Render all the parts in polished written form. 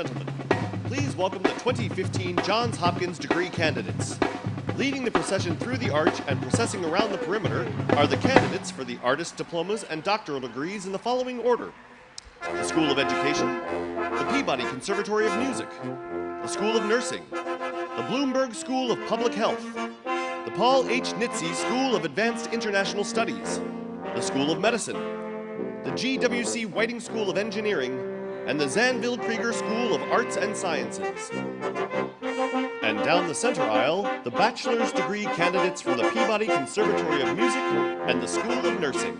gentlemen, please welcome the 2015 Johns Hopkins degree candidates. Leading the procession through the arch and processing around the perimeter are the candidates for the artist diplomas and doctoral degrees in the following order: the School of Education, the Peabody Conservatory of Music, the School of Nursing, the Bloomberg School of Public Health, the Paul H. Nitze School of Advanced International Studies, the School of Medicine, the GWC Whiting School of Engineering, and the Zanville Krieger School of Arts and Sciences. And down the center aisle, the bachelor's degree candidates from the Peabody Conservatory of Music and the School of Nursing.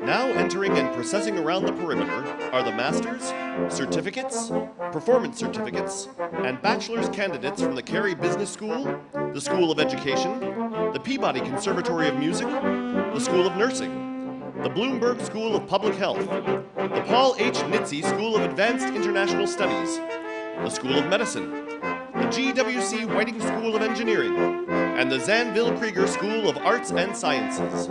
Now entering and processing around the perimeter are the master's, certificates, performance certificates, and bachelor's candidates from the Carey Business School, the School of Education, the Peabody Conservatory of Music, the School of Nursing, the Bloomberg School of Public Health, the Paul H. Nitze School of Advanced International Studies, the School of Medicine, the GWC Whiting School of Engineering, and the Zanville Krieger School of Arts and Sciences.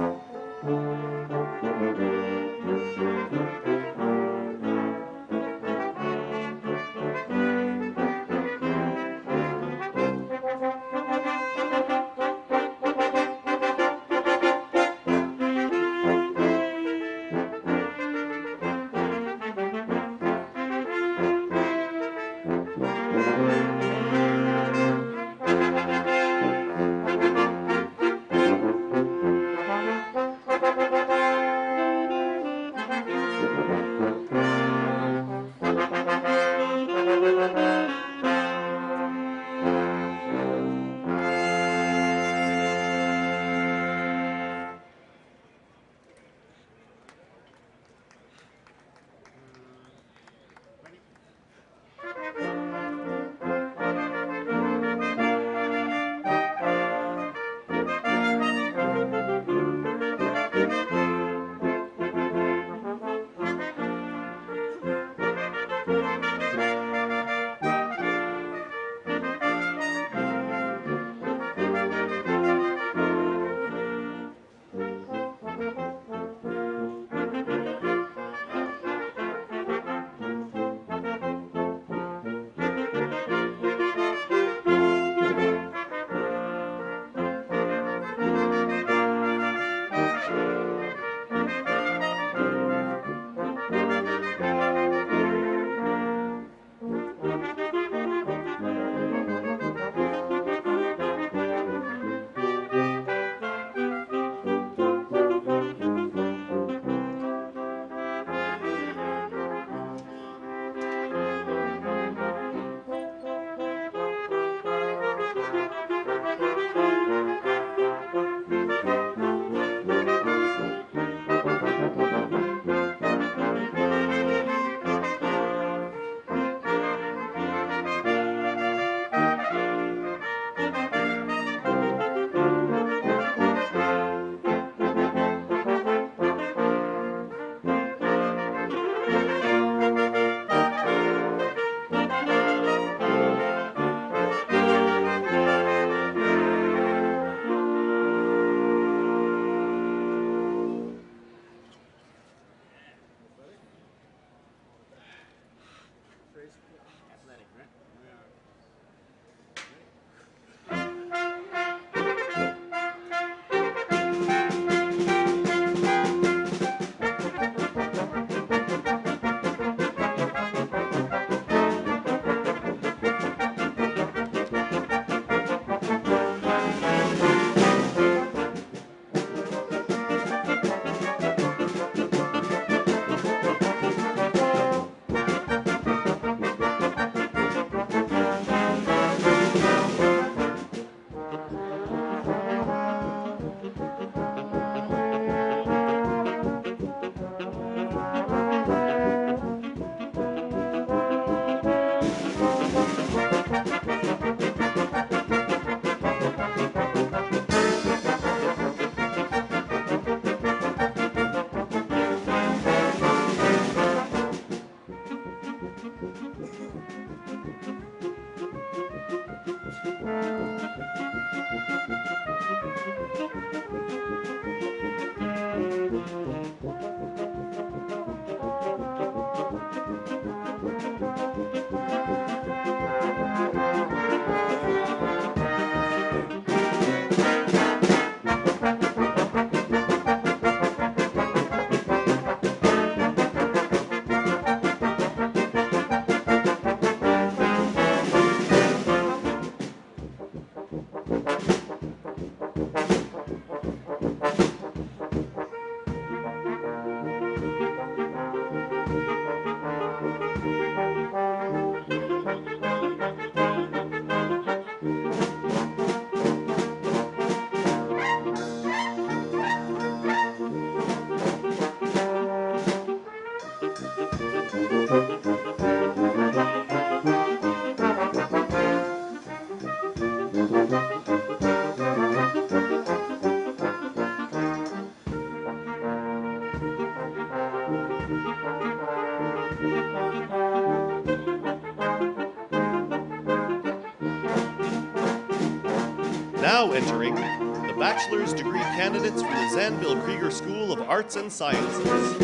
Now entering the bachelor's degree candidates from the Zanville Krieger School of Arts and Sciences.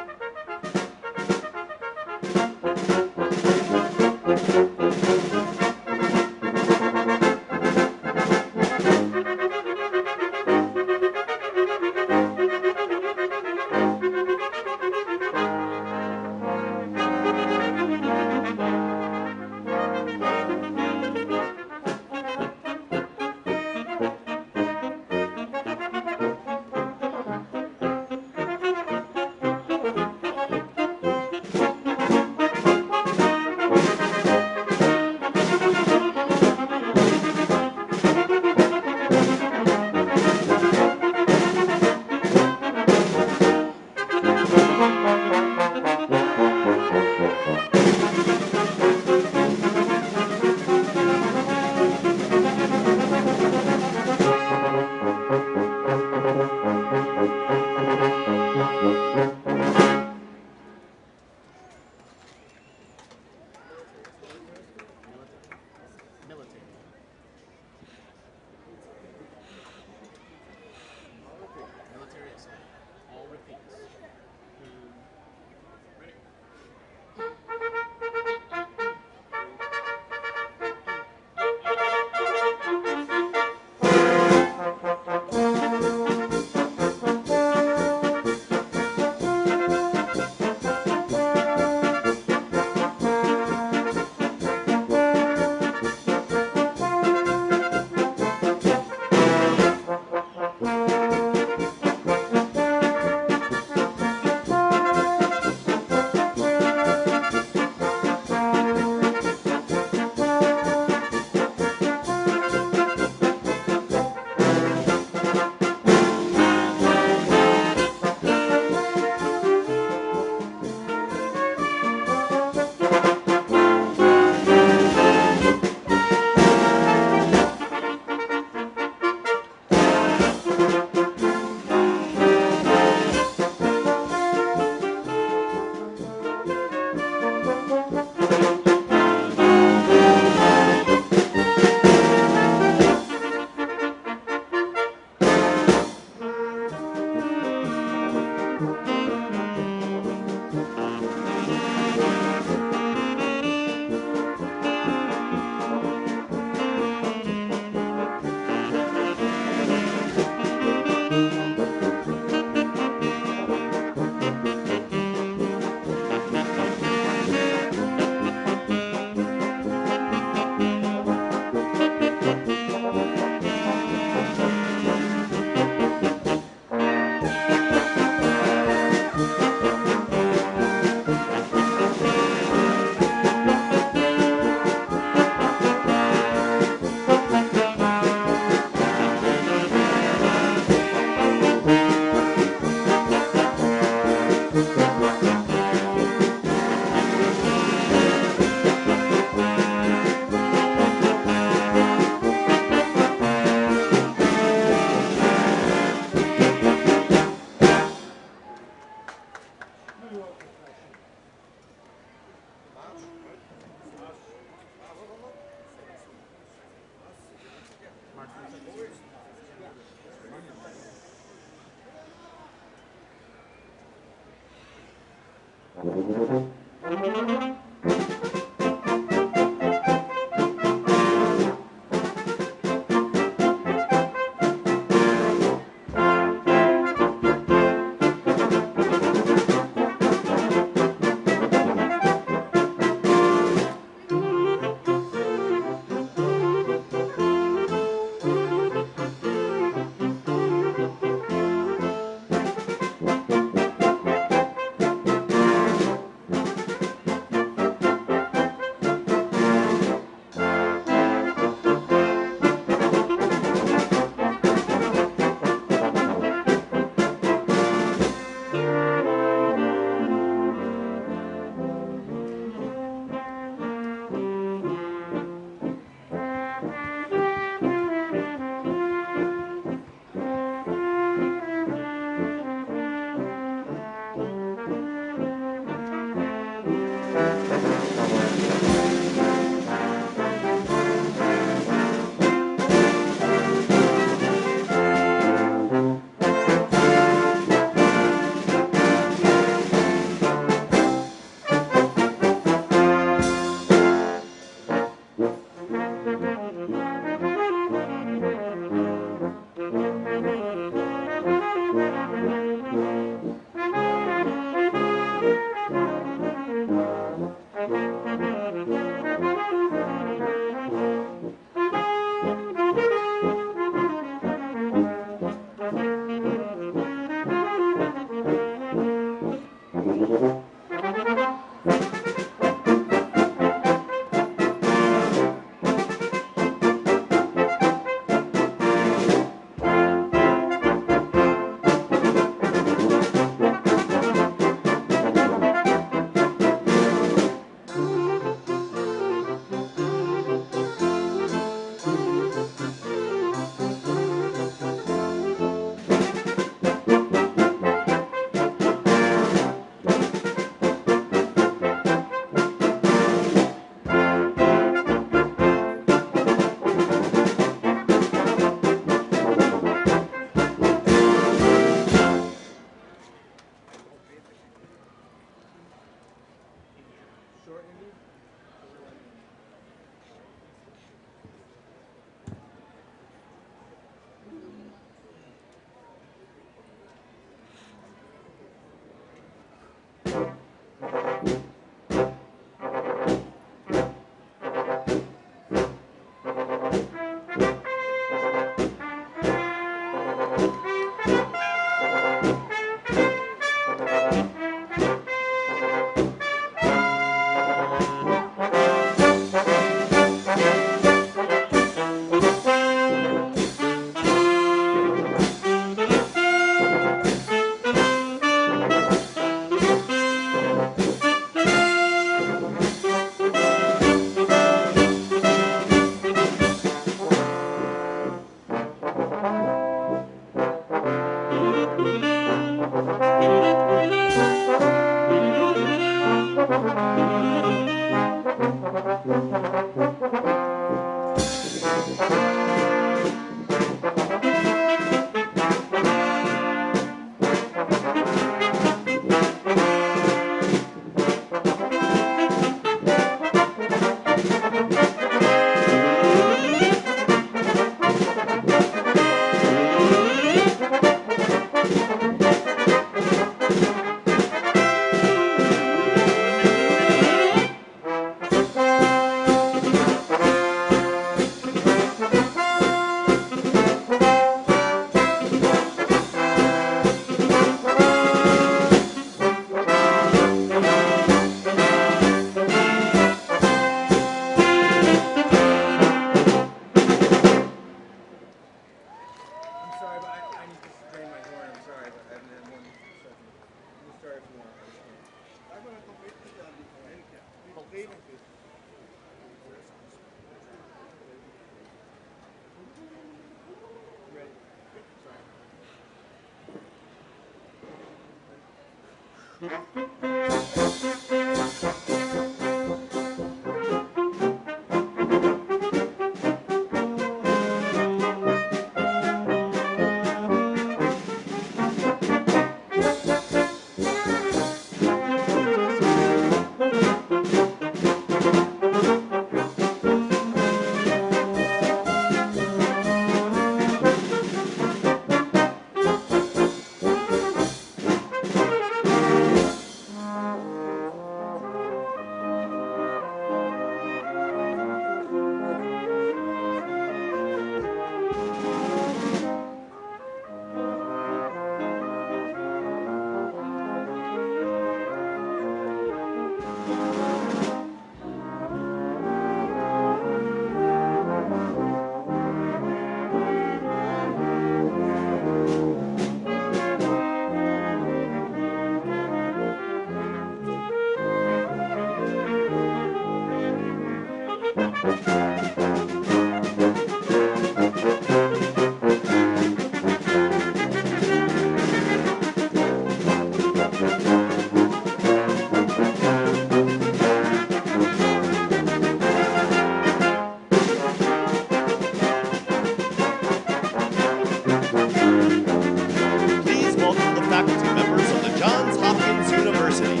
Please welcome the faculty members of the Johns Hopkins University.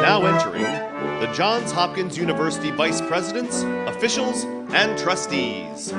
Now entering the Johns Hopkins University Vice Presidents, officials, and trustees.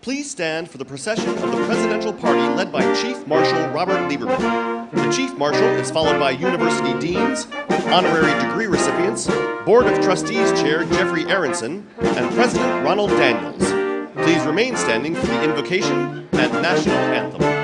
Please stand for the procession of the presidential party led by Chief Marshal Robert Lieberman. The Chief Marshal is followed by university deans, honorary degree recipients, Board of Trustees Chair Jeffrey Aronson, and President Ronald Daniels. Please remain standing for the invocation and national anthem.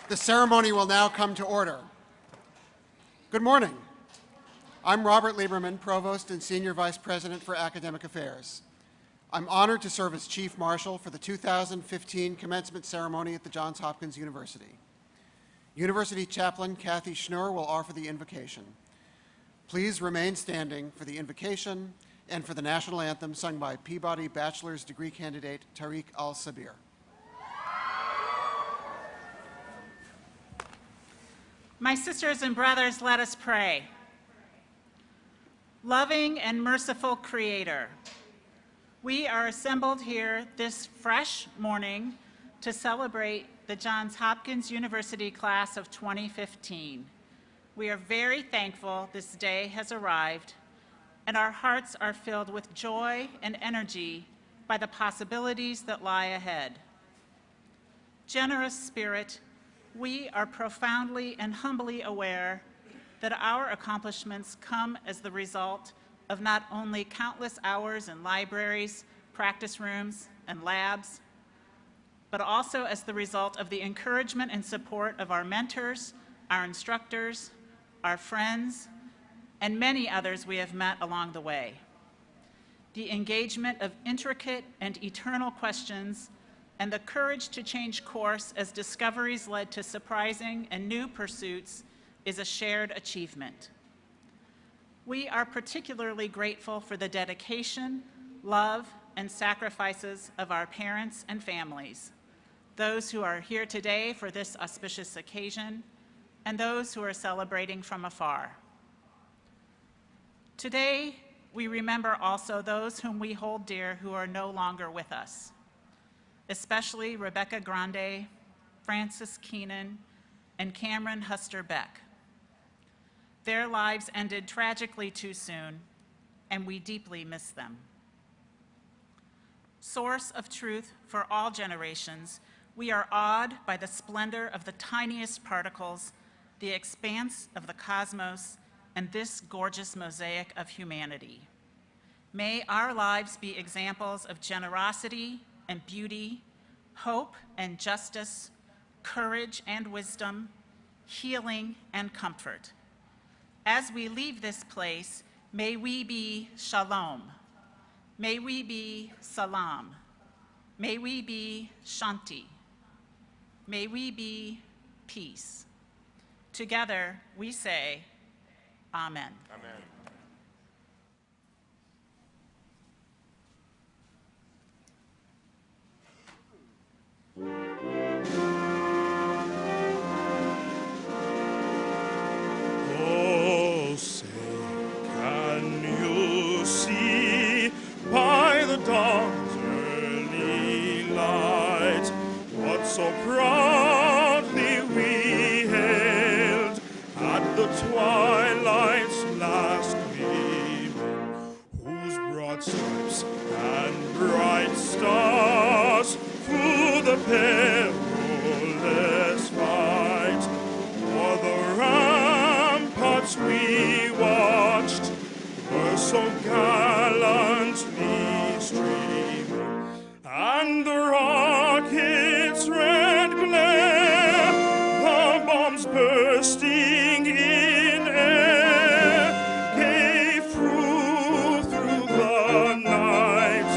The ceremony will now come to order. Good morning. I'm Robert Lieberman, Provost and Senior Vice President for Academic Affairs. I'm honored to serve as Chief Marshal for the 2015 commencement ceremony at the Johns Hopkins University. University Chaplain Kathy Schnur will offer the invocation. Please remain standing for the invocation and for the national anthem sung by Peabody Bachelor's Degree candidate Tariq Al-Sabir. My sisters and brothers, let us pray. Loving and merciful Creator, we are assembled here this fresh morning to celebrate the Johns Hopkins University class of 2015. We are very thankful this day has arrived, and our hearts are filled with joy and energy by the possibilities that lie ahead. Generous Spirit, we are profoundly and humbly aware that our accomplishments come as the result of not only countless hours in libraries, practice rooms, and labs, but also as the result of the encouragement and support of our mentors, our instructors, our friends, and many others we have met along the way. The engagement of intricate and eternal questions and the courage to change course as discoveries led to surprising and new pursuits is a shared achievement. We are particularly grateful for the dedication, love, and sacrifices of our parents and families, those who are here today for this auspicious occasion, and those who are celebrating from afar. Today, we remember also those whom we hold dear who are no longer with us, especially Rebecca Grande, Francis Keenan, and Cameron Huster Beck. Their lives ended tragically too soon, and we deeply miss them. Source of truth for all generations, we are awed by the splendor of the tiniest particles, the expanse of the cosmos, and this gorgeous mosaic of humanity. May our lives be examples of generosity and beauty, hope and justice, courage and wisdom, healing and comfort. As we leave this place, may we be shalom. May we be salam. May we be shanti. May we be peace. Together we say, Amen. Amen. Can you see by the dawn's early light what so proudly we hailed at the twilight's last gleaming, whose broad stripes and bright stars through the perilous fight o'er the ramparts we watched were so gallantly streaming, and the rockets' red glare, the bombs bursting in air, gave proof through the night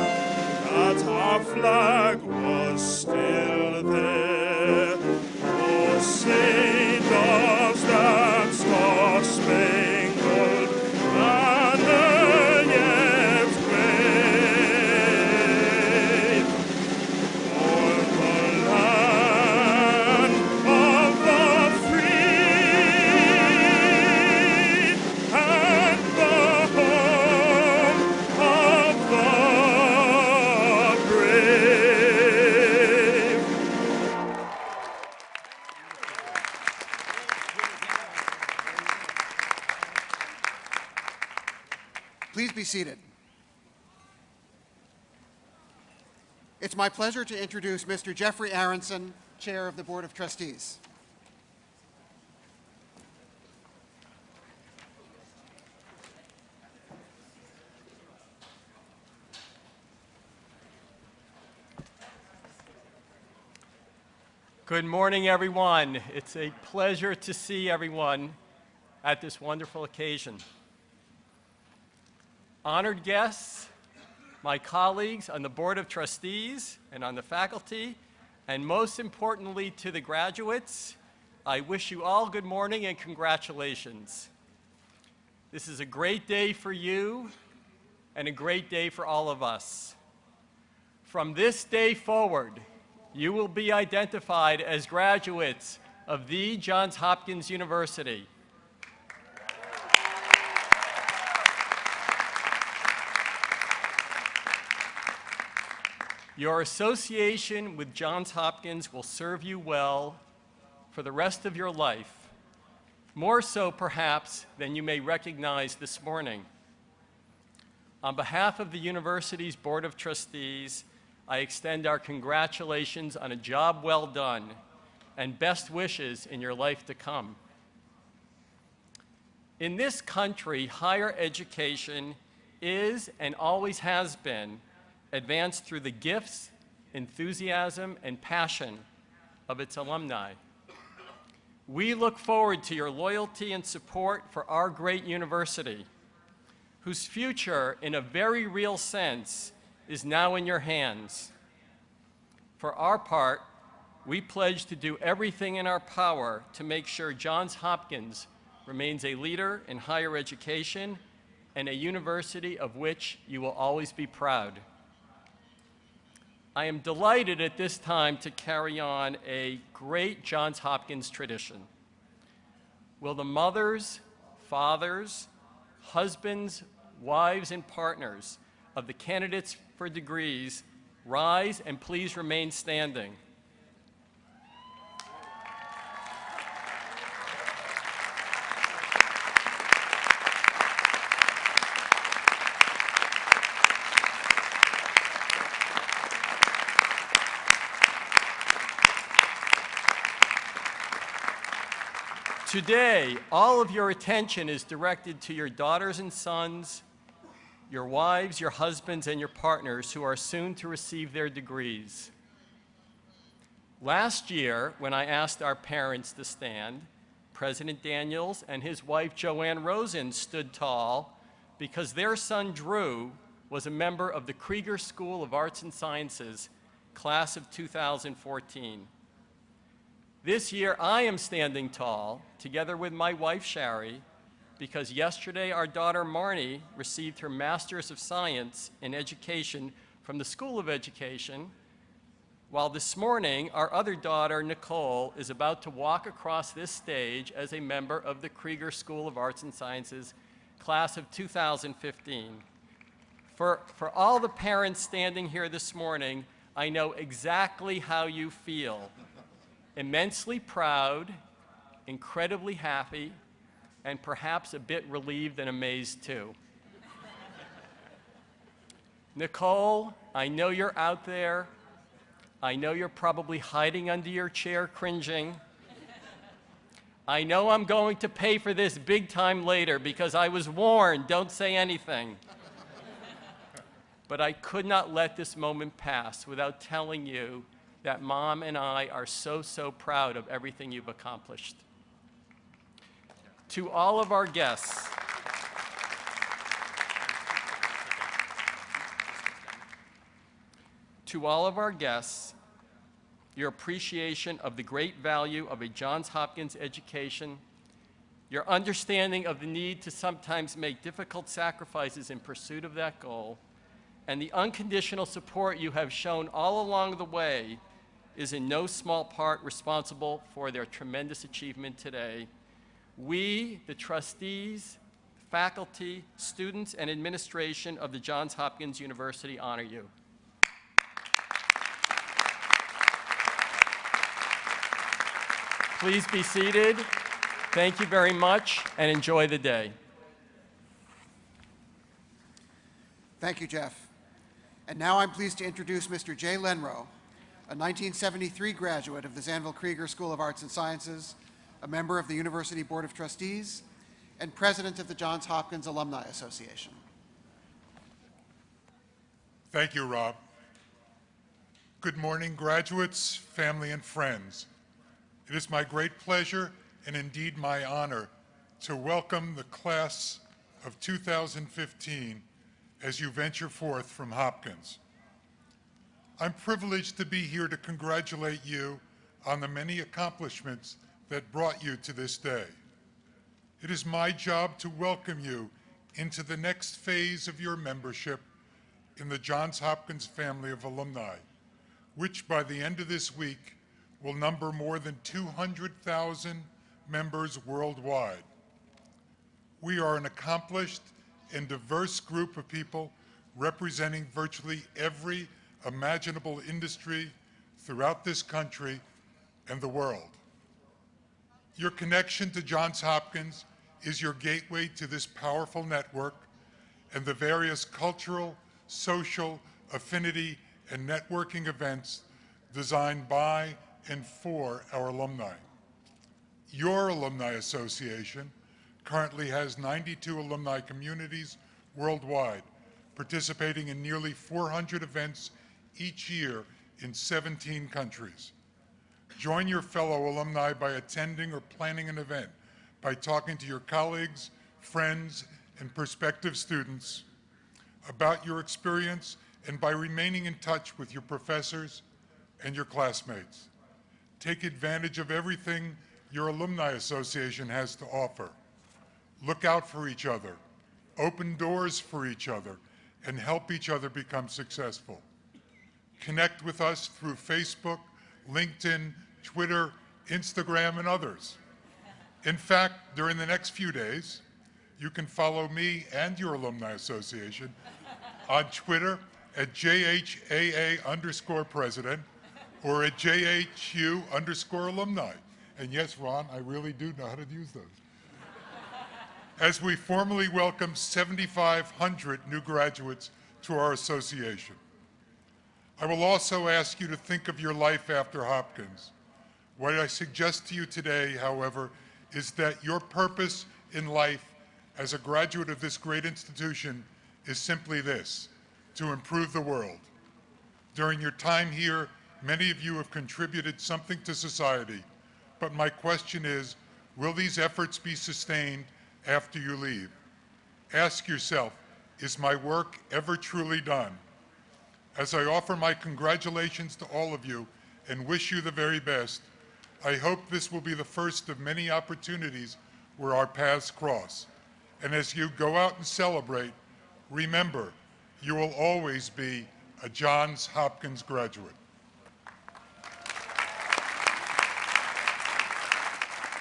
that our flag was still there. Oh, say does that star-spangled banner yet wave o'er the land of the free and the home of the brave. Please be seated. It's my pleasure to introduce Mr. Jeffrey Aronson, Chair of the Board of Trustees. Good morning, everyone. It's a pleasure to see everyone at this wonderful occasion. Honored guests, my colleagues on the Board of Trustees and on the faculty, and most importantly to the graduates, I wish you all good morning and congratulations. This is a great day for you and a great day for all of us. From this day forward, you will be identified as graduates of the Johns Hopkins University. Your association with Johns Hopkins will serve you well for the rest of your life, more so perhaps than you may recognize this morning. On behalf of the university's Board of Trustees, I extend our congratulations on a job well done and best wishes in your life to come. In this country, higher education is and always has been advanced through the gifts, enthusiasm, and passion of its alumni. We look forward to your loyalty and support for our great university, whose future, in a very real sense, is now in your hands. For our part, we pledge to do everything in our power to make sure Johns Hopkins remains a leader in higher education and a university of which you will always be proud. I am delighted at this time to carry on a great Johns Hopkins tradition. Will the mothers, fathers, husbands, wives, and partners of the candidates for degrees rise and please remain standing? Today, all of your attention is directed to your daughters and sons, your wives, your husbands, and your partners who are soon to receive their degrees. Last year, when I asked our parents to stand, President Daniels and his wife Joanne Rosen stood tall because their son Drew was a member of the Krieger School of Arts and Sciences, class of 2014. This year, I am standing tall, together with my wife, Shari, because yesterday our daughter, Marnie, received her Master's of Science in Education from the School of Education, while this morning, our other daughter, Nicole, is about to walk across this stage as a member of the Krieger School of Arts and Sciences, class of 2015. For all the parents standing here this morning, I know exactly how you feel. Immensely proud, incredibly happy, and perhaps a bit relieved and amazed too. Nicole, I know you're out there. I know you're probably hiding under your chair cringing. I know I'm going to pay for this big time later because I was warned, don't say anything. But I could not let this moment pass without telling you that Mom and I are so proud of everything you've accomplished. To all of our guests, your appreciation of the great value of a Johns Hopkins education, your understanding of the need to sometimes make difficult sacrifices in pursuit of that goal, and the unconditional support you have shown all along the way is in no small part responsible for their tremendous achievement today. We, the trustees, faculty, students, and administration of the Johns Hopkins University honor you. Please be seated. Thank you very much, and enjoy the day. Thank you, Jeff. And now I'm pleased to introduce Mr. Jay Lenrow, a 1973 graduate of the Zanville Krieger School of Arts and Sciences, a member of the University Board of Trustees, and president of the Johns Hopkins Alumni Association. Thank you, Rob. Good morning, graduates, family, and friends. It is my great pleasure and indeed my honor to welcome the class of 2015 as you venture forth from Hopkins. I'm privileged to be here to congratulate you on the many accomplishments that brought you to this day. It is my job to welcome you into the next phase of your membership in the Johns Hopkins family of alumni, which by the end of this week will number more than 200,000 members worldwide. We are an accomplished and diverse group of people representing virtually every imaginable industry throughout this country and the world. Your connection to Johns Hopkins is your gateway to this powerful network and the various cultural, social, affinity, and networking events designed by and for our alumni. Your Alumni Association currently has 92 alumni communities worldwide, participating in nearly 400 events each year in 17 countries. Join your fellow alumni by attending or planning an event, by talking to your colleagues, friends, and prospective students about your experience, and by remaining in touch with your professors and your classmates. Take advantage of everything your Alumni Association has to offer. Look out for each other, open doors for each other, and help each other become successful. Connect with us through Facebook, LinkedIn, Twitter, Instagram, and others. In fact, during the next few days, you can follow me and your Alumni Association on Twitter at JHAA_president or at JHU_alumni. And yes, Ron, I really do know how to use those. As we formally welcome 7,500 new graduates to our association. I will also ask you to think of your life after Hopkins. What I suggest to you today, however, is that your purpose in life as a graduate of this great institution is simply this: to improve the world. During your time here, many of you have contributed something to society, but my question is, will these efforts be sustained after you leave? Ask yourself, is my work ever truly done? As I offer my congratulations to all of you and wish you the very best, I hope this will be the first of many opportunities where our paths cross. And as you go out and celebrate, remember, you will always be a Johns Hopkins graduate.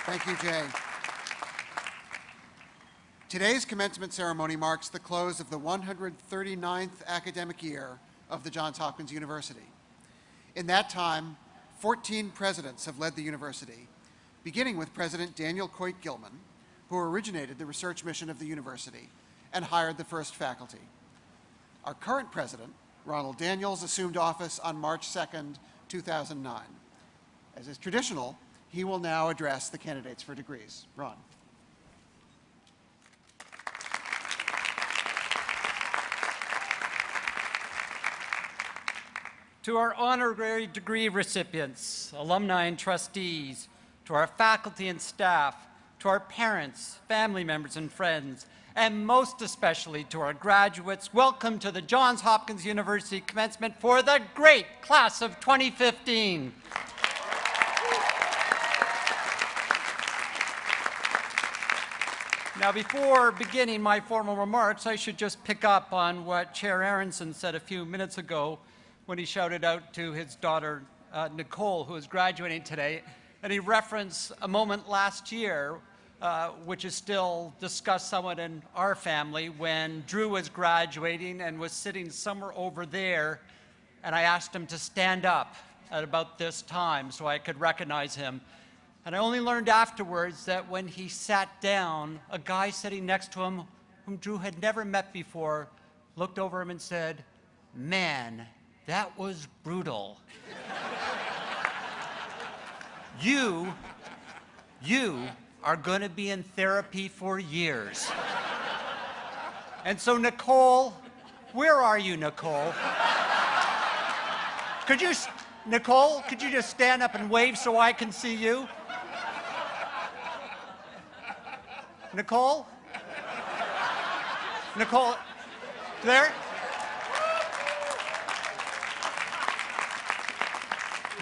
Thank you, Jay. Today's commencement ceremony marks the close of the 139th academic year of the Johns Hopkins University. In that time, 14 presidents have led the university, beginning with President Daniel Coit Gilman, who originated the research mission of the university and hired the first faculty. Our current president, Ronald Daniels, assumed office on March 2nd, 2009. As is traditional, he will now address the candidates for degrees. Ron. To our honorary degree recipients, alumni and trustees, to our faculty and staff, to our parents, family members and friends, and most especially to our graduates, welcome to the Johns Hopkins University commencement for the great class of 2015. Now, before beginning my formal remarks, I should just pick up on what Chair Aronson said a few minutes ago when he shouted out to his daughter, Nicole, who is graduating today, and he referenced a moment last year, which is still discussed somewhat in our family, when Drew was graduating and was sitting somewhere over there, and I asked him to stand up at about this time so I could recognize him. And I only learned afterwards that when he sat down, a guy sitting next to him, whom Drew had never met before, looked over him and said, "Man, that was brutal." You are going to be in therapy for years. And so, Nicole, where are you, Nicole? Nicole, could you just stand up and wave so I can see you? Nicole? Nicole, there?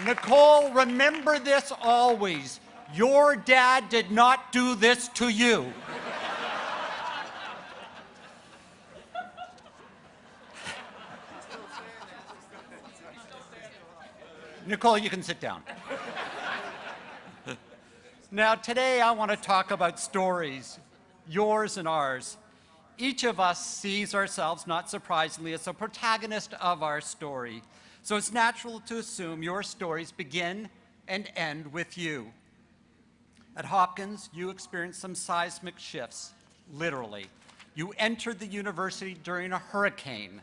Nicole, remember this always. Your dad did not do this to you. Nicole, you can sit down. Now, today I want to talk about stories, yours and ours. Each of us sees ourselves, not surprisingly, as a protagonist of our story. So it's natural to assume your stories begin and end with you. At Hopkins, you experienced some seismic shifts, literally. You entered the university during a hurricane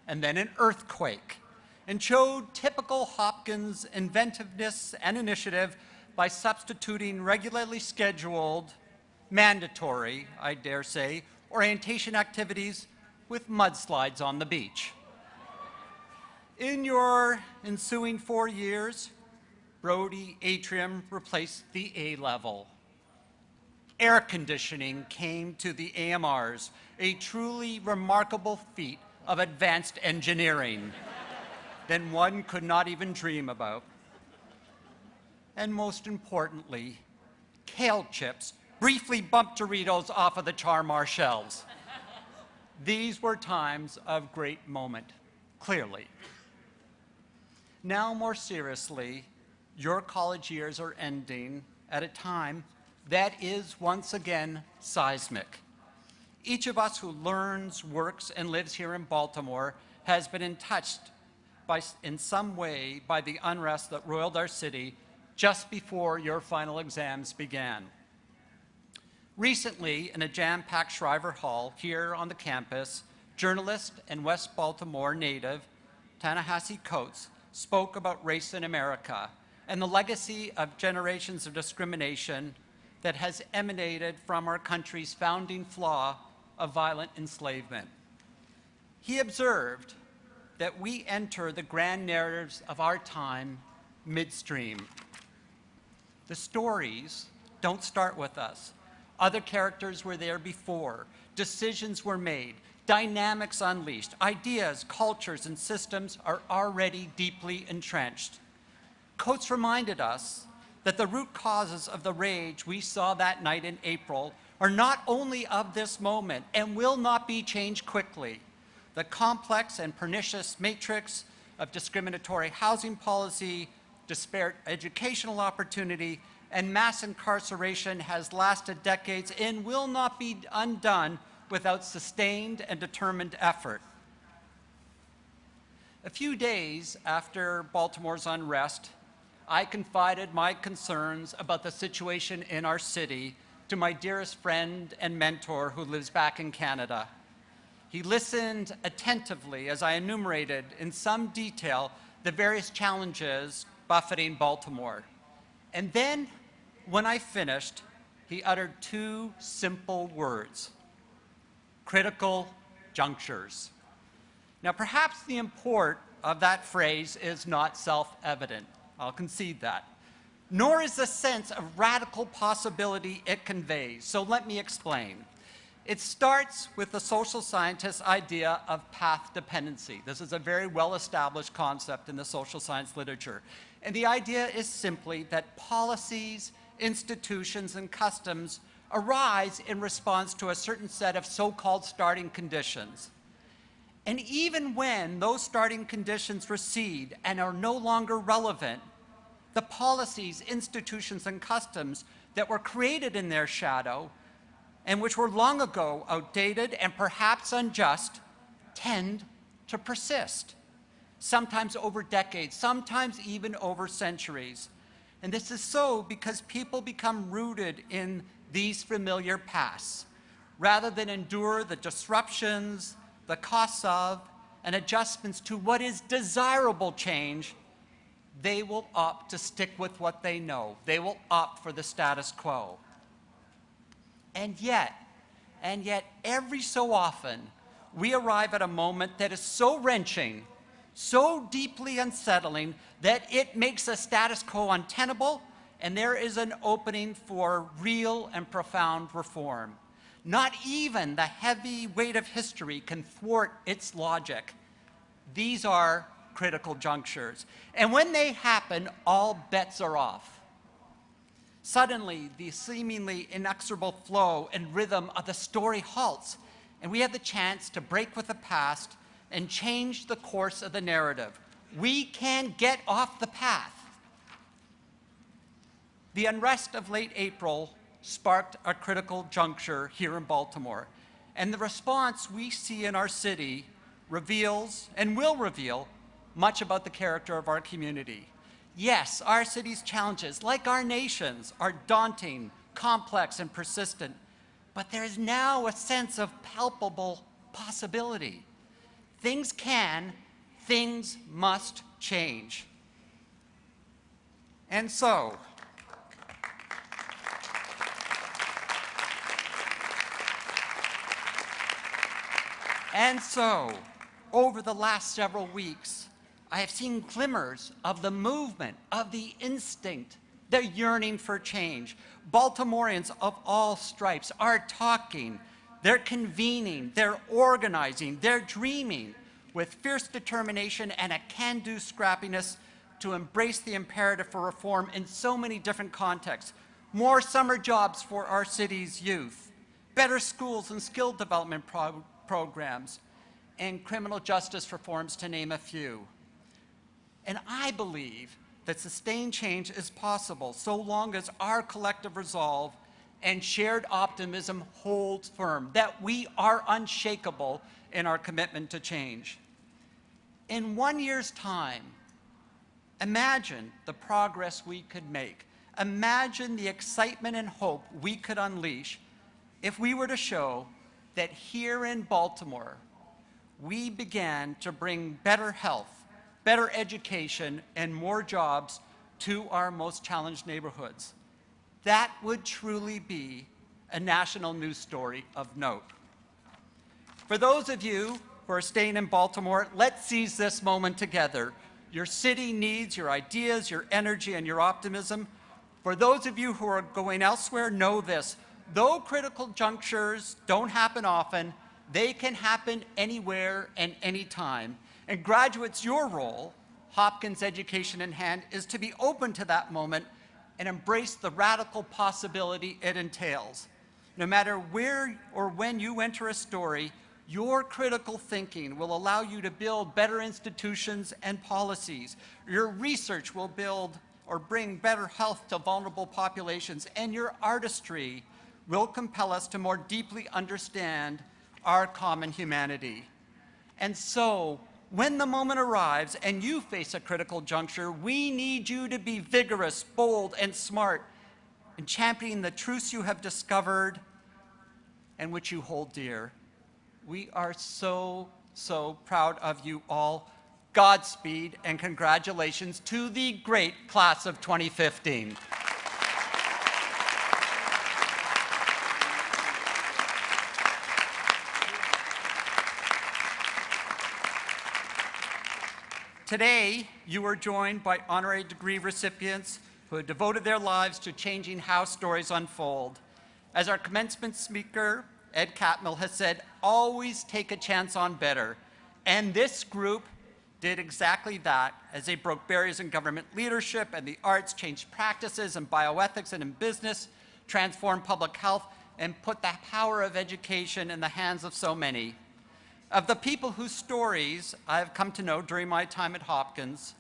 and then an earthquake, and showed typical Hopkins inventiveness and initiative by substituting regularly scheduled, mandatory, I dare say, orientation activities with mudslides on the beach. In your ensuing 4 years, Brody Atrium replaced the A-level. Air conditioning came to the AMRs, a truly remarkable feat of advanced engineering than one could not even dream about. And most importantly, kale chips briefly bumped Doritos off of the Charmar shelves. These were times of great moment, clearly. Now, more seriously, your college years are ending at a time that is once again seismic. Each of us who learns, works, and lives here in Baltimore has been touched in some way by the unrest that roiled our city just before your final exams began. Recently, in a jam-packed Shriver Hall here on the campus, journalist and West Baltimore native Ta-Nehisi Coates spoke about race in America and the legacy of generations of discrimination that has emanated from our country's founding flaw of violent enslavement. He observed that we enter the grand narratives of our time midstream. The stories don't start with us. Other characters were there before. Decisions were made. Dynamics unleashed. Ideas, cultures, and systems are already deeply entrenched. Coates reminded us that the root causes of the rage we saw that night in April are not only of this moment and will not be changed quickly. The complex and pernicious matrix of discriminatory housing policy, disparate educational opportunity, and mass incarceration has lasted decades and will not be undone without sustained and determined effort. A few days after Baltimore's unrest, I confided my concerns about the situation in our city to my dearest friend and mentor who lives back in Canada. He listened attentively as I enumerated in some detail the various challenges buffeting Baltimore. And then, when I finished, he uttered two simple words: critical junctures. Now, perhaps the import of that phrase is not self-evident. I'll concede that. Nor is the sense of radical possibility it conveys. So let me explain. It starts with the social scientist's idea of path dependency. This is a very well-established concept in the social science literature. And the idea is simply that policies, institutions, and customs arise in response to a certain set of so-called starting conditions. And even when those starting conditions recede and are no longer relevant, the policies, institutions, and customs that were created in their shadow and which were long ago outdated and perhaps unjust tend to persist, sometimes over decades, sometimes even over centuries. And this is so because people become rooted in these familiar paths, rather than endure the disruptions, the costs of, and adjustments to what is desirable change. They will opt to stick with what they know. They will opt for the status quo. And yet, every so often, we arrive at a moment that is so wrenching, so deeply unsettling, that it makes the status quo untenable, and there is an opening for real and profound reform. Not even the heavy weight of history can thwart its logic. These are critical junctures. And when they happen, all bets are off. Suddenly, the seemingly inexorable flow and rhythm of the story halts, and we have the chance to break with the past and change the course of the narrative. We can get off the path. The unrest of late April sparked a critical juncture here in Baltimore, and the response we see in our city reveals and will reveal much about the character of our community. Yes, our city's challenges, like our nation's, are daunting, complex, and persistent, but there is now a sense of palpable possibility. Things can, things must change. And so, over the last several weeks, I have seen glimmers of the movement, of the instinct, the yearning for change. Baltimoreans of all stripes are talking, they're convening, they're organizing, they're dreaming with fierce determination and a can-do scrappiness to embrace the imperative for reform in so many different contexts. More summer jobs for our city's youth, better schools and skill development programs, and criminal justice reforms, to name a few. And I believe that sustained change is possible so long as our collective resolve and shared optimism holds firm, that we are unshakable in our commitment to change. In 1 year's time, imagine the progress we could make. Imagine the excitement and hope we could unleash if we were to show that here in Baltimore, we began to bring better health, better education, and more jobs to our most challenged neighborhoods. That would truly be a national news story of note. For those of you who are staying in Baltimore, let's seize this moment together. Your city needs your ideas, your energy, and your optimism. For those of you who are going elsewhere, know this: though critical junctures don't happen often, they can happen anywhere and anytime. And graduates, your role, Hopkins Education in Hand, is to be open to that moment and embrace the radical possibility it entails. No matter where or when you enter a story, your critical thinking will allow you to build better institutions and policies. Your research will build or bring better health to vulnerable populations, and your artistry will compel us to more deeply understand our common humanity. And so, when the moment arrives and you face a critical juncture, we need you to be vigorous, bold, and smart in championing the truths you have discovered and which you hold dear. We are so proud of you all. Godspeed and congratulations to the great class of 2015. Today, you are joined by honorary degree recipients who have devoted their lives to changing how stories unfold. As our commencement speaker, Ed Catmull, has said, always take a chance on better. And this group did exactly that as they broke barriers in government leadership and the arts, changed practices in bioethics and in business, transformed public health, and put the power of education in the hands of so many. Of the people whose stories I have come to know during my time at Hopkins,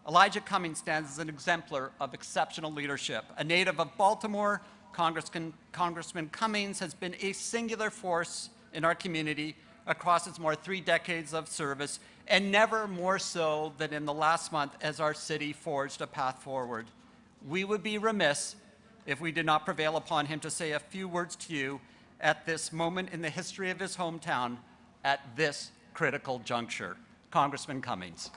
Elijah Cummings stands as an exemplar of exceptional leadership. A native of Baltimore, Congressman Cummings has been a singular force in our community across its more 3 decades of service, and never more so than in the last month as our city forged a path forward. We would be remiss if we did not prevail upon him to say a few words to you at this moment in the history of his hometown at this critical juncture. Congressman Cummings.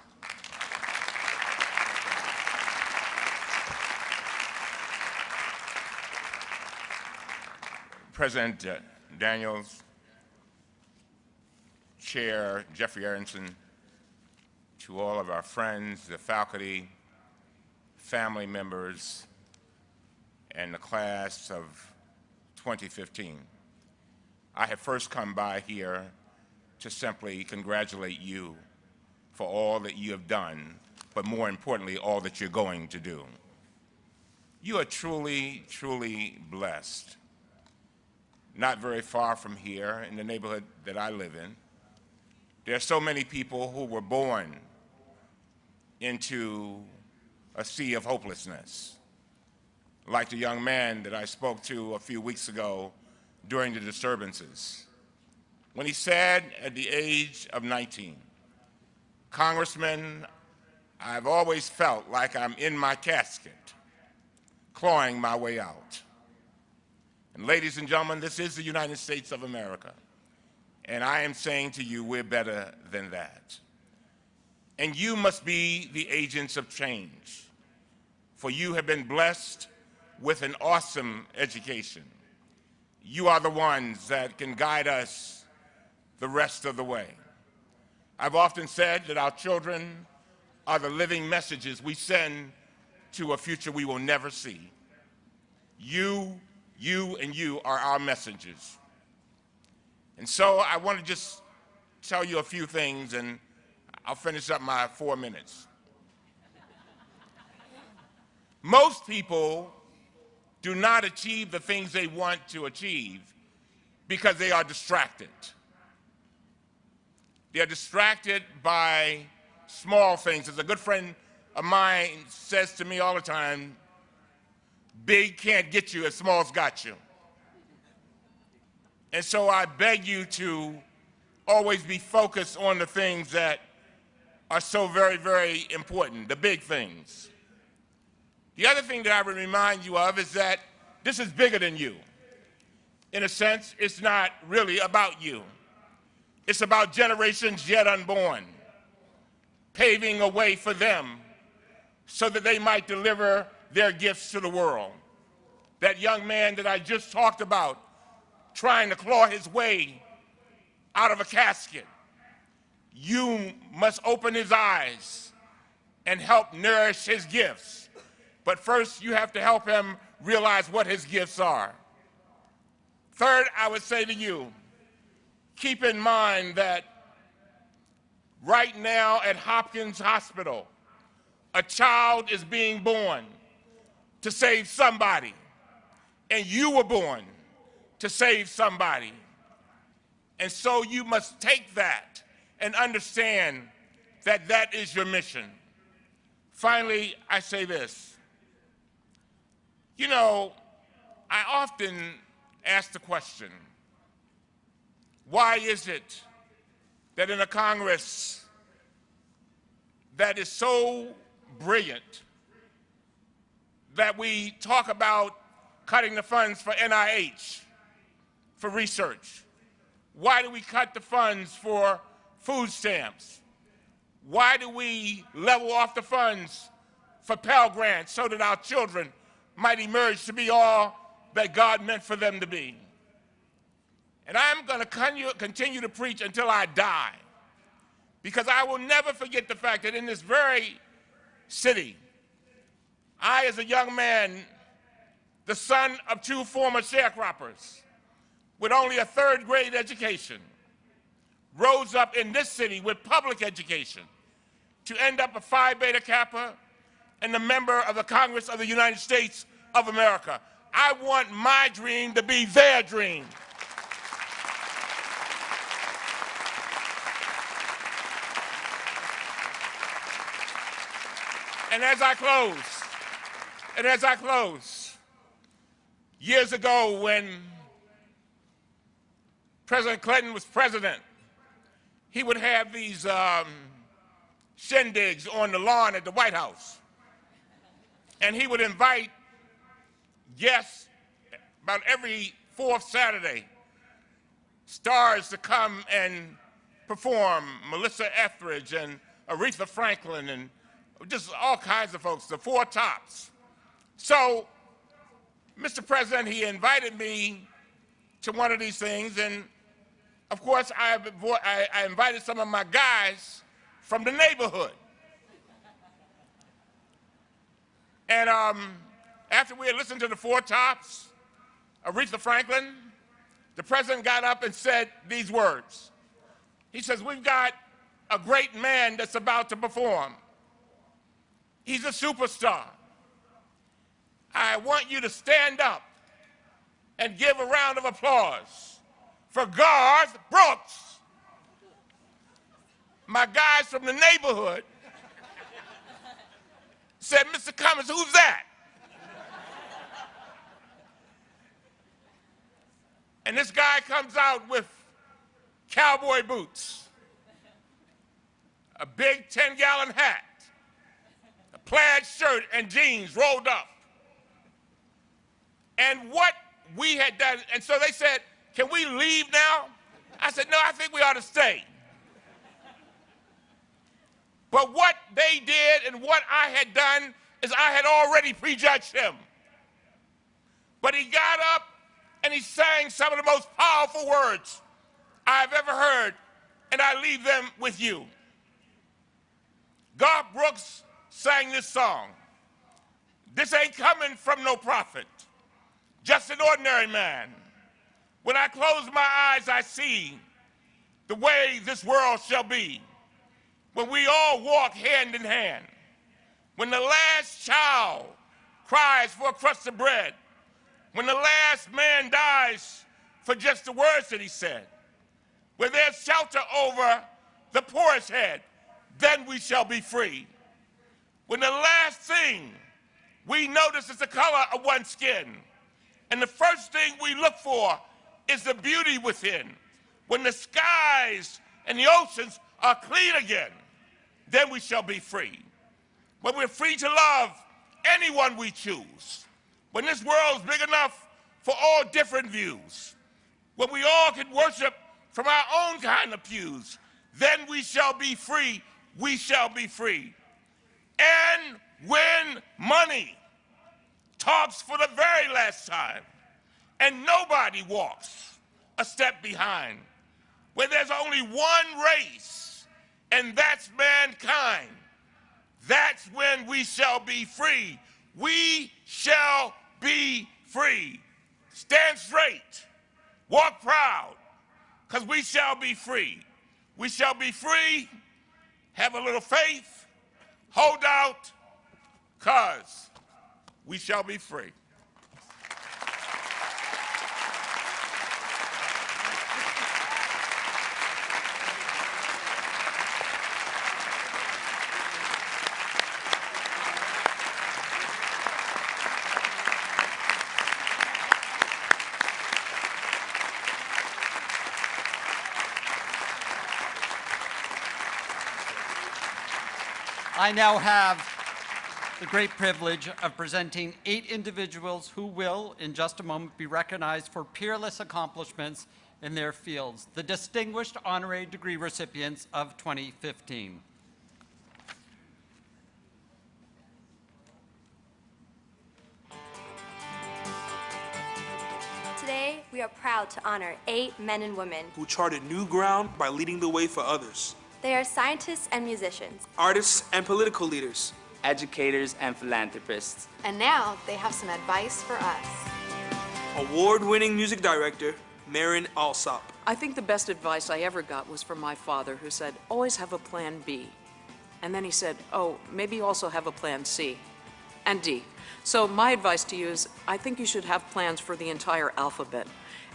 President Daniels, Chair Jeffrey Aronson, to all of our friends, the faculty, family members, and the class of 2015. I have first come by here to simply congratulate you for all that you have done, but more importantly, all that you're going to do. You are truly, truly blessed. Not very far from here, in the neighborhood that I live in, there are so many people who were born into a sea of hopelessness. Like the young man that I spoke to a few weeks ago during the disturbances, when he said at the age of 19, "Congressman, I've always felt like I'm in my casket, clawing my way out." And ladies and gentlemen, this is the United States of America. And I am saying to you, we're better than that. And you must be the agents of change, for you have been blessed with an awesome education. You are the ones that can guide us the rest of the way. I've often said that our children are the living messages we send to a future we will never see. You and you are our messengers. And so I want to just tell you a few things, and I'll finish up my 4 minutes. Most people do not achieve the things they want to achieve because they are distracted. They are distracted by small things. As a good friend of mine says to me all the time, big can't get you if small's got you. And so I beg you to always be focused on the things that are so very, very important, the big things. The other thing that I would remind you of is that this is bigger than you. In a sense, it's not really about you. It's about generations yet unborn, paving a way for them so that they might deliver their gifts to the world. That young man that I just talked about, trying to claw his way out of a casket, you must open his eyes and help nourish his gifts. But first, you have to help him realize what his gifts are. Third, I would say to you, keep in mind that right now at Hopkins Hospital, a child is being born to save somebody, and you were born to save somebody. And so you must take that and understand that that is your mission. Finally, I say this. You know, I often ask the question, why is it that in a Congress that is so brilliant that we talk about cutting the funds for NIH, for research? Why do we cut the funds for food stamps? Why do we level off the funds for Pell Grants so that our children might emerge to be all that God meant for them to be? And I'm going to continue to preach until I die, because I will never forget the fact that in this very city, I, as a young man, the son of two former sharecroppers with only a third-grade education, rose up in this city with public education to end up a Phi Beta Kappa and a member of the Congress of the United States of America. I want my dream to be their dream. And as I close, years ago when President Clinton was president, he would have these shindigs on the lawn at the White House. And he would invite guests about every fourth Saturday, stars to come and perform, Melissa Etheridge and Aretha Franklin and just all kinds of folks, the Four Tops. So, Mr. President, he invited me to one of these things, and of course, I invited some of my guys from the neighborhood. And after we had listened to the Four Tops, Aretha Franklin, the president got up and said these words. He says, "We've got a great man that's about to perform. He's a superstar. I want you to stand up and give a round of applause for Garth Brooks." My guys from the neighborhood said, "Mr. Cummings, who's that?" And this guy comes out with cowboy boots, a big 10-gallon hat, a plaid shirt and jeans rolled up. And what we had done, and so they said, "Can we leave now?" I said, "No, I think we ought to stay." But what they did and what I had done is I had already prejudged him. But he got up and he sang some of the most powerful words I've ever heard, and I leave them with you. Garth Brooks sang this song. "This ain't coming from no prophet, just an ordinary man. When I close my eyes, I see the way this world shall be. When we all walk hand in hand. When the last child cries for a crust of bread. When the last man dies for just the words that he said. When there's shelter over the poorest head, then we shall be free. When the last thing we notice is the color of one's skin. And the first thing we look for is the beauty within. When the skies and the oceans are clean again, then we shall be free. When we're free to love anyone we choose. When this world's big enough for all different views. When we all can worship from our own kind of pews, then we shall be free, we shall be free. And when money talks for the very last time, and nobody walks a step behind, when there's only one race, and that's mankind, that's when we shall be free. We shall be free. Stand straight, walk proud, because we shall be free. We shall be free, have a little faith, hold out, because we shall be free. I now have the great privilege of presenting 8 individuals who will, in just a moment, be recognized for peerless accomplishments in their fields, the distinguished honorary degree recipients of 2015. Today, we are proud to honor 8 men and women who charted new ground by leading the way for others. They are scientists and musicians, Artists and political leaders. Educators and philanthropists. And now they have some advice for us. Award-winning music director, Marin Alsop. I think the best advice I ever got was from my father, who said, always have a plan B. And then he said, oh, maybe also have a plan C and D. So my advice to you is, I think you should have plans for the entire alphabet.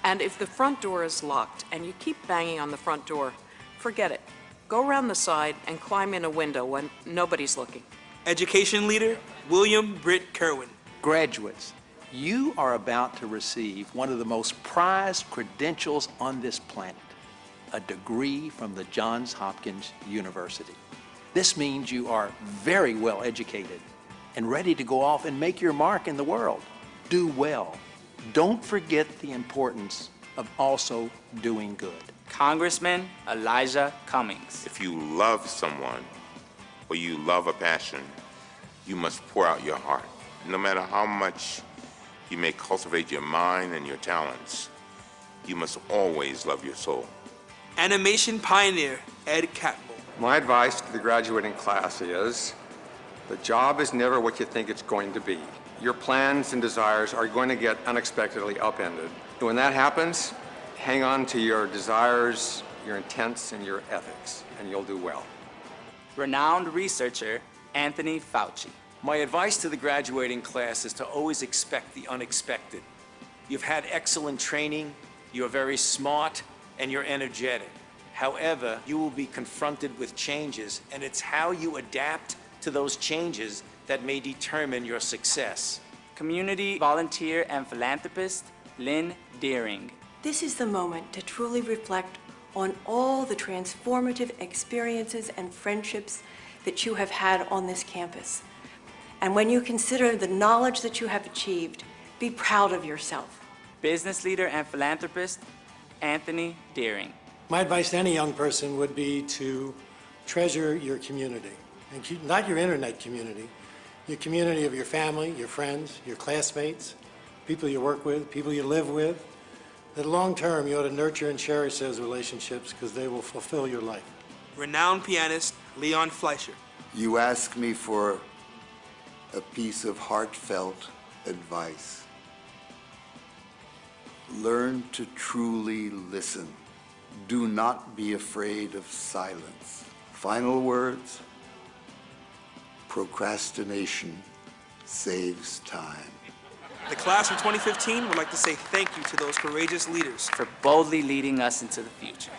And if the front door is locked and you keep banging on the front door, forget it. Go around the side and climb in a window when nobody's looking. Education leader, William Britt Kerwin. Graduates, you are about to receive one of the most prized credentials on this planet, a degree from the Johns Hopkins University. This means you are very well educated and ready to go off and make your mark in the world. Do well. Don't forget the importance of also doing good. Congressman Elijah Cummings. If you love someone or you love a passion, you must pour out your heart. No matter how much you may cultivate your mind and your talents, you must always love your soul. Animation pioneer, Ed Catmull. My advice to the graduating class is, the job is never what you think it's going to be. Your plans and desires are going to get unexpectedly upended. And when that happens, hang on to your desires, your intents, and your ethics, and you'll do well. Renowned researcher, Anthony Fauci. My advice to the graduating class is to always expect the unexpected. You've had excellent training, you're very smart, and you're energetic. However, you will be confronted with changes, and it's how you adapt to those changes that may determine your success. Community volunteer and philanthropist, Lynn Deering. This is the moment to truly reflect on all the transformative experiences and friendships that you have had on this campus. And when you consider the knowledge that you have achieved, be proud of yourself. Business leader and philanthropist, Anthony Deering. My advice to any young person would be to treasure your community, and not your internet community, your community of your family, your friends, your classmates, people you work with, people you live with. That long term, you ought to nurture and cherish those relationships because they will fulfill your life. Renowned pianist, Leon Fleischer. You ask me for a piece of heartfelt advice. Learn to truly listen. Do not be afraid of silence. Final words, procrastination saves time. The class of 2015 would like to say thank you to those courageous leaders for boldly leading us into the future.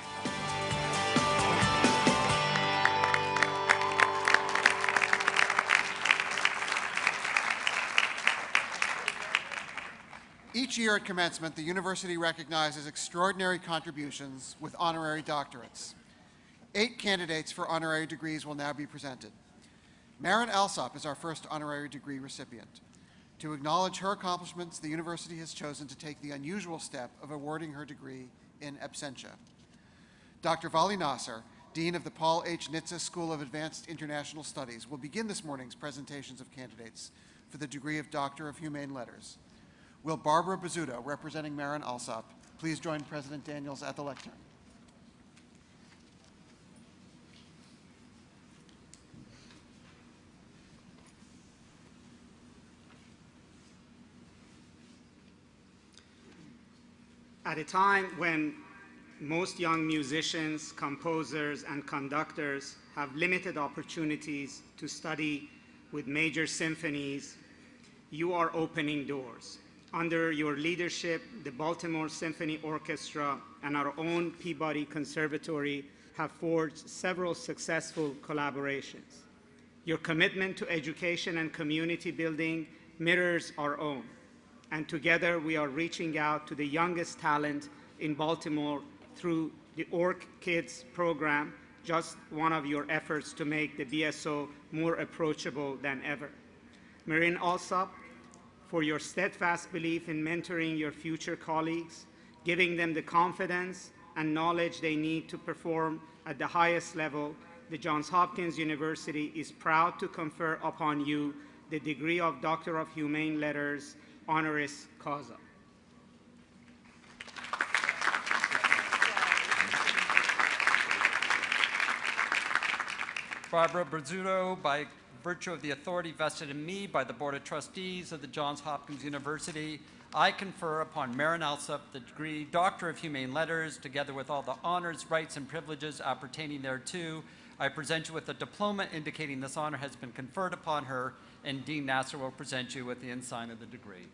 Each year at commencement, the university recognizes extraordinary contributions with honorary doctorates. 8 candidates for honorary degrees will now be presented. Marin Alsop is our first honorary degree recipient. To acknowledge her accomplishments, the university has chosen to take the unusual step of awarding her degree in absentia. Dr. Vali Nasser, Dean of the Paul H. Nitze School of Advanced International Studies, will begin this morning's presentations of candidates for the degree of Doctor of Humane Letters. Will Barbara Bizzuto, representing Marin Alsop, please join President Daniels at the lectern? At a time when most young musicians, composers, and conductors have limited opportunities to study with major symphonies, you are opening doors. Under your leadership, the Baltimore Symphony Orchestra and our own Peabody Conservatory have forged several successful collaborations. Your commitment to education and community building mirrors our own. And together we are reaching out to the youngest talent in Baltimore through the ORC Kids program just one of your efforts to make the BSO more approachable than ever. Marin Alsop, for your steadfast belief in mentoring your future colleagues, giving them the confidence and knowledge they need to perform at the highest level, the Johns Hopkins University is proud to confer upon you the degree of Doctor of Humane Letters, honoris causa. Barbara Brazzuto, by virtue of the authority vested in me by the Board of Trustees of the Johns Hopkins University, I confer upon Marin Alsop the degree Doctor of Humane Letters, together with all the honors, rights, and privileges appertaining thereto. I present you with a diploma indicating this honor has been conferred upon her, and Dean Nasser will present you with the ensign of the degree.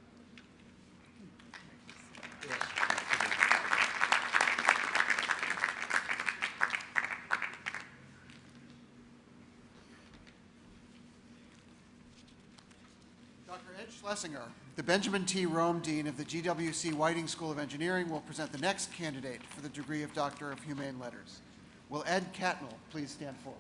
Schlesinger, the Benjamin T. Rome Dean of the GWC Whiting School of Engineering, will present the next candidate for the degree of Doctor of Humane Letters. Will Ed Catmull please stand forward?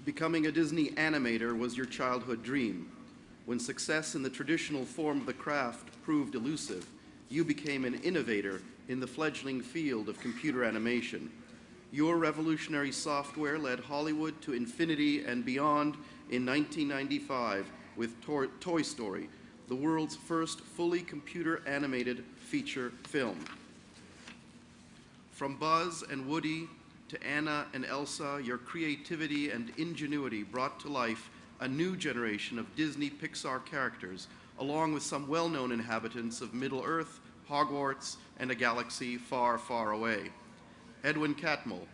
Becoming a Disney animator was your childhood dream. When success in the traditional form of the craft proved elusive, you became an innovator in the fledgling field of computer animation. Your revolutionary software led Hollywood to infinity and beyond in 1995 with Toy Story, the world's first fully computer-animated feature film. From Buzz and Woody to Anna and Elsa, your creativity and ingenuity brought to life a new generation of Disney Pixar characters, along with some well-known inhabitants of Middle-earth, Hogwarts, and a galaxy far, far away. Edwin Catmull,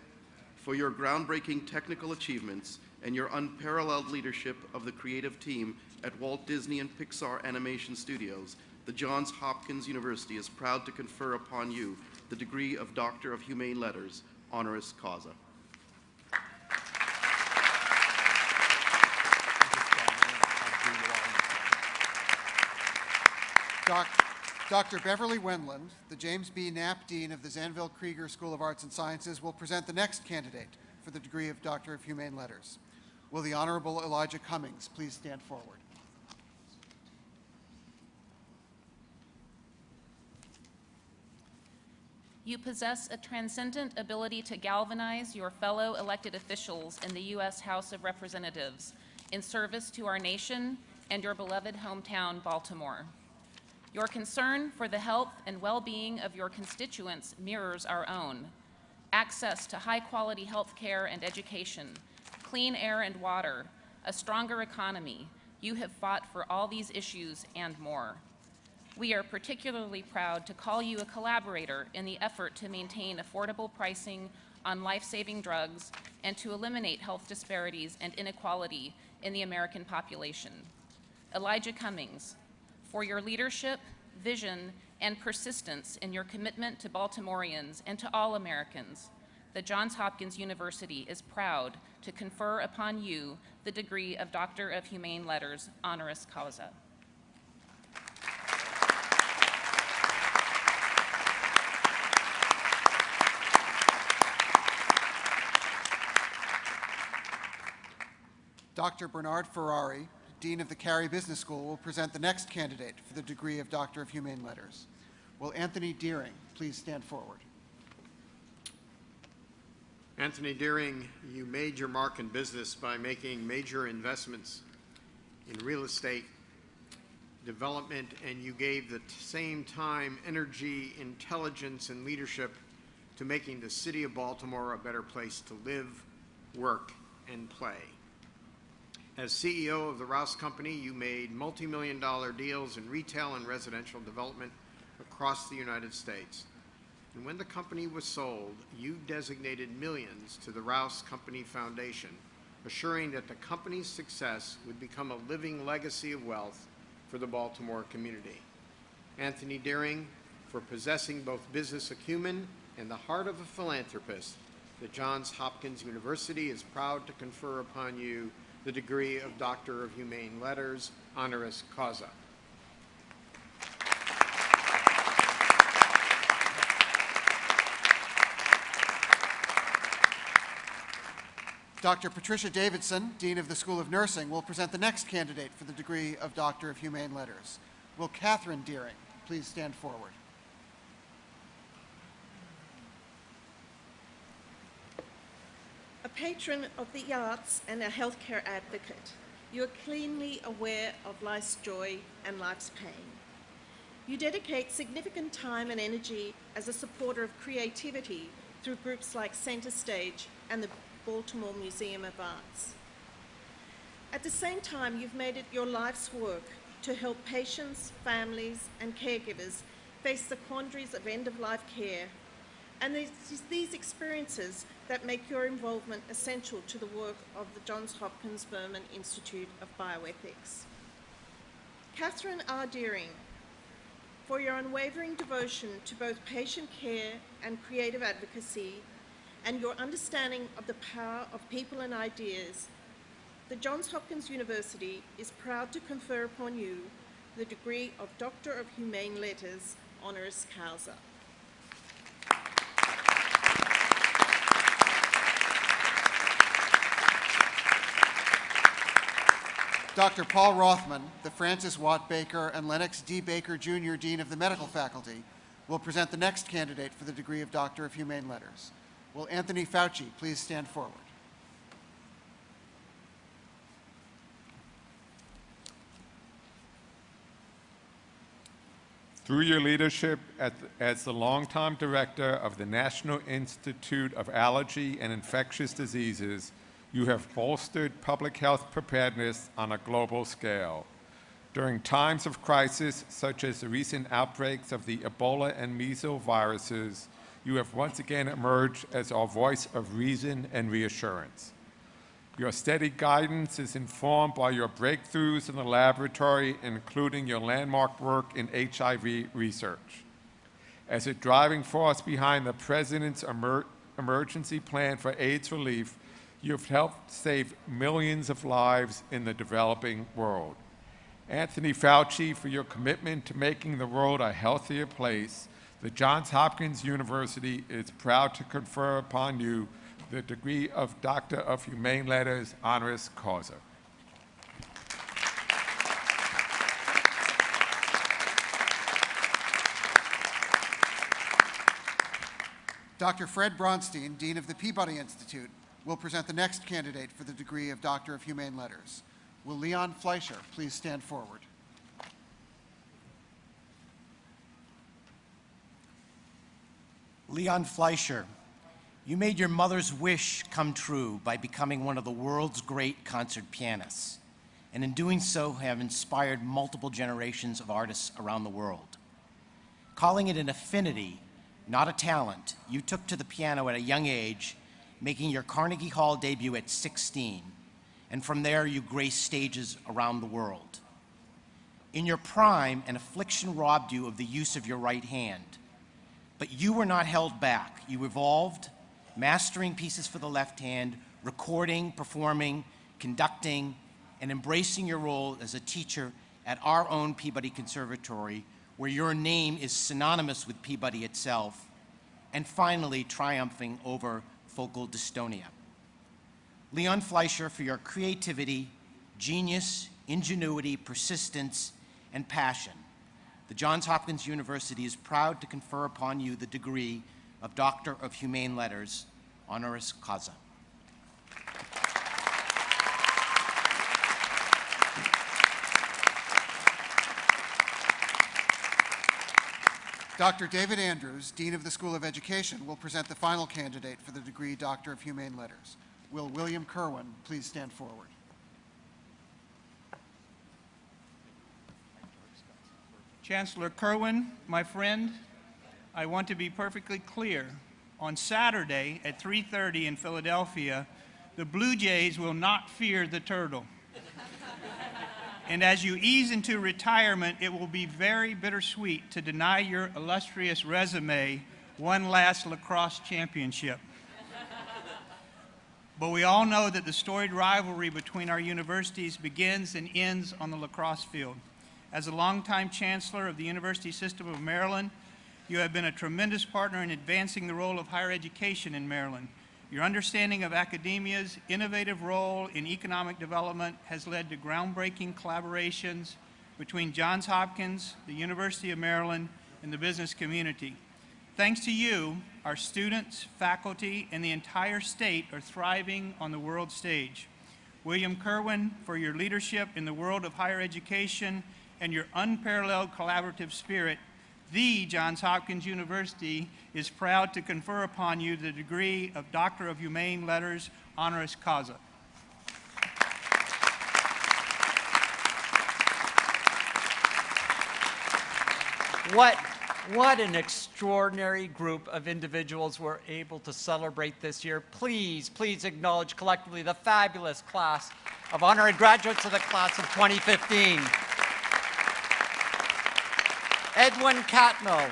for your groundbreaking technical achievements and your unparalleled leadership of the creative team at Walt Disney and Pixar Animation Studios, the Johns Hopkins University is proud to confer upon you the degree of Doctor of Humane Letters, honoris causa. Dr. Beverly Wendland, the James B. Knapp Dean of the Zanville Krieger School of Arts and Sciences, will present the next candidate for the degree of Doctor of Humane Letters. Will the Honorable Elijah Cummings please stand forward? You possess a transcendent ability to galvanize your fellow elected officials in the U.S. House of Representatives in service to our nation and your beloved hometown, Baltimore. Your concern for the health and well-being of your constituents mirrors our own. Access to high-quality health care and education, clean air and water, a stronger economy. You have fought for all these issues and more. We are particularly proud to call you a collaborator in the effort to maintain affordable pricing on life-saving drugs and to eliminate health disparities and inequality in the American population. Elijah Cummings, for your leadership, vision, and persistence in your commitment to Baltimoreans and to all Americans, the Johns Hopkins University is proud to confer upon you the degree of Doctor of Humane Letters, honoris causa. Dr. Bernard Ferrari, Dean of the Carey Business School, will present the next candidate for the degree of Doctor of Humane Letters. Will Anthony Deering please stand forward? Anthony Deering, you made your mark in business by making major investments in real estate development, and you gave the same time energy, intelligence, and leadership to making the city of Baltimore a better place to live, work, and play. As CEO of the Rouse Company, you made multi-million-dollar deals in retail and residential development across the United States. And when the company was sold, you designated millions to the Rouse Company Foundation, assuring that the company's success would become a living legacy of wealth for the Baltimore community. Anthony Deering, for possessing both business acumen and the heart of a philanthropist, the Johns Hopkins University is proud to confer upon you the degree of Doctor of Humane Letters, honoris causa. Dr. Patricia Davidson, Dean of the School of Nursing, will present the next candidate for the degree of Doctor of Humane Letters. Will Catherine Deering please stand forward? A patron of the arts and a healthcare advocate, you are keenly aware of life's joy and life's pain. You dedicate significant time and energy as a supporter of creativity through groups like Center Stage and the Baltimore Museum of Arts. At the same time, you've made it your life's work to help patients, families, and caregivers face the quandaries of end-of-life care, and these experiences that make your involvement essential to the work of the Johns Hopkins Berman Institute of Bioethics. Catherine R. Deering, for your unwavering devotion to both patient care and creative advocacy, and your understanding of the power of people and ideas, the Johns Hopkins University is proud to confer upon you the degree of Doctor of Humane Letters, honoris causa. Dr. Paul Rothman, the Francis Watt Baker and Lennox D. Baker Jr. Dean of the Medical Faculty, will present the next candidate for the degree of Doctor of Humane Letters. Will Anthony Fauci please stand forward? Through your leadership as the longtime director of the National Institute of Allergy and Infectious Diseases, you have bolstered public health preparedness on a global scale. During times of crisis, such as the recent outbreaks of the Ebola and measles viruses, you have once again emerged as our voice of reason and reassurance. Your steady guidance is informed by your breakthroughs in the laboratory, including your landmark work in HIV research. As a driving force behind the President's emergency plan for AIDS relief, you have helped save millions of lives in the developing world. Anthony Fauci, for your commitment to making the world a healthier place, the Johns Hopkins University is proud to confer upon you the degree of Doctor of Humane Letters, honoris causa. Dr. Fred Bronstein, Dean of the Peabody Institute, will present the next candidate for the degree of Doctor of Humane Letters. Will Leon Fleischer please stand forward? Leon Fleischer, you made your mother's wish come true by becoming one of the world's great concert pianists, and in doing so have inspired multiple generations of artists around the world. Calling it an affinity, not a talent, you took to the piano at a young age, making your Carnegie Hall debut at 16, and from there you graced stages around the world. In your prime, an affliction robbed you of the use of your right hand, but you were not held back. You evolved, mastering pieces for the left hand, recording, performing, conducting, and embracing your role as a teacher at our own Peabody Conservatory, where your name is synonymous with Peabody itself, and finally triumphing over focal dystonia. Leon Fleischer, for your creativity, genius, ingenuity, persistence, and passion, the Johns Hopkins University is proud to confer upon you the degree of Doctor of Humane Letters, honoris causa. Dr. David Andrews, Dean of the School of Education, will present the final candidate for the degree Doctor of Humane Letters. Will William Kerwin please stand forward? Chancellor Kerwin, my friend, I want to be perfectly clear. On Saturday at 3:30 in Philadelphia, the Blue Jays will not fear the turtle. And as you ease into retirement, it will be very bittersweet to deny your illustrious resume one last lacrosse championship. but we all know that the storied rivalry between our universities begins and ends on the lacrosse field. As a longtime chancellor of the University System of Maryland, you have been a tremendous partner in advancing the role of higher education in Maryland. Your understanding of academia's innovative role in economic development has led to groundbreaking collaborations between Johns Hopkins, the University of Maryland, and the business community. Thanks to you, our students, faculty, and the entire state are thriving on the world stage. William Kerwin, for your leadership in the world of higher education and your unparalleled collaborative spirit, the Johns Hopkins University is proud to confer upon you the degree of Doctor of Humane Letters, honoris causa. What an extraordinary group of individuals we're able to celebrate this year. Please, please acknowledge collectively the fabulous class of honorary graduates of the class of 2015. Edwin Catmull,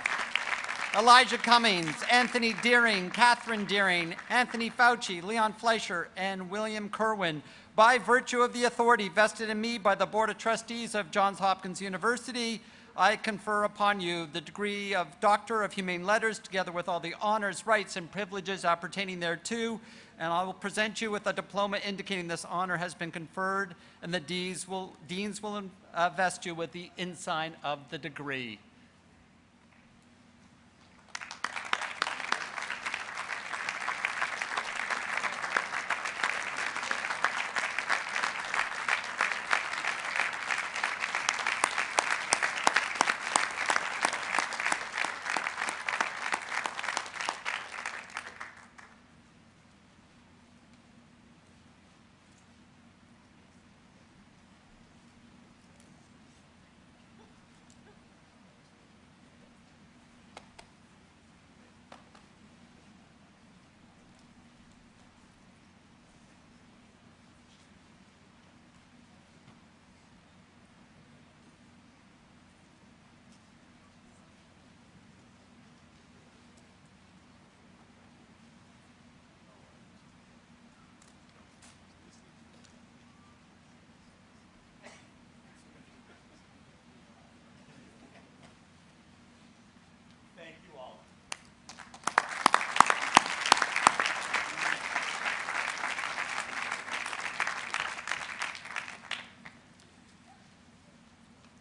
Elijah Cummings, Anthony Deering, Catherine Deering, Anthony Fauci, Leon Fleischer, and William Kerwin. By virtue of the authority vested in me by the Board of Trustees of Johns Hopkins University, I confer upon you the degree of Doctor of Humane Letters, together with all the honors, rights, and privileges appertaining thereto, and I will present you with a diploma indicating this honor has been conferred, and the deans will vest you with the ensign of the degree.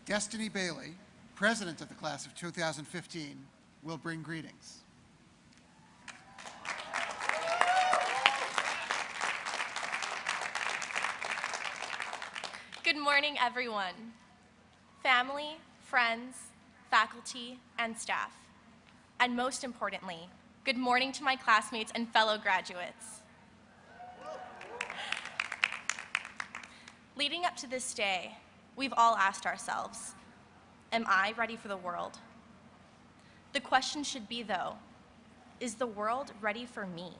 Destiny Bailey, president of the class of 2015, will bring greetings. Good morning, everyone. Family, friends, faculty, and staff. And most importantly, good morning to my classmates and fellow graduates. Leading up to this day, we've all asked ourselves, am I ready for the world? The question should be, though, is the world ready for me?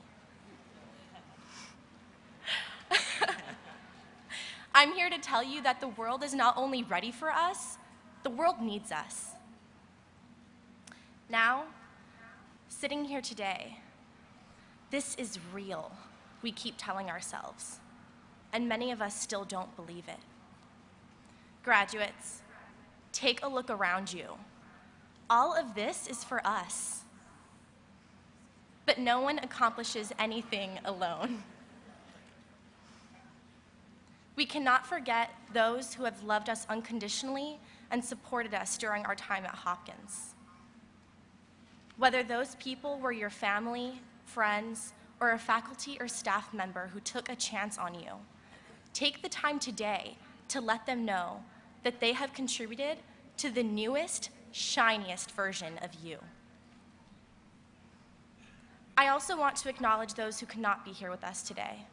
I'm here to tell you that the world is not only ready for us, the world needs us. Now, sitting here today, this is real, we keep telling ourselves, and many of us still don't believe it. Graduates, take a look around you. All of this is for us. But no one accomplishes anything alone. We cannot forget those who have loved us unconditionally and supported us during our time at Hopkins. Whether those people were your family, friends, or a faculty or staff member who took a chance on you, take the time today to let them know that they have contributed to the newest, shiniest version of you. I also want to acknowledge those who could not be here with us today.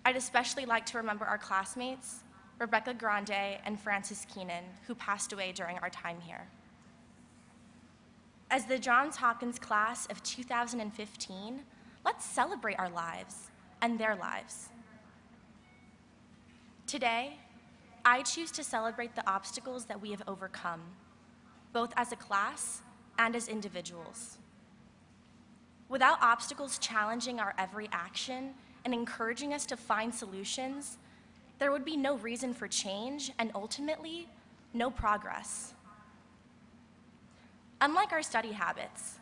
I'd especially like to remember our classmates, Rebecca Grande and Francis Keenan, who passed away during our time here. As the Johns Hopkins class of 2015, let's celebrate our lives and their lives. Today, I choose to celebrate the obstacles that we have overcome, both as a class and as individuals. Without obstacles challenging our every action and encouraging us to find solutions, there would be no reason for change and ultimately, no progress. Unlike our study habits,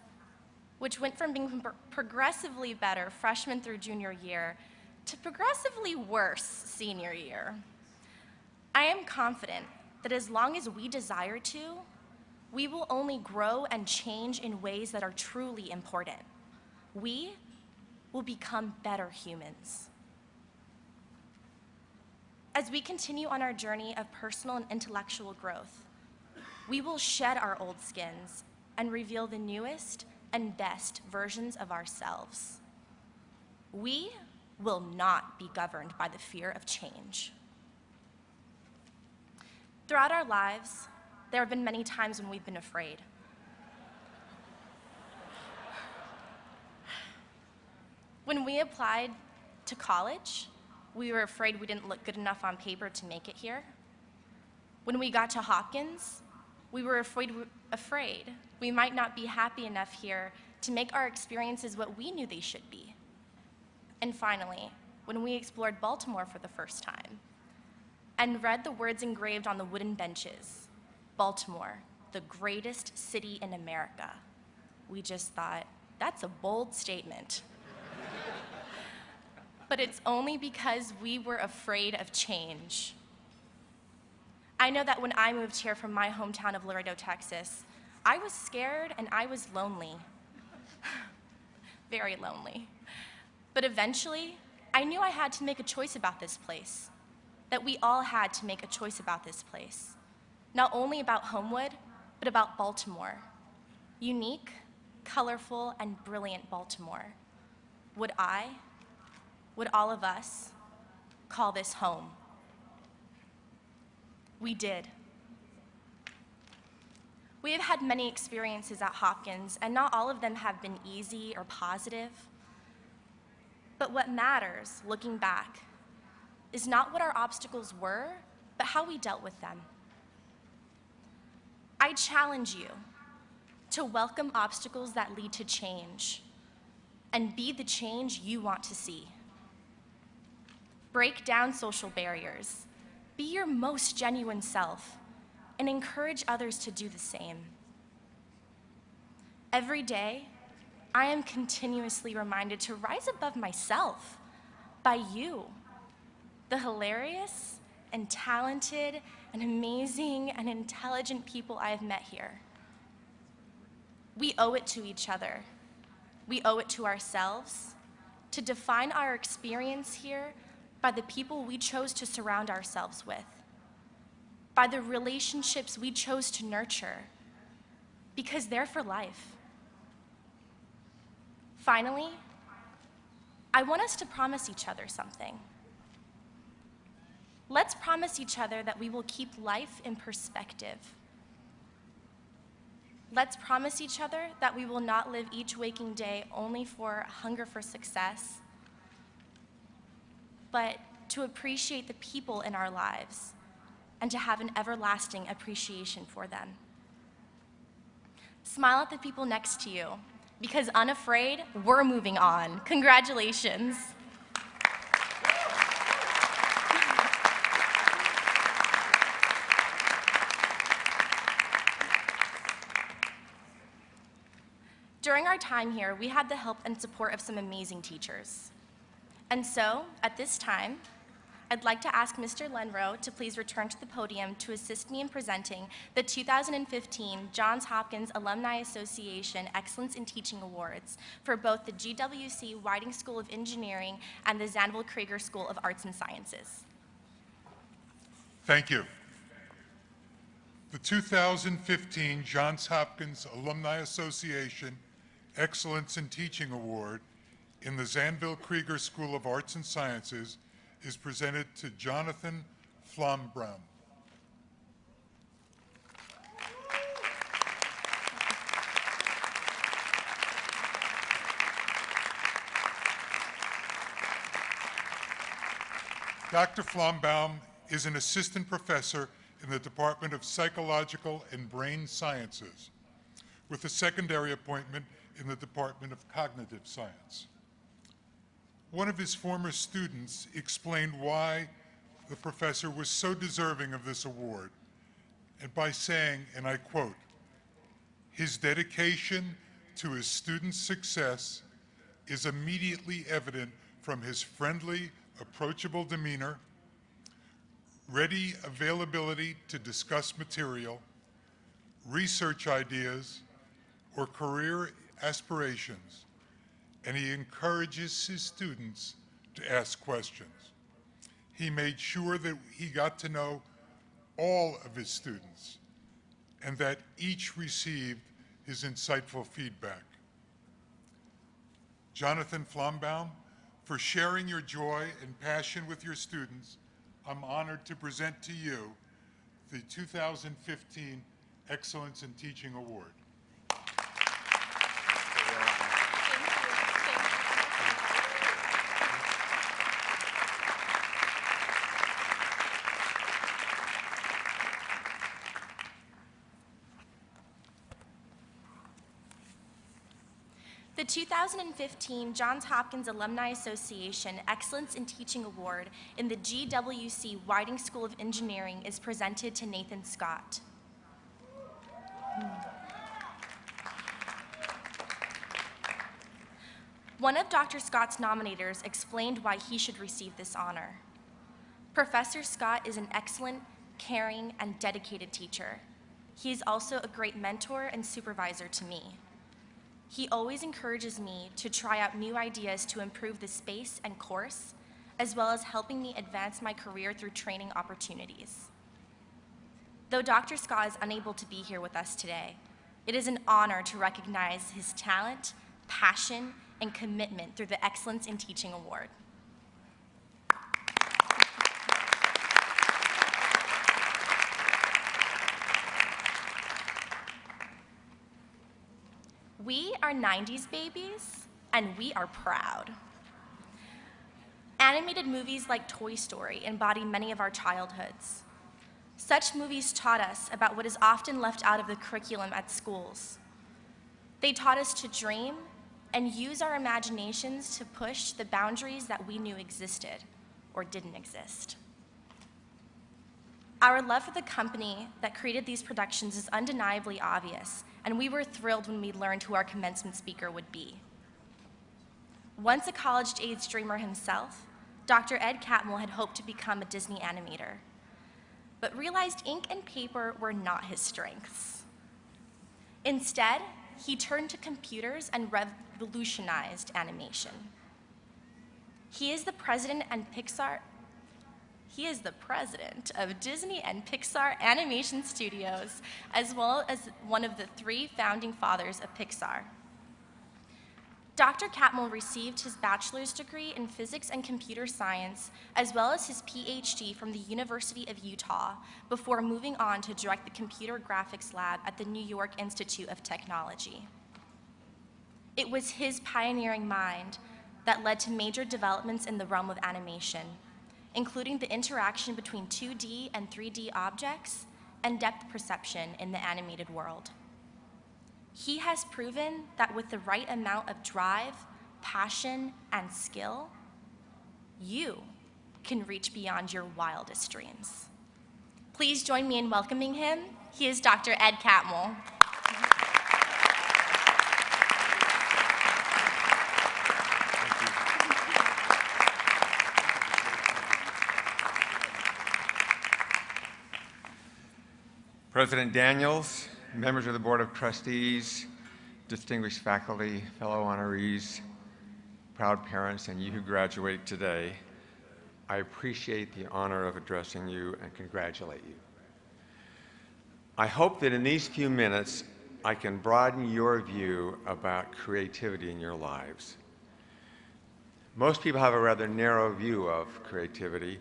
which went from being progressively better freshman through junior year to progressively worse senior year, I am confident that as long as we desire to, we will only grow and change in ways that are truly important. We will become better humans. As we continue on our journey of personal and intellectual growth, we will shed our old skins and reveal the newest and best versions of ourselves. We will not be governed by the fear of change. Throughout our lives, there have been many times when we've been afraid. When we applied to college, we were afraid we didn't look good enough on paper to make it here. When we got to Hopkins, we were afraid we might not be happy enough here to make our experiences what we knew they should be. And finally, when we explored Baltimore for the first time and read the words engraved on the wooden benches, Baltimore, the greatest city in America, we just thought, that's a bold statement. But it's only because we were afraid of change. I know that when I moved here from my hometown of Laredo, Texas, I was scared and I was lonely. Very lonely. But eventually, I knew I had to make a choice about this place, that we all had to make a choice about this place. Not only about Homewood, but about Baltimore. Unique, colorful, and brilliant Baltimore. Would all of us, call this home? We did. We have had many experiences at Hopkins, and not all of them have been easy or positive. But what matters, looking back, is not what our obstacles were, but how we dealt with them. I challenge you to welcome obstacles that lead to change and be the change you want to see. Break down social barriers, be your most genuine self, and encourage others to do the same. Every day, I am continuously reminded to rise above myself by you, the hilarious and talented and amazing and intelligent people I have met here. We owe it to each other. We owe it to ourselves to define our experience here by the people we chose to surround ourselves with, by the relationships we chose to nurture, because they're for life. Finally, I want us to promise each other something. Let's promise each other that we will keep life in perspective. Let's promise each other that we will not live each waking day only for hunger for success, but to appreciate the people in our lives and to have an everlasting appreciation for them. Smile at the people next to you, because unafraid, we're moving on. Congratulations. During our time here, we had the help and support of some amazing teachers. And so, at this time, I'd like to ask Mr. Lenrow to please return to the podium to assist me in presenting the 2015 Johns Hopkins Alumni Association Excellence in Teaching Awards for both the GWC Whiting School of Engineering and the Zanville Krieger School of Arts and Sciences. Thank you. The 2015 Johns Hopkins Alumni Association Excellence in Teaching Award in the Zanville Krieger School of Arts and Sciences is presented to Jonathan Flombaum. Dr. Flombaum is an assistant professor in the Department of Psychological and Brain Sciences, with a secondary appointment in the Department of Cognitive Science. One of his former students explained why the professor was so deserving of this award, and by saying, and I quote, "His dedication to his students' success is immediately evident from his friendly, approachable demeanor, ready availability to discuss material, research ideas, or career aspirations, and he encourages his students to ask questions. He made sure that he got to know all of his students and that each received his insightful feedback. Jonathan Flombaum, for sharing your joy and passion with your students, I'm honored to present to you the 2015 Excellence in Teaching Award. The 2015 Johns Hopkins Alumni Association Excellence in Teaching Award in the GWC Whiting School of Engineering is presented to Nathan Scott. One of Dr. Scott's nominators explained why he should receive this honor. Professor Scott is an excellent, caring, and dedicated teacher. He is also a great mentor and supervisor to me. He always encourages me to try out new ideas to improve the space and course, as well as helping me advance my career through training opportunities. Though Dr. Scott is unable to be here with us today, it is an honor to recognize his talent, passion, and commitment through the Excellence in Teaching Award. We are 90s babies, and we are proud. Animated movies like Toy Story embody many of our childhoods. Such movies taught us about what is often left out of the curriculum at schools. They taught us to dream and use our imaginations to push the boundaries that we knew existed or didn't exist. Our love for the company that created these productions is undeniably obvious, and we were thrilled when we learned who our commencement speaker would be. Once a college-age dreamer himself, Dr. Ed Catmull had hoped to become a Disney animator, but realized ink and paper were not his strengths. Instead, he turned to computers and revolutionized animation. He is the president of Disney and Pixar Animation Studios, as well as one of the 3 founding fathers of Pixar. Dr. Catmull received his bachelor's degree in physics and computer science, as well as his PhD from the University of Utah, before moving on to direct the computer graphics lab at the New York Institute of Technology. It was his pioneering mind that led to major developments in the realm of animation, including the interaction between 2D and 3D objects and depth perception in the animated world. He has proven that with the right amount of drive, passion, and skill, you can reach beyond your wildest dreams. Please join me in welcoming him. He is Dr. Ed Catmull. President Daniels, members of the Board of Trustees, distinguished faculty, fellow honorees, proud parents, and you who graduate today, I appreciate the honor of addressing you and congratulate you. I hope that in these few minutes, I can broaden your view about creativity in your lives. Most people have a rather narrow view of creativity,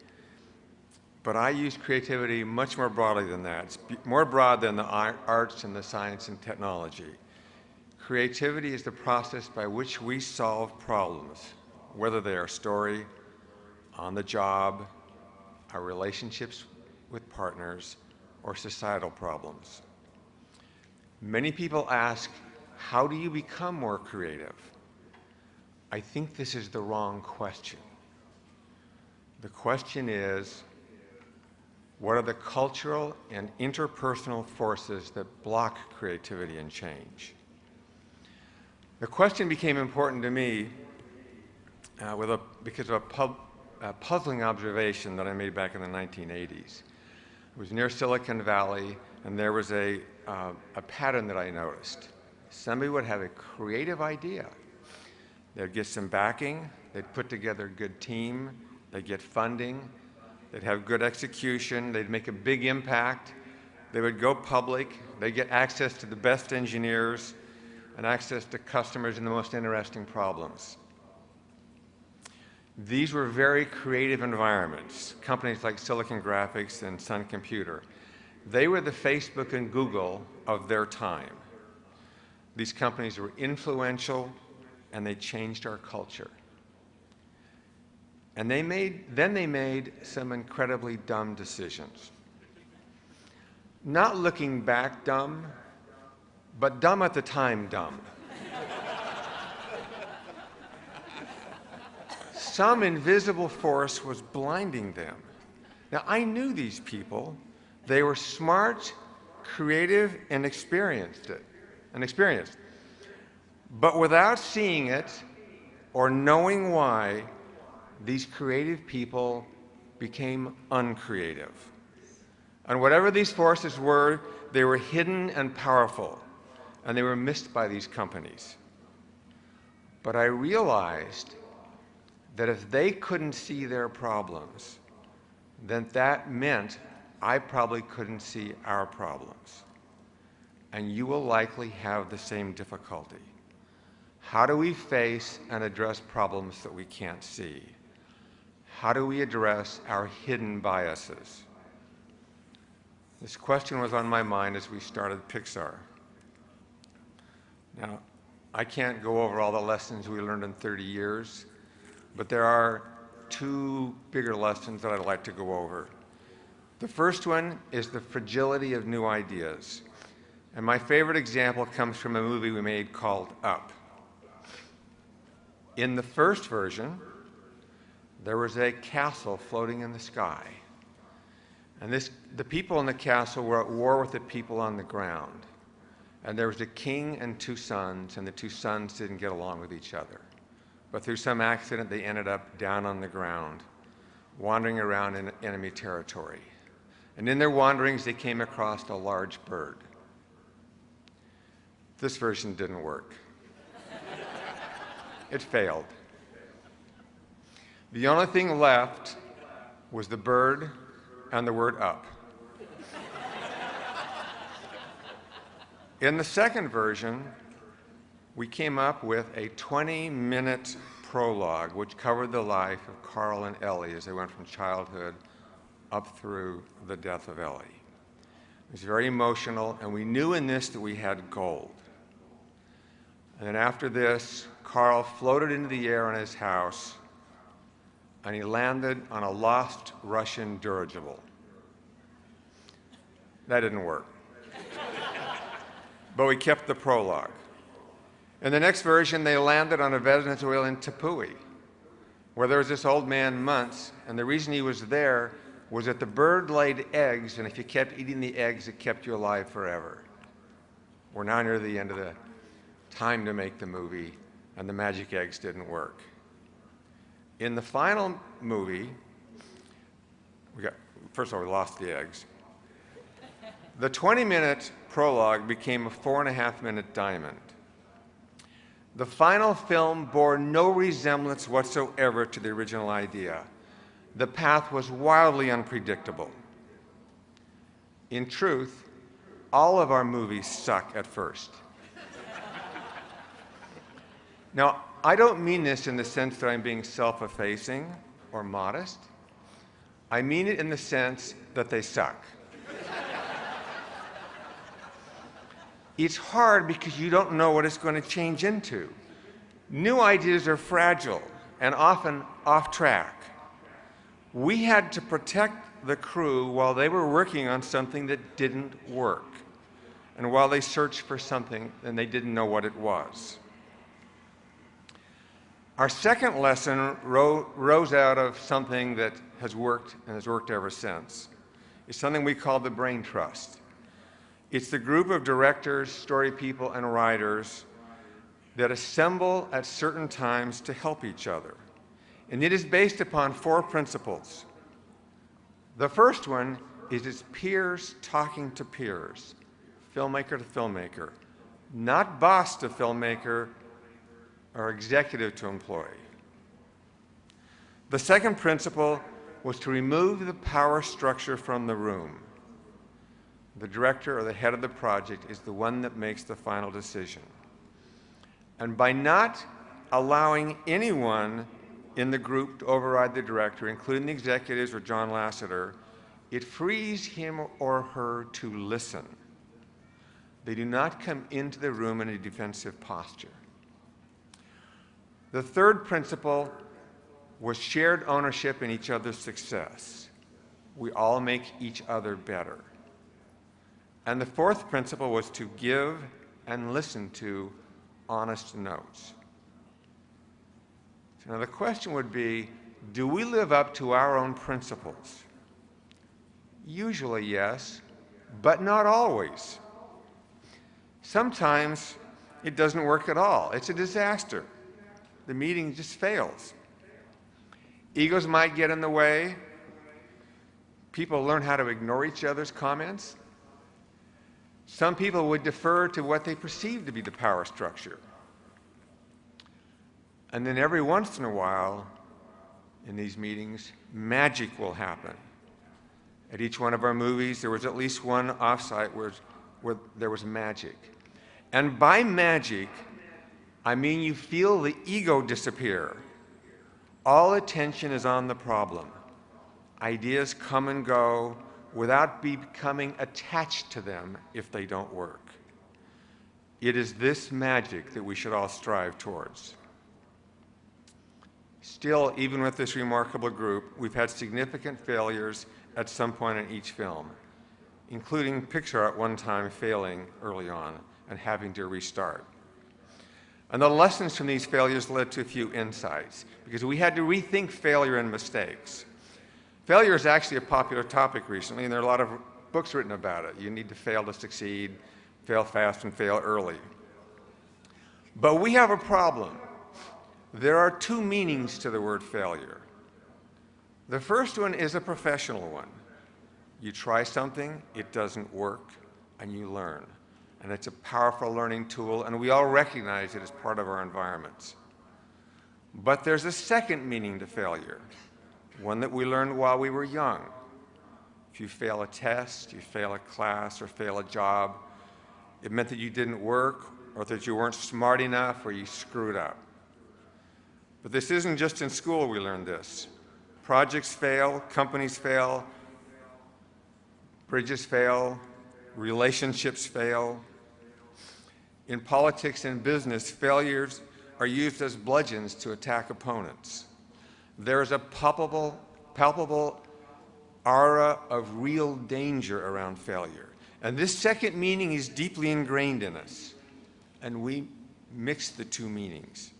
but I use creativity much more broadly than that. It's more broad than the arts and the science and technology. Creativity is the process by which we solve problems, whether they are story, on the job, our relationships with partners, or societal problems. Many people ask, how do you become more creative? I think this is the wrong question. The question is, what are the cultural and interpersonal forces that block creativity and change? The question became important to me because of a puzzling observation that I made back in the 1980s. It was near Silicon Valley, and there was a pattern that I noticed. Somebody would have a creative idea. They'd get some backing, they'd put together a good team, they'd get funding, they'd have good execution, they'd make a big impact, they would go public, they'd get access to the best engineers and access to customers and the most interesting problems. These were very creative environments, companies like Silicon Graphics and Sun Computer. They were the Facebook and Google of their time. These companies were influential, and they changed our culture. And then they made some incredibly dumb decisions. Not looking back dumb, but dumb at the time dumb. Some invisible force was blinding them. Now, I knew these people. They were smart, creative, and experienced. But without seeing it or knowing why, these creative people became uncreative. And whatever these forces were, they were hidden and powerful, and they were missed by these companies. But I realized that if they couldn't see their problems, then that meant I probably couldn't see our problems. And you will likely have the same difficulty. How do we face and address problems that we can't see? How do we address our hidden biases? This question was on my mind as we started Pixar. Now, I can't go over all the lessons we learned in 30 years, but there are two bigger lessons that I'd like to go over. The first one is the fragility of new ideas. And my favorite example comes from a movie we made called Up. In the first version, there was a castle floating in the sky. And the people in the castle were at war with the people on the ground. And there was a king and two sons, and the two sons didn't get along with each other. But through some accident, they ended up down on the ground, wandering around in enemy territory. And in their wanderings, they came across a large bird. This version didn't work. It failed. The only thing left was the bird and the word up. In the second version, we came up with a 20-minute prologue which covered the life of Carl and Ellie as they went from childhood up through the death of Ellie. It was very emotional, and we knew in this that we had gold. And then after this, Carl floated into the air in his house, and he landed on a lost Russian dirigible. That didn't work. But we kept the prologue. In the next version, they landed on a Venezuelan tepui, where there was this old man, Muntz, and the reason he was there was that the bird laid eggs, and if you kept eating the eggs, it kept you alive forever. We're now near the end of the time to make the movie, and the magic eggs didn't work. In the final movie, first of all, we lost the eggs. The 20-minute prologue became a 4.5-minute diamond. The final film bore no resemblance whatsoever to the original idea. The path was wildly unpredictable. In truth, all of our movies suck at first. Now, I don't mean this in the sense that I'm being self-effacing or modest. I mean it in the sense that they suck. It's hard because you don't know what it's going to change into. New ideas are fragile and often off track. We had to protect the crew while they were working on something that didn't work, and while they searched for something and they didn't know what it was. Our second lesson rose out of something that has worked and has worked ever since. It's something we call the Brain Trust. It's the group of directors, story people, and writers that assemble at certain times to help each other. And it is based upon 4 principles. The first one is it's peers talking to peers, filmmaker to filmmaker, not boss to filmmaker or executive to employee. The second principle was to remove the power structure from the room. The director or the head of the project is the one that makes the final decision. And by not allowing anyone in the group to override the director, including the executives or John Lasseter, it frees him or her to listen. They do not come into the room in a defensive posture. The third principle was shared ownership in each other's success. We all make each other better. And the fourth principle was to give and listen to honest notes. So now the question would be, do we live up to our own principles? Usually yes, but not always. Sometimes it doesn't work at all. It's a disaster. The meeting just fails. Egos might get in the way. People learn how to ignore each other's comments. Some people would defer to what they perceive to be the power structure. And then every once in a while, in these meetings, magic will happen. At each one of our movies, there was at least one offsite where there was magic. And by magic, I mean you feel the ego disappear. All attention is on the problem. Ideas come and go without becoming attached to them if they don't work. It is this magic that we should all strive towards. Still, even with this remarkable group, we've had significant failures at some point in each film, including Pixar at one time failing early on and having to restart. And the lessons from these failures led to a few insights, because we had to rethink failure and mistakes. Failure is actually a popular topic recently, and there are a lot of books written about it. You need to fail to succeed, fail fast and fail early. But we have a problem. There are 2 meanings to the word failure. The first one is a professional one. You try something, it doesn't work, and you learn. And it's a powerful learning tool, and we all recognize it as part of our environments. But there's a second meaning to failure, one that we learned while we were young. If you fail a test, you fail a class, or fail a job, it meant that you didn't work, or that you weren't smart enough, or you screwed up. But this isn't just in school we learned this. Projects fail, companies fail, bridges fail, relationships fail. In politics and business, failures are used as bludgeons to attack opponents. There is a palpable aura of real danger around failure. And this second meaning is deeply ingrained in us. And we mix the 2 meanings.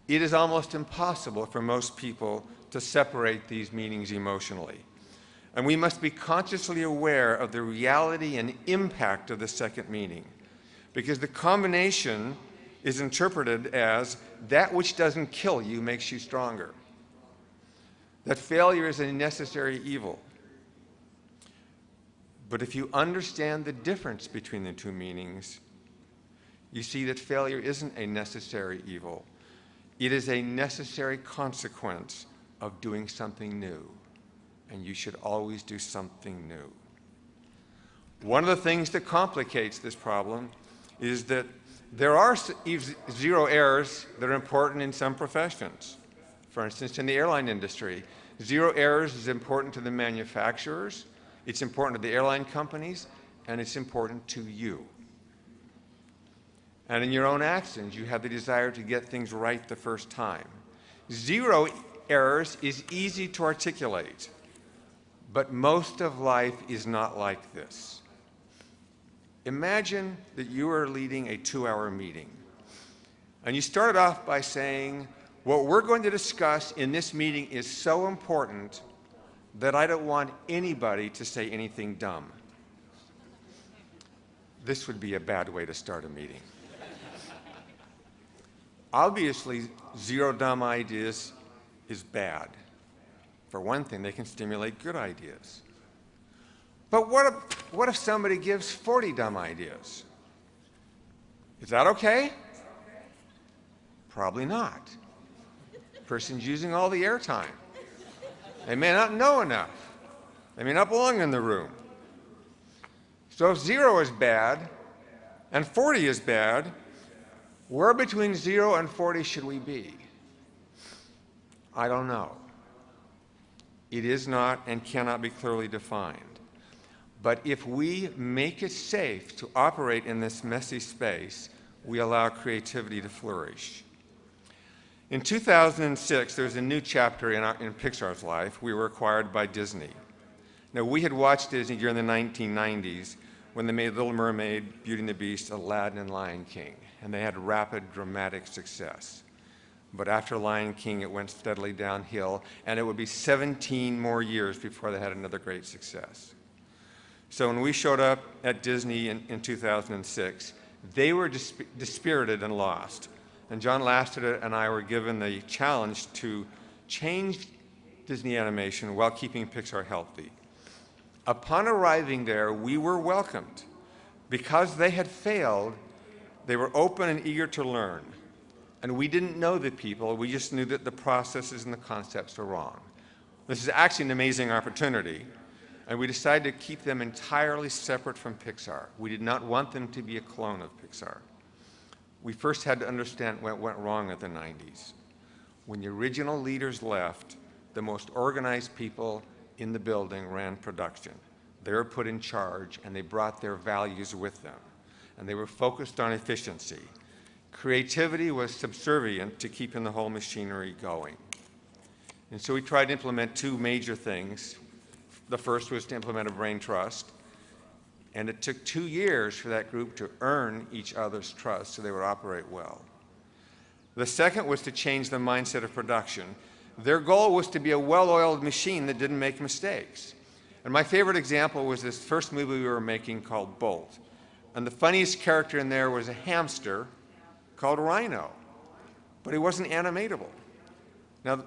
It is almost impossible for most people to separate these meanings emotionally. And we must be consciously aware of the reality and impact of the second meaning, because the combination is interpreted as that which doesn't kill you makes you stronger. That failure is a necessary evil. But if you understand the difference between the 2 meanings, you see that failure isn't a necessary evil. It is a necessary consequence of doing something new, and you should always do something new. One of the things that complicates this problem is that there are 0 errors that are important in some professions. For instance, in the airline industry, 0 errors is important to the manufacturers, it's important to the airline companies, and it's important to you. And in your own actions, you have the desire to get things right the first time. 0 errors is easy to articulate, but most of life is not like this. Imagine that you are leading a 2-hour meeting, and you started off by saying, What we're going to discuss in this meeting is so important that I don't want anybody to say anything dumb. This would be a bad way to start a meeting. Obviously, zero dumb ideas is bad. For one thing, they can stimulate good ideas. But what if somebody gives 40 dumb ideas? Is that okay? Probably not. The person's using all the airtime. They may not know enough. They may not belong in the room. So if 0 is bad and 40 is bad, where between 0 and 40 should we be? I don't know. It is not and cannot be clearly defined. But if we make it safe to operate in this messy space, we allow creativity to flourish. In 2006, there was a new chapter in Pixar's life. We were acquired by Disney. Now, we had watched Disney during the 1990s when they made Little Mermaid, Beauty and the Beast, Aladdin, and Lion King, and they had rapid, dramatic success. But after Lion King, it went steadily downhill, and it would be 17 more years before they had another great success. So when we showed up at Disney in 2006, they were dispirited and lost. And John Lasseter and I were given the challenge to change Disney animation while keeping Pixar healthy. Upon arriving there, we were welcomed. Because they had failed, they were open and eager to learn. And we didn't know the people, we just knew that the processes and the concepts were wrong. This is actually an amazing opportunity, and we decided to keep them entirely separate from Pixar. We did not want them to be a clone of Pixar. We first had to understand what went wrong in the 90s. When the original leaders left, the most organized people in the building ran production. They were put in charge, and they brought their values with them. And they were focused on efficiency. Creativity was subservient to keeping the whole machinery going. And so we tried to implement two major things. The first was to implement a brain trust. And it took 2 years for that group to earn each other's trust so they would operate well. The second was to change the mindset of production. Their goal was to be a well-oiled machine that didn't make mistakes. And my favorite example was this first movie we were making called Bolt. And the funniest character in there was a hamster called Rhino, but he wasn't animatable. Now,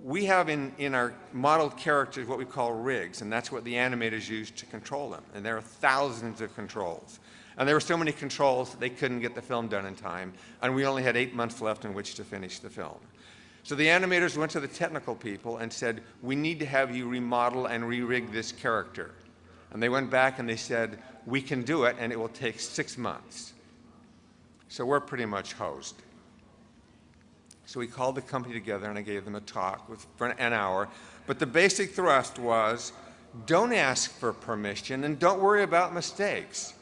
we have in our modeled characters what we call rigs, and that's what the animators use to control them. And there are thousands of controls. And there were so many controls that they couldn't get the film done in time, and we only had 8 months left in which to finish the film. So the animators went to the technical people and said, we need to have you remodel and re-rig this character. And they went back and they said, we can do it, and it will take 6 months. So we're pretty much hosed. So we called the company together and I gave them a talk for an hour. But the basic thrust was, don't ask for permission and don't worry about mistakes.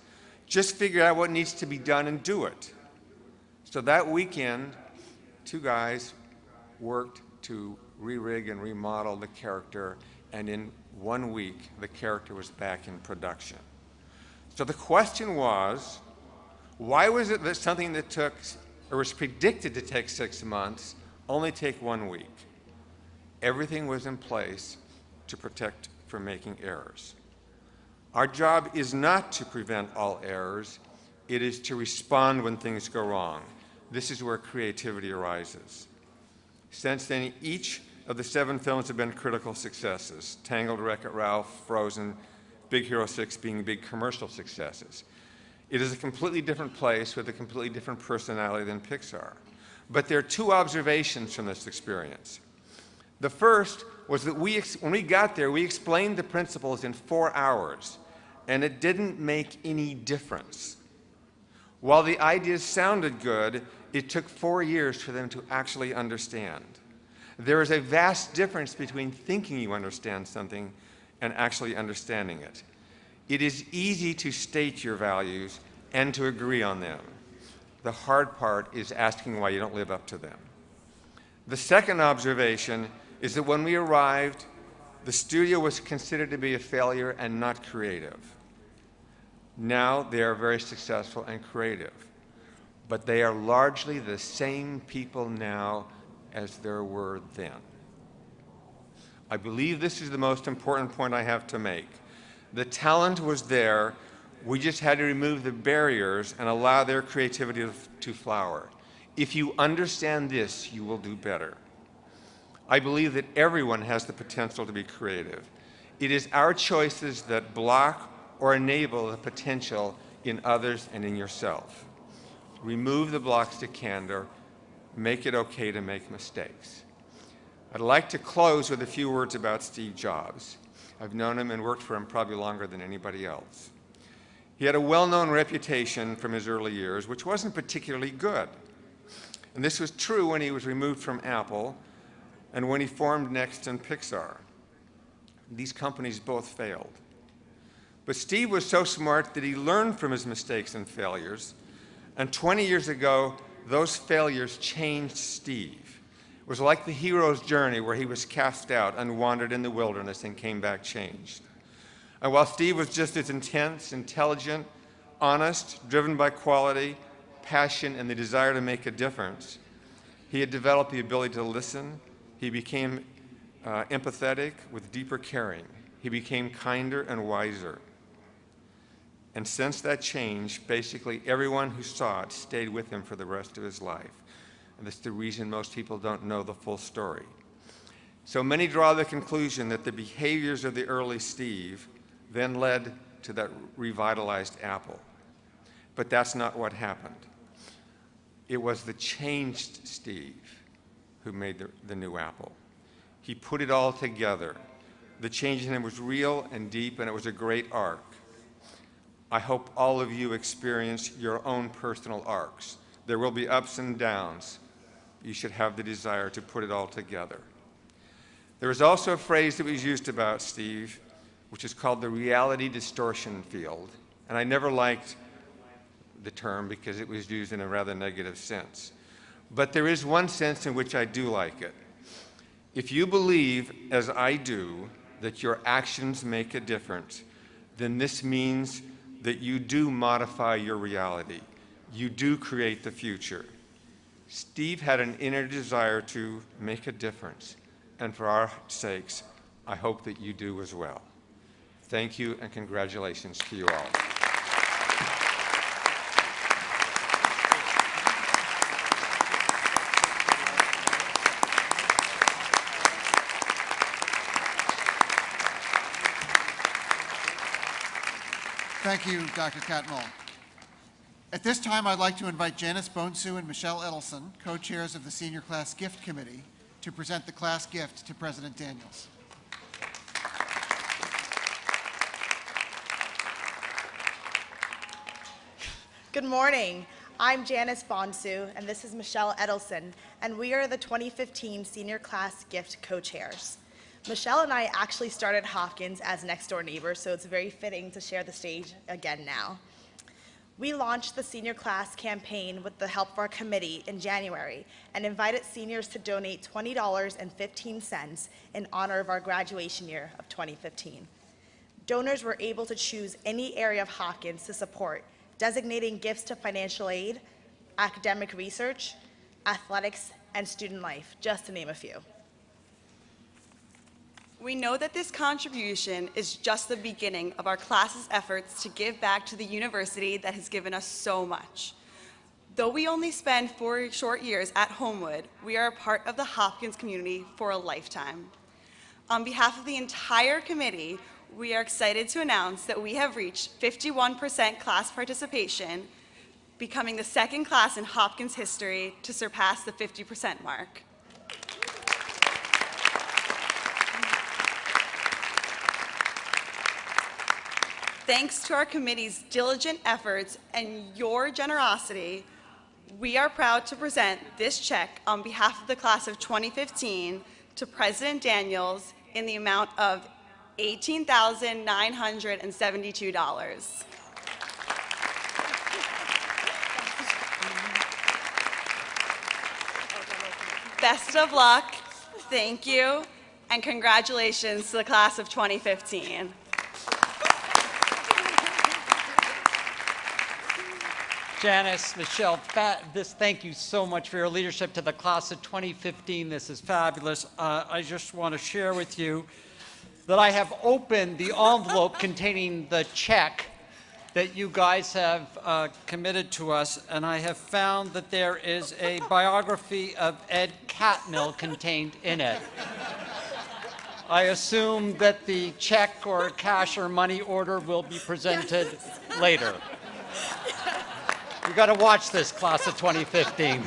Just figure out what needs to be done and do it. So that weekend, 2 guys worked to re-rig and remodel the character, and in 1 week, the character was back in production. So the question was, why was it that something that took, or was predicted to take 6 months, only take 1 week? Everything was in place to protect from making errors. Our job is not to prevent all errors, it is to respond when things go wrong. This is where creativity arises. Since then, each of the 7 films have been critical successes. Tangled, Wreck-It Ralph, Frozen, Big Hero 6 being big commercial successes. It is a completely different place with a completely different personality than Pixar. But there are 2 observations from this experience. The first was that when we got there, we explained the principles in 4 hours, and it didn't make any difference. While the ideas sounded good, it took 4 years for them to actually understand. There is a vast difference between thinking you understand something and actually understanding it. It is easy to state your values and to agree on them. The hard part is asking why you don't live up to them. The second observation is that when we arrived, the studio was considered to be a failure and not creative. Now they are very successful and creative, but they are largely the same people now as there were then. I believe this is the most important point I have to make. The talent was there. We just had to remove the barriers and allow their creativity to flower. If you understand this, you will do better. I believe that everyone has the potential to be creative. It is our choices that block or enable the potential in others and in yourself. Remove the blocks to candor. Make it okay to make mistakes. I'd like to close with a few words about Steve Jobs. I've known him and worked for him probably longer than anybody else. He had a well-known reputation from his early years, which wasn't particularly good. And this was true when he was removed from Apple and when he formed Next and Pixar. These companies both failed. But Steve was so smart that he learned from his mistakes and failures. And 20 years ago, those failures changed Steve. It was like the hero's journey where he was cast out and wandered in the wilderness and came back changed. And while Steve was just as intense, intelligent, honest, driven by quality, passion, and the desire to make a difference, he had developed the ability to listen. He became empathetic with deeper caring. He became kinder and wiser. And since that change, basically everyone who saw it stayed with him for the rest of his life. And that's the reason most people don't know the full story. So many draw the conclusion that the behaviors of the early Steve then led to that revitalized Apple. But that's not what happened. It was the changed Steve who made the new Apple. He put it all together. The change in him was real and deep, and it was a great arc. I hope all of you experience your own personal arcs. There will be ups and downs. You should have the desire to put it all together. There is also a phrase that was used about Steve, which is called the reality distortion field. And I never liked the term because it was used in a rather negative sense. But there is one sense in which I do like it. If you believe, as I do, that your actions make a difference, then this means that you do modify your reality. You do create the future. Steve had an inner desire to make a difference, and for our sakes, I hope that you do as well. Thank you, and congratulations to you all. Thank you, Dr. Catmull. At this time, I'd like to invite Janice Bonsu and Michelle Edelson, co-chairs of the Senior Class Gift Committee, to present the class gift to President Daniels. Good morning. I'm Janice Bonsu, and this is Michelle Edelson, and we are the 2015 Senior Class Gift co-chairs. Michelle and I actually started Hopkins as next-door neighbors, so it's very fitting to share the stage again now. We launched the Senior Class campaign with the help of our committee in January and invited seniors to donate $20.15 in honor of our graduation year of 2015. Donors were able to choose any area of Hopkins to support, designating gifts to financial aid, academic research, athletics, and student life, just to name a few. We know that this contribution is just the beginning of our class's efforts to give back to the university that has given us so much. Though we only spend 4 short years at Homewood, we are a part of the Hopkins community for a lifetime. On behalf of the entire committee, we are excited to announce that we have reached 51% class participation, becoming the second class in Hopkins history to surpass the 50% mark. Thanks to our committee's diligent efforts and your generosity, we are proud to present this check on behalf of the class of 2015 to President Daniels in the amount of $18,972. Best of luck, thank you, and congratulations to the class of 2015. Janice, Michelle, thank you so much for your leadership to the class of 2015. This is fabulous. I just want to share with you that I have opened the envelope containing the check that you guys have committed to us, and I have found that there is a biography of Ed Catmull contained in it. I assume that the check or cash or money order will be presented later. You got to watch this, class of 2015.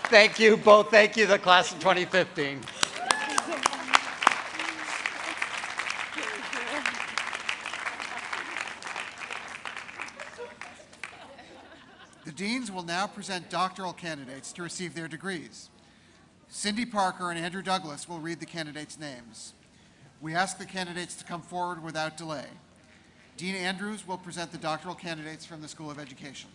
Thank you both. Thank you, the class of 2015. The deans will now present doctoral candidates to receive their degrees. Cindy Parker and Andrew Douglas will read the candidates' names. We ask the candidates to come forward without delay. Dean Andrews will present the doctoral candidates from the School of Education.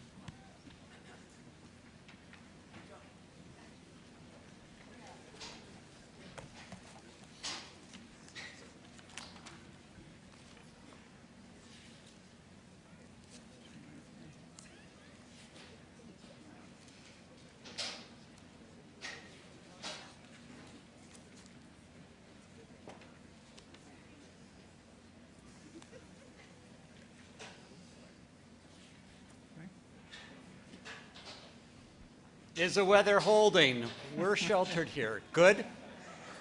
Is the weather holding? We're sheltered here. Good?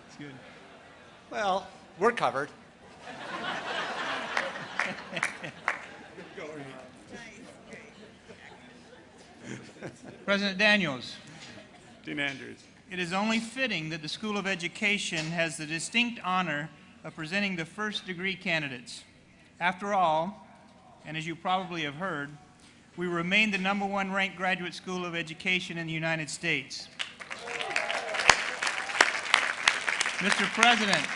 It's good. Well, we're covered. President Daniels. Dean Andrews. It is only fitting that the School of Education has the distinct honor of presenting the first degree candidates. After all, and as you probably have heard, we remain the #1 ranked graduate school of education in the United States. Mr. President,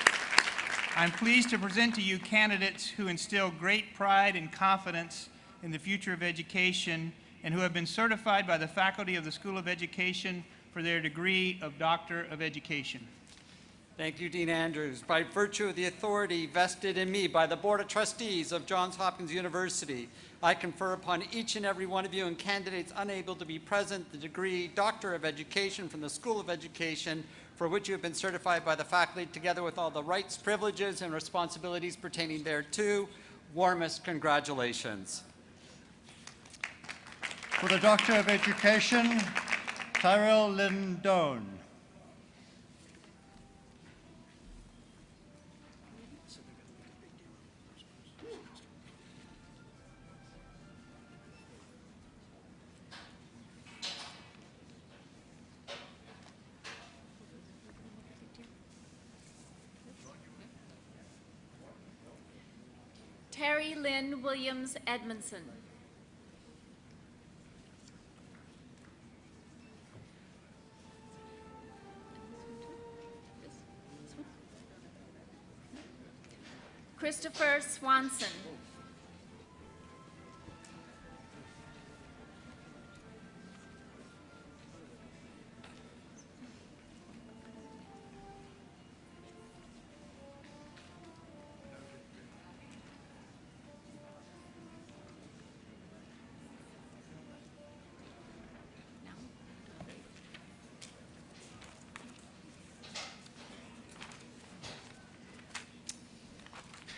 I'm pleased to present to you candidates who instill great pride and confidence in the future of education and who have been certified by the faculty of the School of Education for their degree of Doctor of Education. Thank you, Dean Andrews. By virtue of the authority vested in me by the Board of Trustees of Johns Hopkins University, I confer upon each and every one of you and candidates unable to be present the degree Doctor of Education from the School of Education for which you have been certified by the faculty, together with all the rights, privileges, and responsibilities pertaining thereto. Warmest congratulations. For the Doctor of Education, Tyrell Lindone. Terry Lynn Williams Edmondson. Christopher Swanson.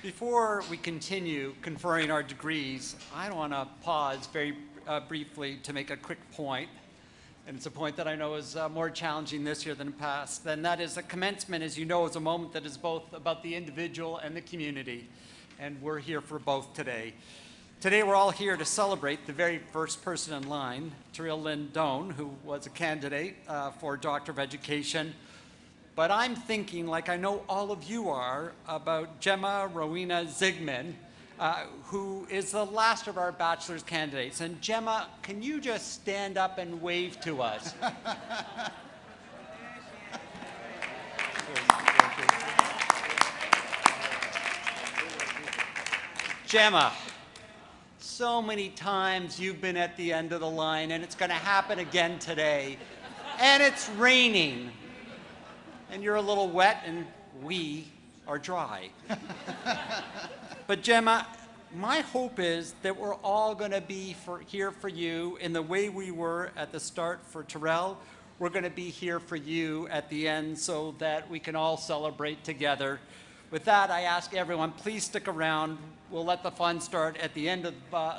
Before we continue conferring our degrees, I want to pause very briefly to make a quick point. And it's a point that I know is more challenging this year than past. And that is that commencement, as you know, is a moment that is both about the individual and the community. And we're here for both today. Today we're all here to celebrate the very first person in line, Tyrell Lindone, who was a candidate for Doctor of Education. But I'm thinking, like I know all of you are, about Gemma Rowena Zigman, who is the last of our bachelor's candidates. And Gemma, can you just stand up and wave to us? Gemma, so many times you've been at the end of the line, and it's going to happen again today. And it's raining. And you're a little wet, and we are dry. But Gemma, my hope is that we're all going to be here for you in the way we were at the start for Terrell. We're going to be here for you at the end so that we can all celebrate together. With that, I ask everyone, please stick around. We'll let the fun start at the end of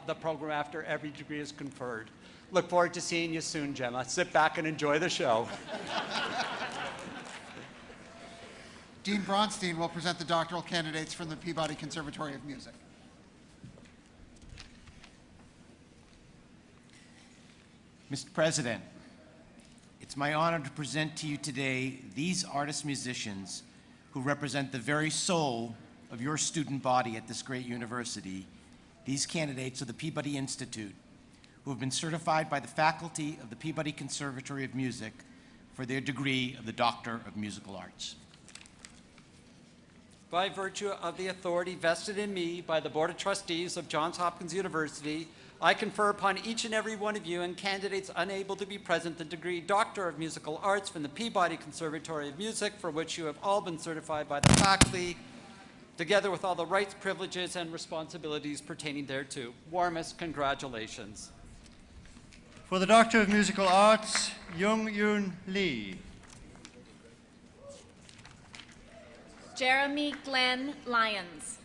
the program after every degree is conferred. Look forward to seeing you soon, Gemma. Sit back and enjoy the show. Dean Bronstein will present the doctoral candidates from the Peabody Conservatory of Music. Mr. President, it's my honor to present to you today these artist-musicians who represent the very soul of your student body at this great university. These candidates of the Peabody Institute, who have been certified by the faculty of the Peabody Conservatory of Music for their degree of the Doctor of Musical Arts. By virtue of the authority vested in me by the Board of Trustees of Johns Hopkins University, I confer upon each and every one of you and candidates unable to be present the degree Doctor of Musical Arts from the Peabody Conservatory of Music, for which you have all been certified by the faculty, together with all the rights, privileges, and responsibilities pertaining thereto. Warmest congratulations. For the Doctor of Musical Arts, Jung Yoon Lee. Jeremy Glenn Lyons.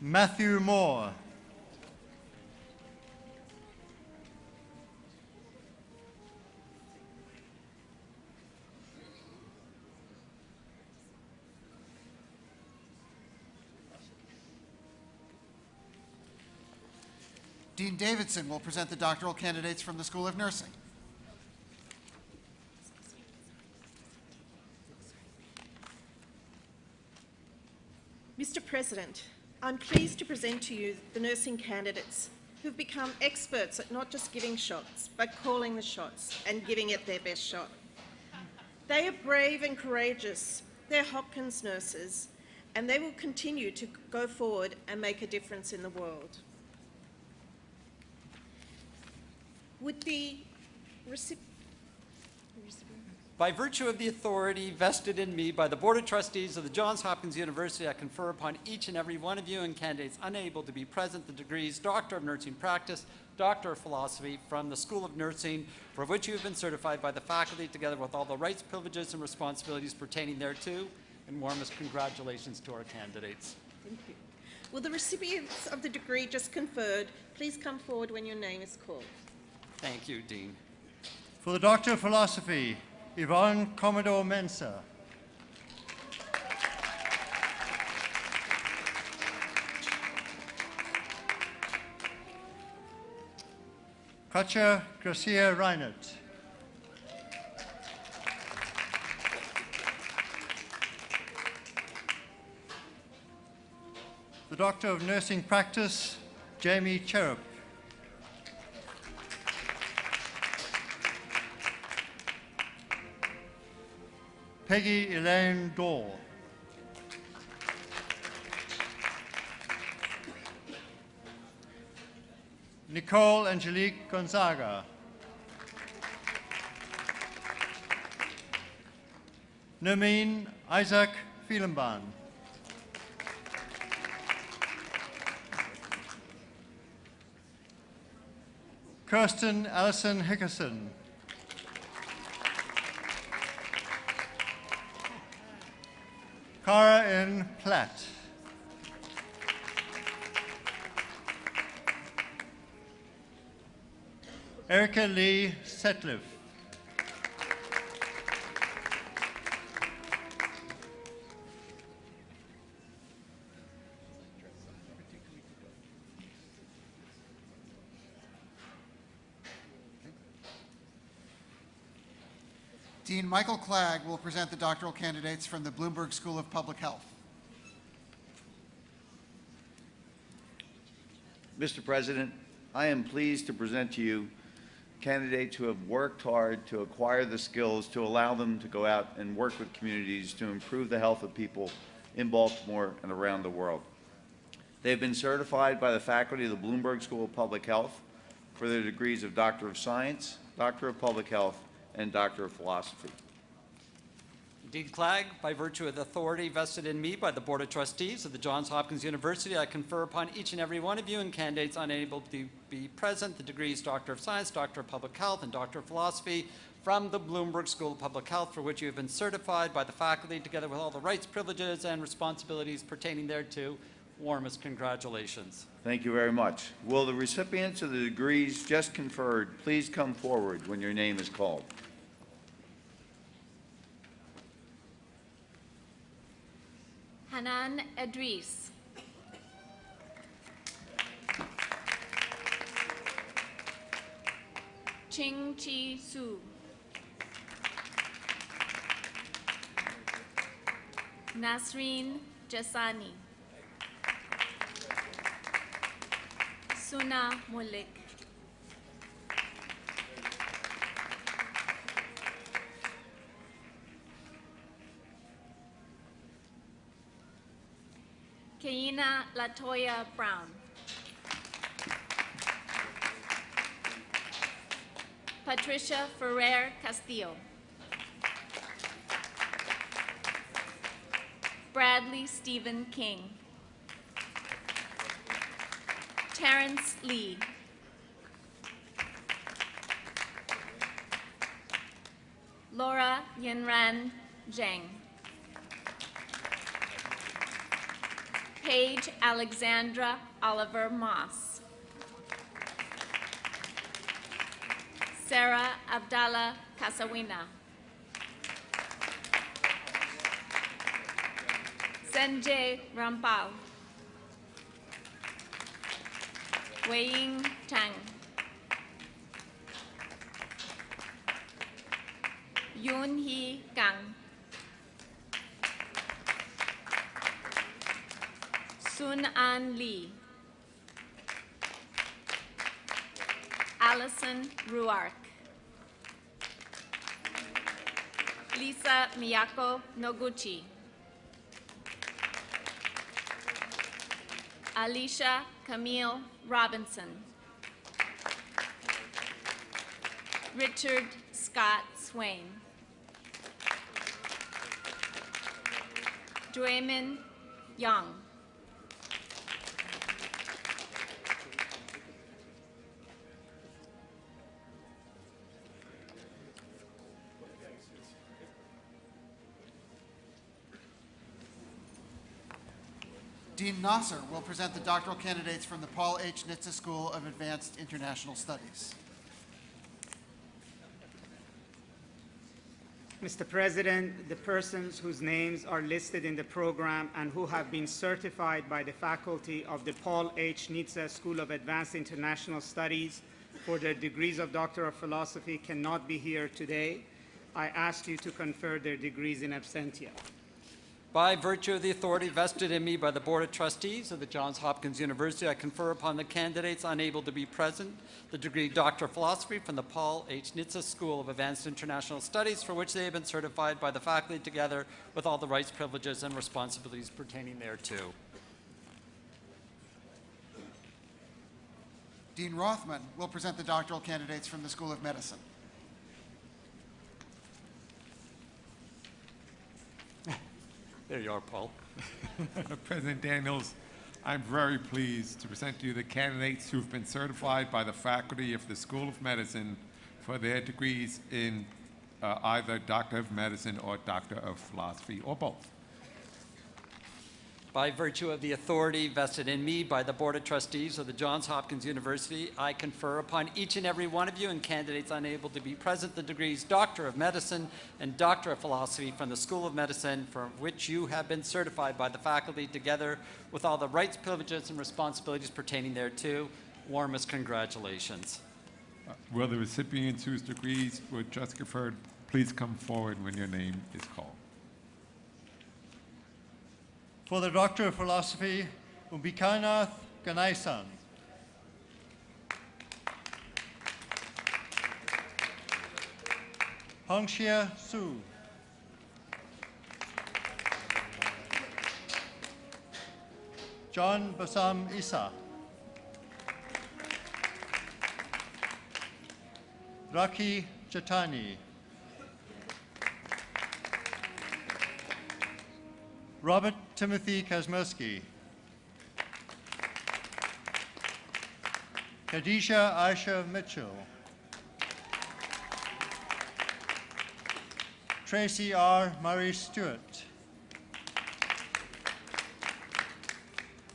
Matthew Moore. Dean Davidson will present the doctoral candidates from the School of Nursing. Mr. President, I'm pleased to present to you the nursing candidates who've become experts at not just giving shots, but calling the shots and giving it their best shot. They are brave and courageous. They're Hopkins nurses, and they will continue to go forward and make a difference in the world. Would the recipient... By virtue of the authority vested in me by the Board of Trustees of the Johns Hopkins University, I confer upon each and every one of you and candidates unable to be present the degrees Doctor of Nursing Practice, Doctor of Philosophy from the School of Nursing, for which you have been certified by the faculty, together with all the rights, privileges, and responsibilities pertaining thereto. And warmest congratulations to our candidates. Thank you. Will the recipients of the degree just conferred please come forward when your name is called? Thank you, Dean. For the Doctor of Philosophy, Yvonne Commodore Mensah. Katja Gracia Reinert. The Doctor of Nursing Practice, Jamie Cherub. Peggy Elaine Dorr. Nicole Angelique Gonzaga. Nermeen Isaac Phelanban. Kirsten Allison Hickerson. Cara N. Platt. Erica Lee Setliff. Dean Michael Clagg will present the doctoral candidates from the Bloomberg School of Public Health. Mr. President, I am pleased to present to you candidates who have worked hard to acquire the skills to allow them to go out and work with communities to improve the health of people in Baltimore and around the world. They have been certified by the faculty of the Bloomberg School of Public Health for their degrees of Doctor of Science, Doctor of Public Health, and Doctor of Philosophy. Dean Clegg, by virtue of the authority vested in me by the Board of Trustees of the Johns Hopkins University, I confer upon each and every one of you and candidates unable to be present the degrees Doctor of Science, Doctor of Public Health, and Doctor of Philosophy from the Bloomberg School of Public Health, for which you have been certified by the faculty, together with all the rights, privileges, and responsibilities pertaining thereto. Warmest congratulations. Thank you very much. Will the recipients of the degrees just conferred please come forward when your name is called? Hanan Idris. Ching Chi Su. Nasreen Jasani. Suna Mulik. Kaina Latoya Brown. Patricia Ferrer Castillo. Bradley Stephen King. Terrence Lee. Laura Yinran Zhang. Paige Alexandra Oliver Moss. Sarah Abdallah Kasawina. Sanjay Rampal. Wei-Ying Tang. Yoon Hee Kang. Sun An Lee. Allison Ruark. Lisa Miyako Noguchi. Alicia Camille Robinson. Richard Scott Swain. Dwayman Young. Dean Nasser will present the doctoral candidates from the Paul H. Nitze School of Advanced International Studies. Mr. President, the persons whose names are listed in the program and who have been certified by the faculty of the Paul H. Nitze School of Advanced International Studies for their degrees of Doctor of Philosophy cannot be here today. I ask you to confer their degrees in absentia. By virtue of the authority vested in me by the Board of Trustees of the Johns Hopkins University, I confer upon the candidates unable to be present the degree Doctor of Philosophy from the Paul H. Nitze School of Advanced International Studies, for which they have been certified by the faculty, together with all the rights, privileges, and responsibilities pertaining thereto. Dean Rothman will present the doctoral candidates from the School of Medicine. There you are, Paul. President Daniels, I'm very pleased to present to you the candidates who've been certified by the faculty of the School of Medicine for their degrees in either Doctor of Medicine or Doctor of Philosophy, or both. By virtue of the authority vested in me by the Board of Trustees of the Johns Hopkins University, I confer upon each and every one of you and candidates unable to be present the degrees Doctor of Medicine and Doctor of Philosophy from the School of Medicine, for which you have been certified by the faculty, together with all the rights, privileges, and responsibilities pertaining thereto. Warmest congratulations. Will the recipients whose degrees were just conferred please come forward when your name is called? For the Doctor of Philosophy, Umbikanath Ganaisan. Hongxia Su. John Basam Isa. Raki Chatani. Robert Timothy Kazmirski. Khadijah Aisha Mitchell. Tracy R. Murray Stewart.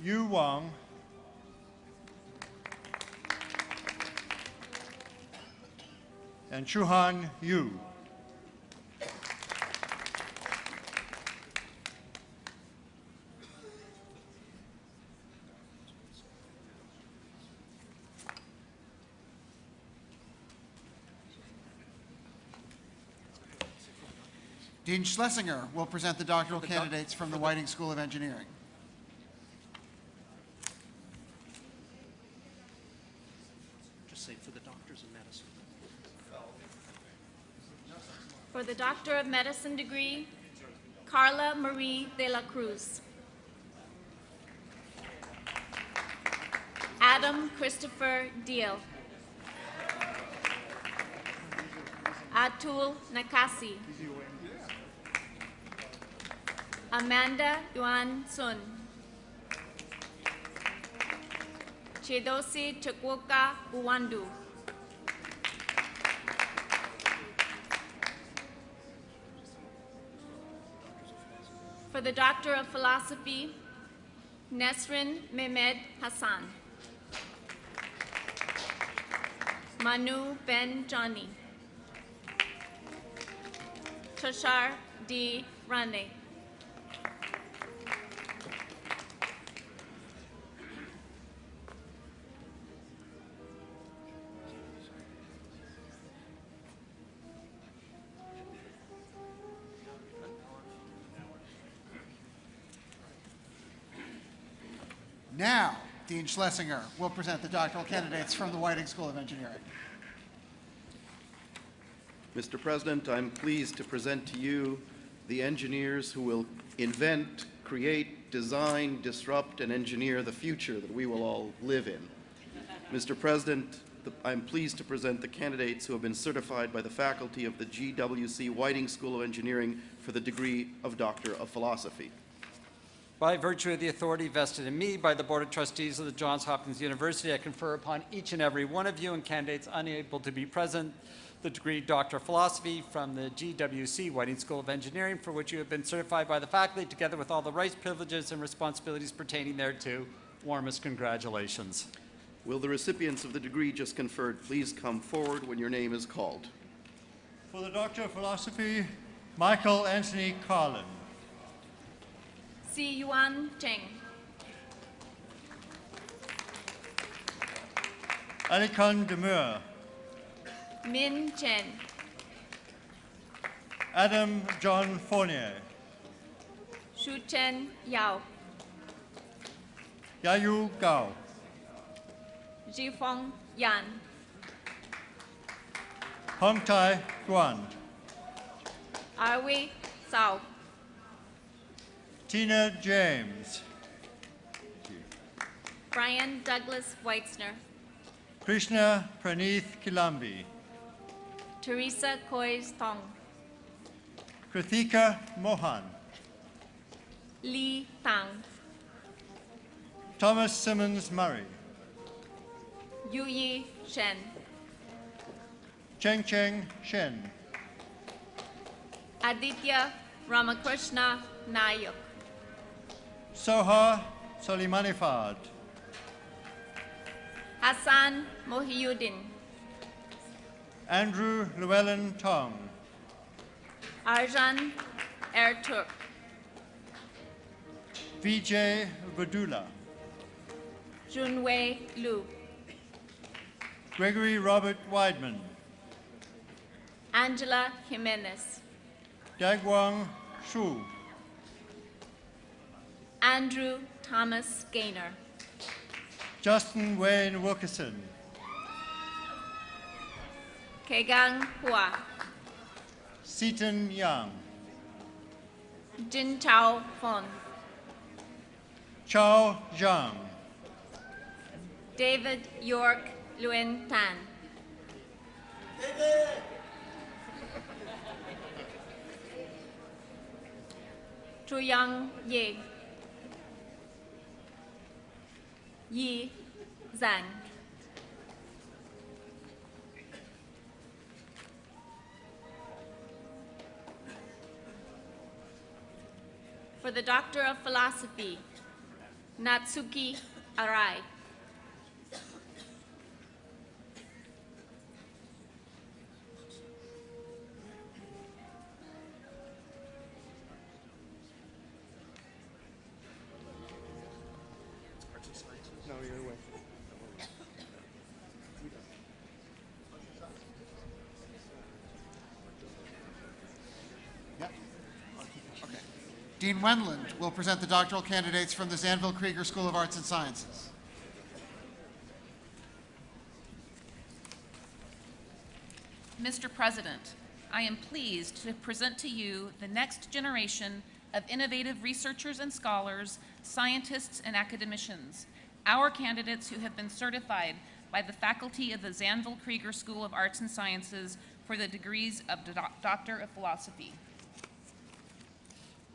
Yu Wang. And Chuhan Yu. Dean Schlesinger will present the doctoral candidates from the Whiting School of Engineering. Just say for the doctors of medicine. For the Doctor of Medicine degree, Carla Marie de la Cruz. Adam Christopher Deal. Atul Nakasi. Amanda Yuan Sun. Chedosi Chukwuka Uwandu. For the Doctor of Philosophy, Nesrin Mehmed Hassan. Manu Ben Johnny. Tushar D. Rane. Now, Dean Schlesinger will present the doctoral candidates from the Whiting School of Engineering. Mr. President, I'm pleased to present to you the engineers who will invent, create, design, disrupt, and engineer the future that we will all live in. Mr. President, I'm pleased to present the candidates who have been certified by the faculty of the GWC Whiting School of Engineering for the degree of Doctor of Philosophy. By virtue of the authority vested in me by the Board of Trustees of the Johns Hopkins University, I confer upon each and every one of you and candidates unable to be present the degree Doctor of Philosophy from the GWC Whiting School of Engineering, for which you have been certified by the faculty, together with all the rights, privileges, and responsibilities pertaining thereto. Warmest congratulations. Will the recipients of the degree just conferred please come forward when your name is called? For the Doctor of Philosophy, Michael Anthony Carlin. Si Yuan Cheng. Alikon Demure. Min Chen. Adam John Fournier. Shu Chen Yao. Yayu Gao. Jifeng Yan. Hong Tai Guan. Arwei Sao. Tina James. Brian Douglas Weitzner. Krishna Praneeth Kilambi. Teresa Kois Tong. Krithika Mohan. Lee Tang. Thomas Simmons Murray. Yuyi Shen. Cheng Cheng Shen. Aditya Ramakrishna Nayak. Soha Solimanifard. Hassan Mohiuddin. Andrew Llewellyn Tong. Arjan Erturk. Vijay Vadula. Junwei Lu. Gregory Robert Weidman. Angela Jimenez. Dagwang Shu. Andrew Thomas Gaynor. Justin Wayne Wilkerson. Kegang Hua. Seaton Yang. Jin Chao Fon. Chao Zhang. David York Luen Tan. Chuyang Ye, Yi Zhang. For the Doctor of Philosophy, Natsuki Arai. No, you're away. Yep. Okay. Dean Wendland will present the doctoral candidates from the Zanville Krieger School of Arts and Sciences. Mr. President, I am pleased to present to you the next generation of innovative researchers and scholars, scientists and academicians, our candidates who have been certified by the faculty of the Zanville Krieger School of Arts and Sciences for the degrees of Doctor of Philosophy.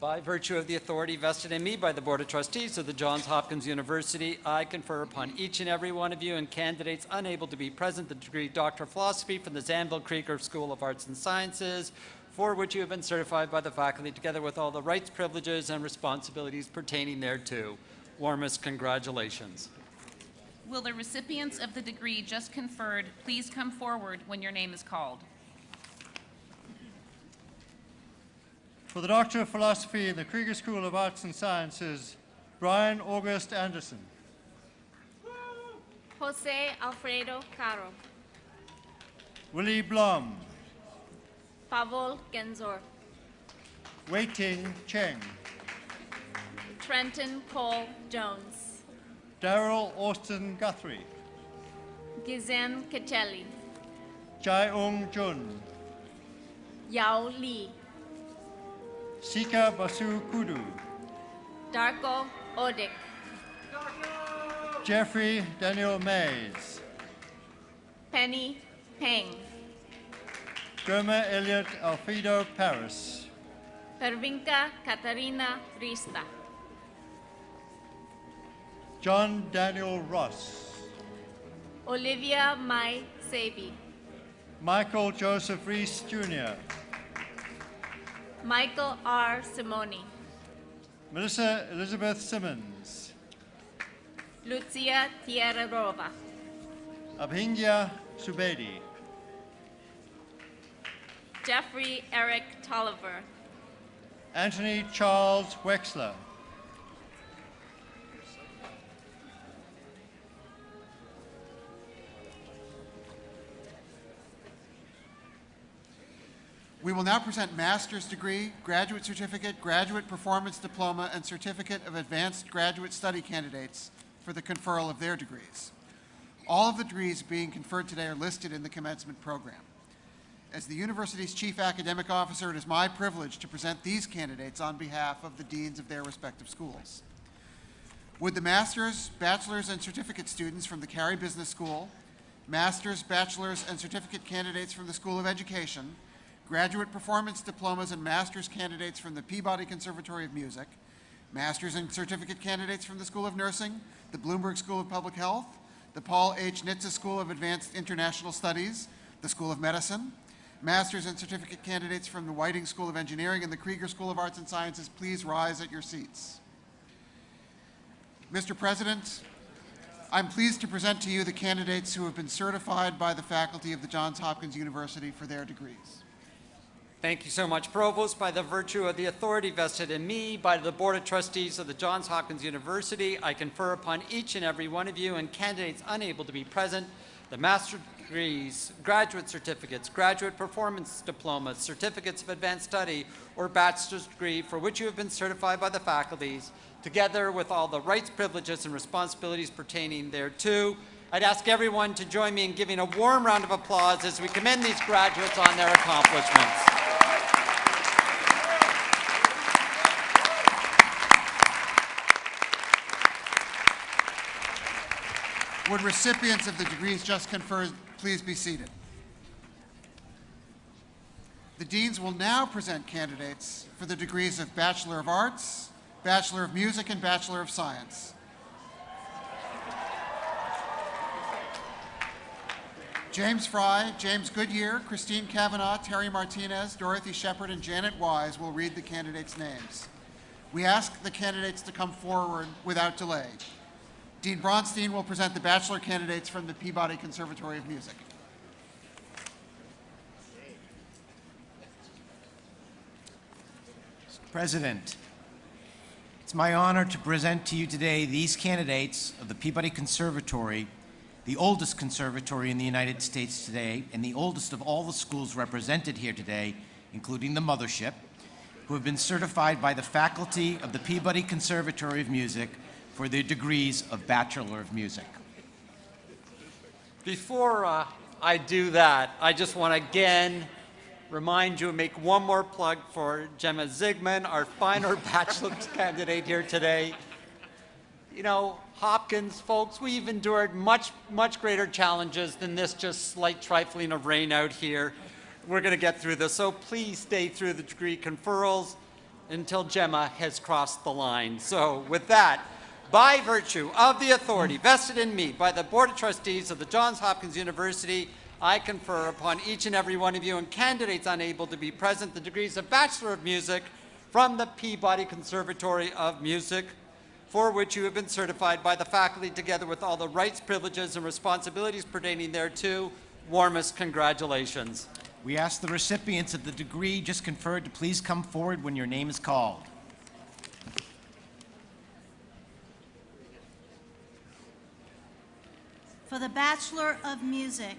By virtue of the authority vested in me by the Board of Trustees of the Johns Hopkins University, I confer upon each and every one of you and candidates unable to be present the degree Doctor of Philosophy from the Zanville Krieger School of Arts and Sciences, for which you have been certified by the faculty, together with all the rights, privileges, and responsibilities pertaining thereto. Warmest congratulations. Will the recipients of the degree just conferred please come forward when your name is called? For the Doctor of Philosophy in the Krieger School of Arts and Sciences, Brian August Anderson. Jose Alfredo Caro. Willie Blom. Pavol Genzor. Wei Ting Cheng. Trenton Cole Jones. Daryl Austin Guthrie. Gizem Kacheli. Jai-ung Jun. Yao Li. Sika Basu Kudu. Darko Odik. Jeffrey Daniel Mays. Penny Peng. Germa Elliot Alfredo Paris. Pervinka Katarina Rista. John Daniel Ross. Olivia Mai Sebi. Michael Joseph Reese Jr. Michael R. Simoni. Melissa Elizabeth Simmons. Lucia Tierrarova. Abhingya Subedi. Jeffrey Eric Tolliver. Anthony Charles Wexler. We will now present master's degree, graduate certificate, graduate performance diploma, and certificate of advanced graduate study candidates for the conferral of their degrees. All of the degrees being conferred today are listed in the commencement program. As the university's chief academic officer, it is my privilege to present these candidates on behalf of the deans of their respective schools. Would the master's, bachelor's, and certificate students from the Carey Business School, master's, bachelor's, and certificate candidates from the School of Education, graduate performance diplomas and master's candidates from the Peabody Conservatory of Music, master's and certificate candidates from the School of Nursing, the Bloomberg School of Public Health, the Paul H. Nitze School of Advanced International Studies, the School of Medicine, master's and certificate candidates from the Whiting School of Engineering and the Krieger School of Arts and Sciences, please rise at your seats. Mr. President, I'm pleased to present to you the candidates who have been certified by the faculty of the Johns Hopkins University for their degrees. Thank you so much, Provost. By the virtue of the authority vested in me by the Board of Trustees of the Johns Hopkins University, I confer upon each and every one of you and candidates unable to be present the master's degrees, graduate certificates, graduate performance diplomas, certificates of advanced study, or bachelor's degree for which you have been certified by the faculties, together with all the rights, privileges, and responsibilities pertaining thereto. I'd ask everyone to join me in giving a warm round of applause as we commend these graduates on their accomplishments. Would recipients of the degrees just conferred please be seated? The deans will now present candidates for the degrees of Bachelor of Arts, Bachelor of Music, and Bachelor of Science. James Fry, James Goodyear, Christine Kavanaugh, Terry Martinez, Dorothy Shepard, and Janet Wise will read the candidates' names. We ask the candidates to come forward without delay. Dean Bronstein will present the bachelor candidates from the Peabody Conservatory of Music. Mr. President, it's my honor to present to you today these candidates of the Peabody Conservatory, the oldest conservatory in the United States today, and the oldest of all the schools represented here today, including the mothership, who have been certified by the faculty of the Peabody Conservatory of Music for their degrees of Bachelor of Music. Before I do that, I just want to again remind you and make one more plug for Gemma Zigman, our final bachelor's candidate here today. You know, Hopkins, folks, we've endured much greater challenges than this just slight trifling of rain out here. We're going to get through this, so please stay through the degree conferrals until Gemma has crossed the line. So with that, by virtue of the authority vested in me by the Board of Trustees of the Johns Hopkins University, I confer upon each and every one of you and candidates unable to be present the degrees of Bachelor of Music from the Peabody Conservatory of Music, for which you have been certified by the faculty together with all the rights, privileges, and responsibilities pertaining thereto. Warmest congratulations. We ask the recipients of the degree just conferred to please come forward when your name is called. For the Bachelor of Music,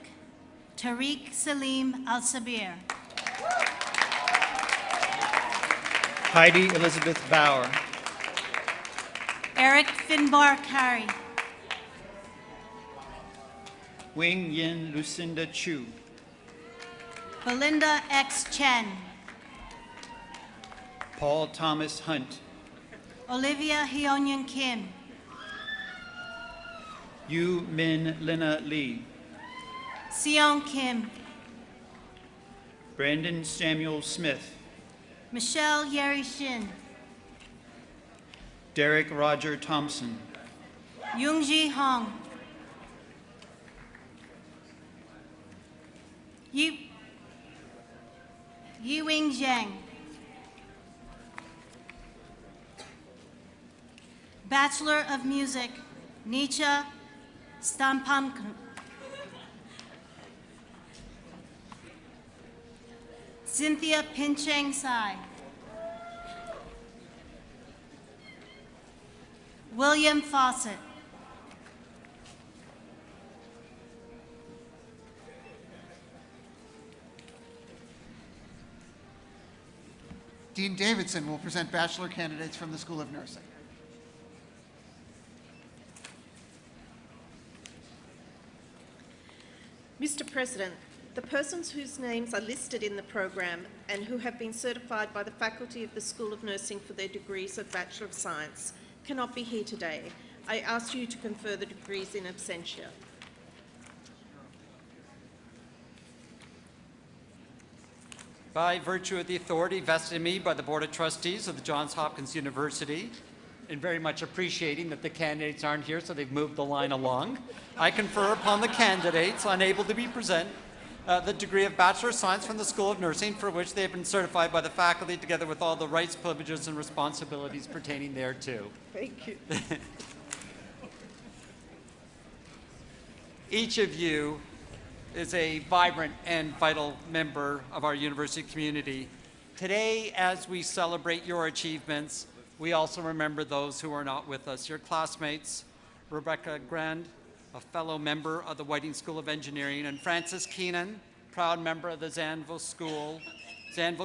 Tariq Salim Al-Sabir. Heidi Elizabeth Bauer. Eric Finbar Carey. Wing Yin Lucinda Chu. Belinda X. Chen. Paul Thomas Hunt. Olivia Hyunyoon Kim. Yu Min Lina Lee. Seong Kim. Brandon Samuel Smith. Michelle Yeri Shin. Derek Roger Thompson. Youngji Hong. Yiwing Zhang. Bachelor of Music, Nietzsche Stampan. Cynthia Pincheng Sai. William Fawcett. Dean Davidson will present bachelor candidates from the School of Nursing. Mr. President, the persons whose names are listed in the program and who have been certified by the faculty of the School of Nursing for their degrees of Bachelor of Science cannot be here today. I ask you to confer the degrees in absentia. By virtue of the authority vested in me by the Board of Trustees of the Johns Hopkins University, and very much appreciating that the candidates aren't here, so they've moved the line along, I confer upon the candidates unable to be present the degree of Bachelor of Science from the School of Nursing, for which they have been certified by the faculty together with all the rights, privileges, and responsibilities pertaining thereto. Thank you. Each of you is a vibrant and vital member of our university community. Today, as we celebrate your achievements, we also remember those who are not with us. Your classmates, Rebecca Grand, a fellow member of the Whiting School of Engineering, and Frances Keenan, proud member of the Zanville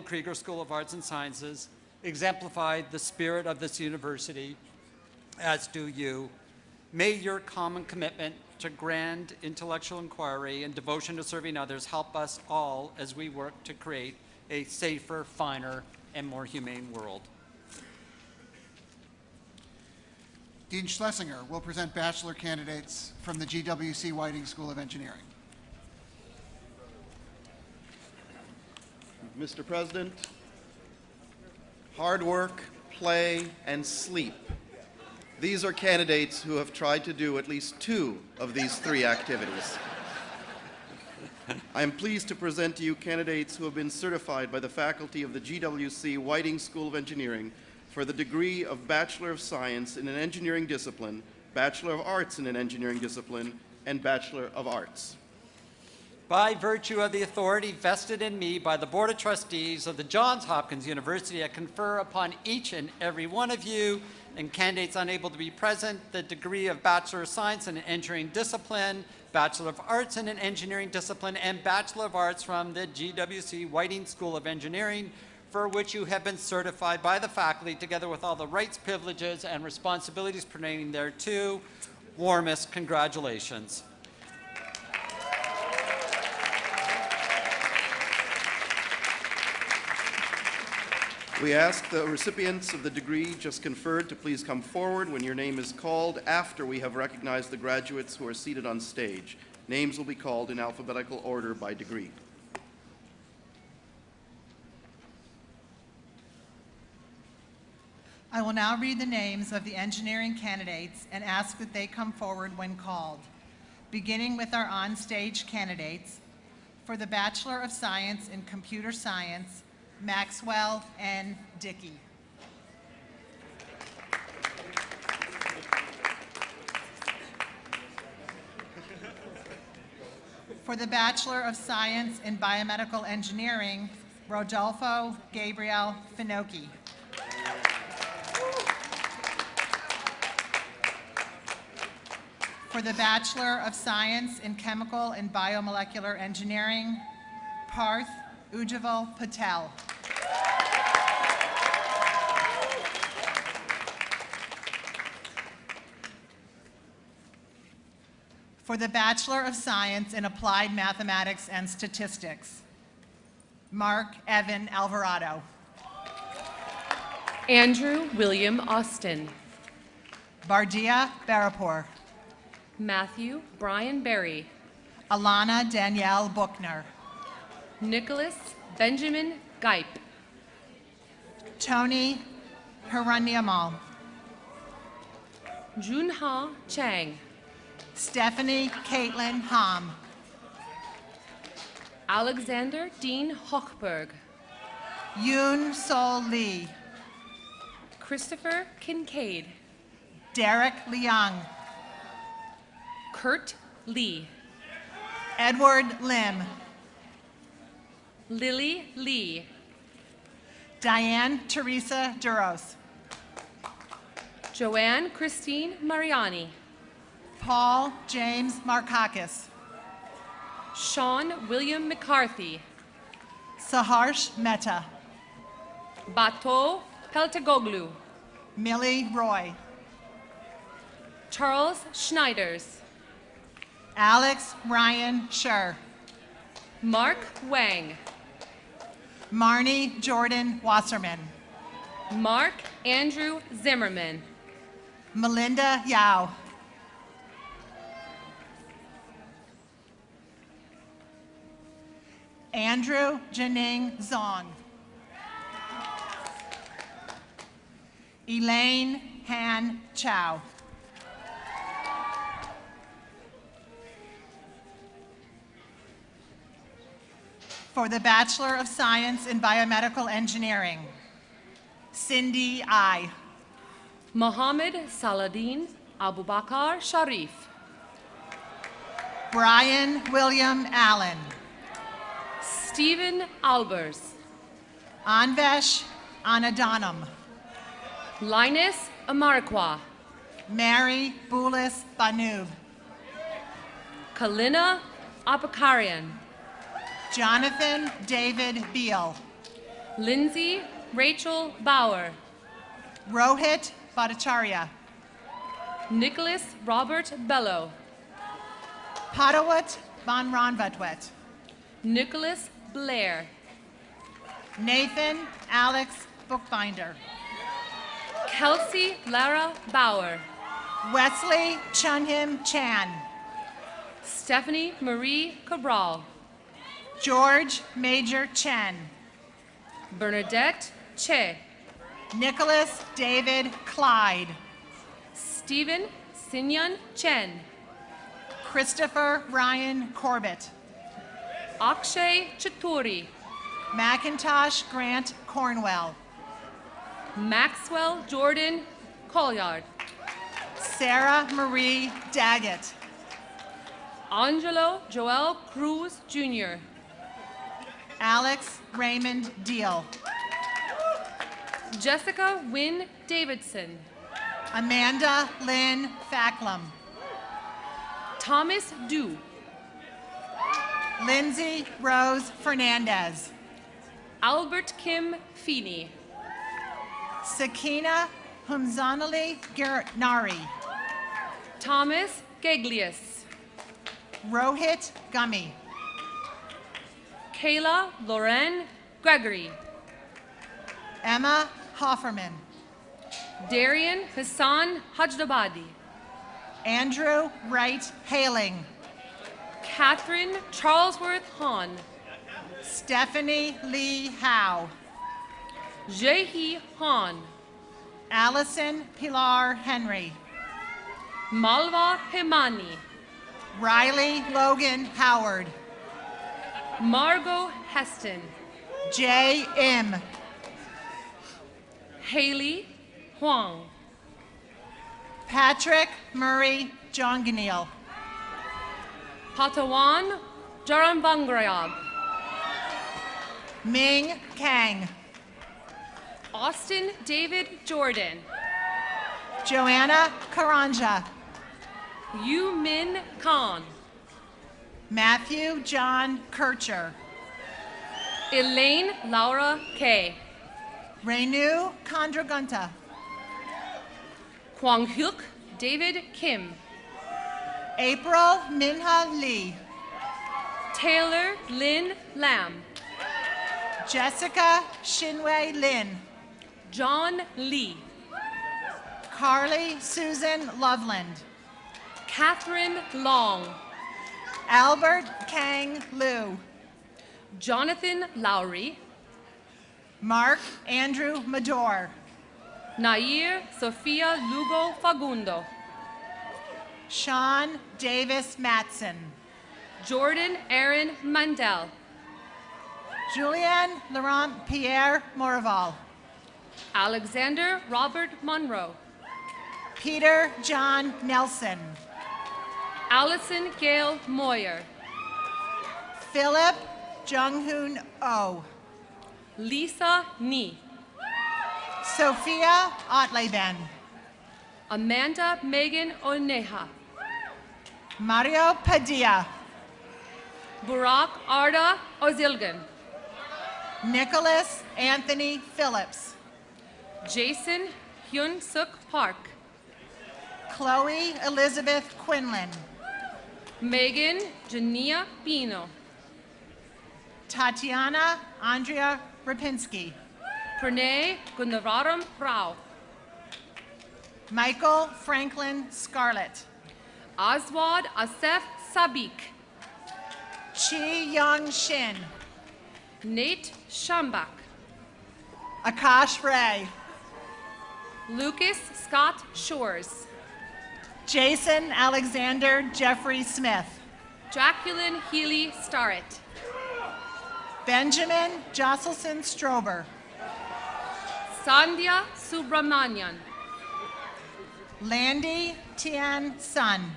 Krieger School of Arts and Sciences, exemplified the spirit of this university, as do you. May your common commitment to grand intellectual inquiry and devotion to serving others help us all as we work to create a safer, finer, and more humane world. Dean Schlesinger will present bachelor candidates from the GWC Whiting School of Engineering. Mr. President, hard work, play, and sleep. These are candidates who have tried to do at least 2 of these 3 activities. I am pleased to present to you candidates who have been certified by the faculty of the GWC Whiting School of Engineering for the degree of Bachelor of Science in an engineering discipline, Bachelor of Arts in an engineering discipline, and Bachelor of Arts. By virtue of the authority vested in me by the Board of Trustees of the Johns Hopkins University, I confer upon each and every one of you and candidates unable to be present the degree of Bachelor of Science in an engineering discipline, Bachelor of Arts in an engineering discipline, and Bachelor of Arts from the GWC Whiting School of Engineering, for which you have been certified by the faculty, together with all the rights, privileges, and responsibilities pertaining thereto. Warmest congratulations. We ask the recipients of the degree just conferred to please come forward when your name is called after we have recognized the graduates who are seated on stage. Names will be called in alphabetical order by degree. I will now read the names of the engineering candidates and ask that they come forward when called. Beginning with our on-stage candidates, for the Bachelor of Science in Computer Science, Maxwell N. Dickey. For the Bachelor of Science in Biomedical Engineering, Rodolfo Gabriel Finocchi. For the Bachelor of Science in Chemical and Biomolecular Engineering, Parth Ujjwal Patel. For the Bachelor of Science in Applied Mathematics and Statistics, Mark Evan Alvarado. Andrew William Austin. Bardia Barapur. Matthew Brian Berry. Alana Danielle Buchner. Nicholas Benjamin Geip. Tony Hiranyamal. Junha Chang. Stephanie Caitlin Hom. Alexander Dean Hochberg. Yoon Sol Lee. Christopher Kincaid. Derek Leung. Kurt Lee. Edward Lim. Lily Lee. Diane Teresa Duros. Joanne Christine Mariani. Paul James Markakis. Sean William McCarthy. Saharsh Mehta. Bato Peltagoglu. Millie Roy. Charles Schneiders. Alex Ryan Scher. Mark Wang. Marnie Jordan Wasserman. Mark Andrew Zimmerman. Melinda Yao. Andrew Janing Zong. Elaine Han Chow. For the Bachelor of Science in Biomedical Engineering, Cindy I. Mohammed Saladin Abubakar Sharif. Brian William Allen. Stephen Albers. Anvesh Anadhanam. Linus Amarqua. Mary Boulis Banub. Kalina Apakarian. Jonathan David Beal. Lindsay Rachel Bauer. Rohit Bhattacharya. Nicholas Robert Bello. Padawat Banranvatwet. Nicholas Blair. Nathan Alex Bookbinder. Kelsey Lara Bauer. Wesley Chunhim Chan. Stephanie Marie Cabral. George Major Chen. Bernadette Che. Nicholas David Clyde. Stephen Sinyan Chen. Christopher Ryan Corbett. Akshay Chaturi. Macintosh Grant Cornwell. Maxwell Jordan Colliard. Sarah Marie Daggett. Angelo Joel Cruz Jr. Alex Raymond Deal. Jessica Wynne Davidson. Amanda Lynn Facklum. Thomas Du. Lindsay Rose Fernandez. Albert Kim Feeney. Sakina Humzanali Nari. Thomas Gaglius. Rohit Gummy. Kayla Lauren Gregory. Emma Hofferman. Darian Hassan Hajdabadi. Andrew Wright Haling. Catherine Charlesworth Hahn. Stephanie Lee Howe. Jehi Han. Allison Pilar Henry. Malva Hemani. Riley Logan Howard. Margot Heston. Jay Im. Haley Huang. Patrick Murray Jonganil. Patawan Jaramvangrayab. Ming Kang. Austin David Jordan. Joanna Karanja. Yu Min Khan. Matthew John Kircher. Elaine Laura Kay. Renu Kondragunta. Kwang Hyuk David Kim. April Minha Lee. Taylor Lynn Lam. Jessica Shinwei Lin. John Lee. Carly Susan Loveland. Catherine Long. Albert Kang Liu. Jonathan Lowry. Mark Andrew Mador. Nair Sofia Lugo Fagundo. Sean Davis Matson. Jordan Aaron Mandel. Julian Laurent Pierre Moraval. Alexander Robert Monroe. Peter John Nelson. Allison Gail Moyer. Philip Junghoon Oh. Lisa Ni. Sophia Otleben. Amanda Megan Oneha. Mario Padilla. Burak Arda Ozilgan. Nicholas Anthony Phillips. Jason Hyun Suk Park. Chloe Elizabeth Quinlan. Megan Jania Pino. Tatiana Andrea Rapinski. Pranay Gunavaram Rao. Michael Franklin Scarlett. Aswad Asef Sabik. Chi Young Shin. Nate Shambak. Akash Ray. Lucas Scott Shores. Jason Alexander Jeffrey Smith. Jacqueline Healy Starrett. Benjamin Josselson Strober. Sandhya Subramanian. Landy Tian Sun.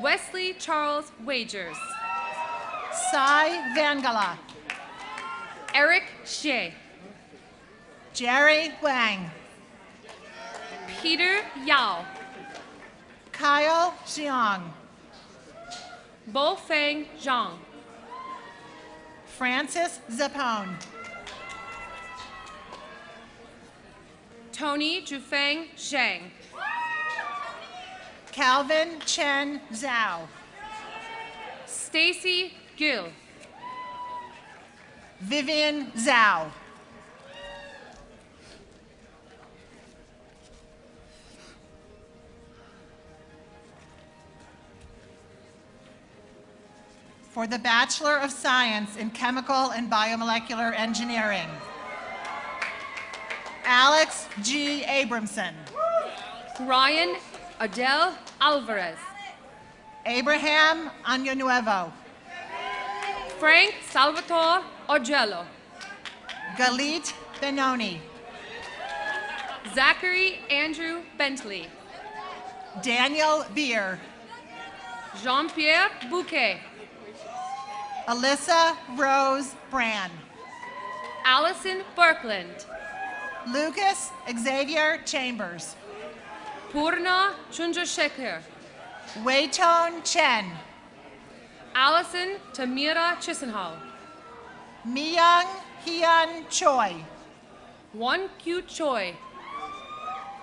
Wesley Charles Wagers. Sai Vangala. Eric Shea. Jerry Wang. Peter Yao. Kyle Xiong. Bo Feng Zhang. Francis Zapone. Tony Jufeng Zhang. Calvin Chen Zhao. Stacy Gill. Vivian Zhao. For the Bachelor of Science in Chemical and Biomolecular Engineering, Alex G. Abramson. Ryan Adele Alvarez. Abraham Año Frank Salvatore Ogello. Galit Benoni. Zachary Andrew Bentley. Daniel Beer. Jean-Pierre Bouquet. Alyssa Rose Brand. Allison Berkland. Lucas Xavier Chambers. Purna Chandrasekhar. Weitone Chen. Allison Tamira Chisenhall. Myung Hyun Choi. Won Kyu Choi.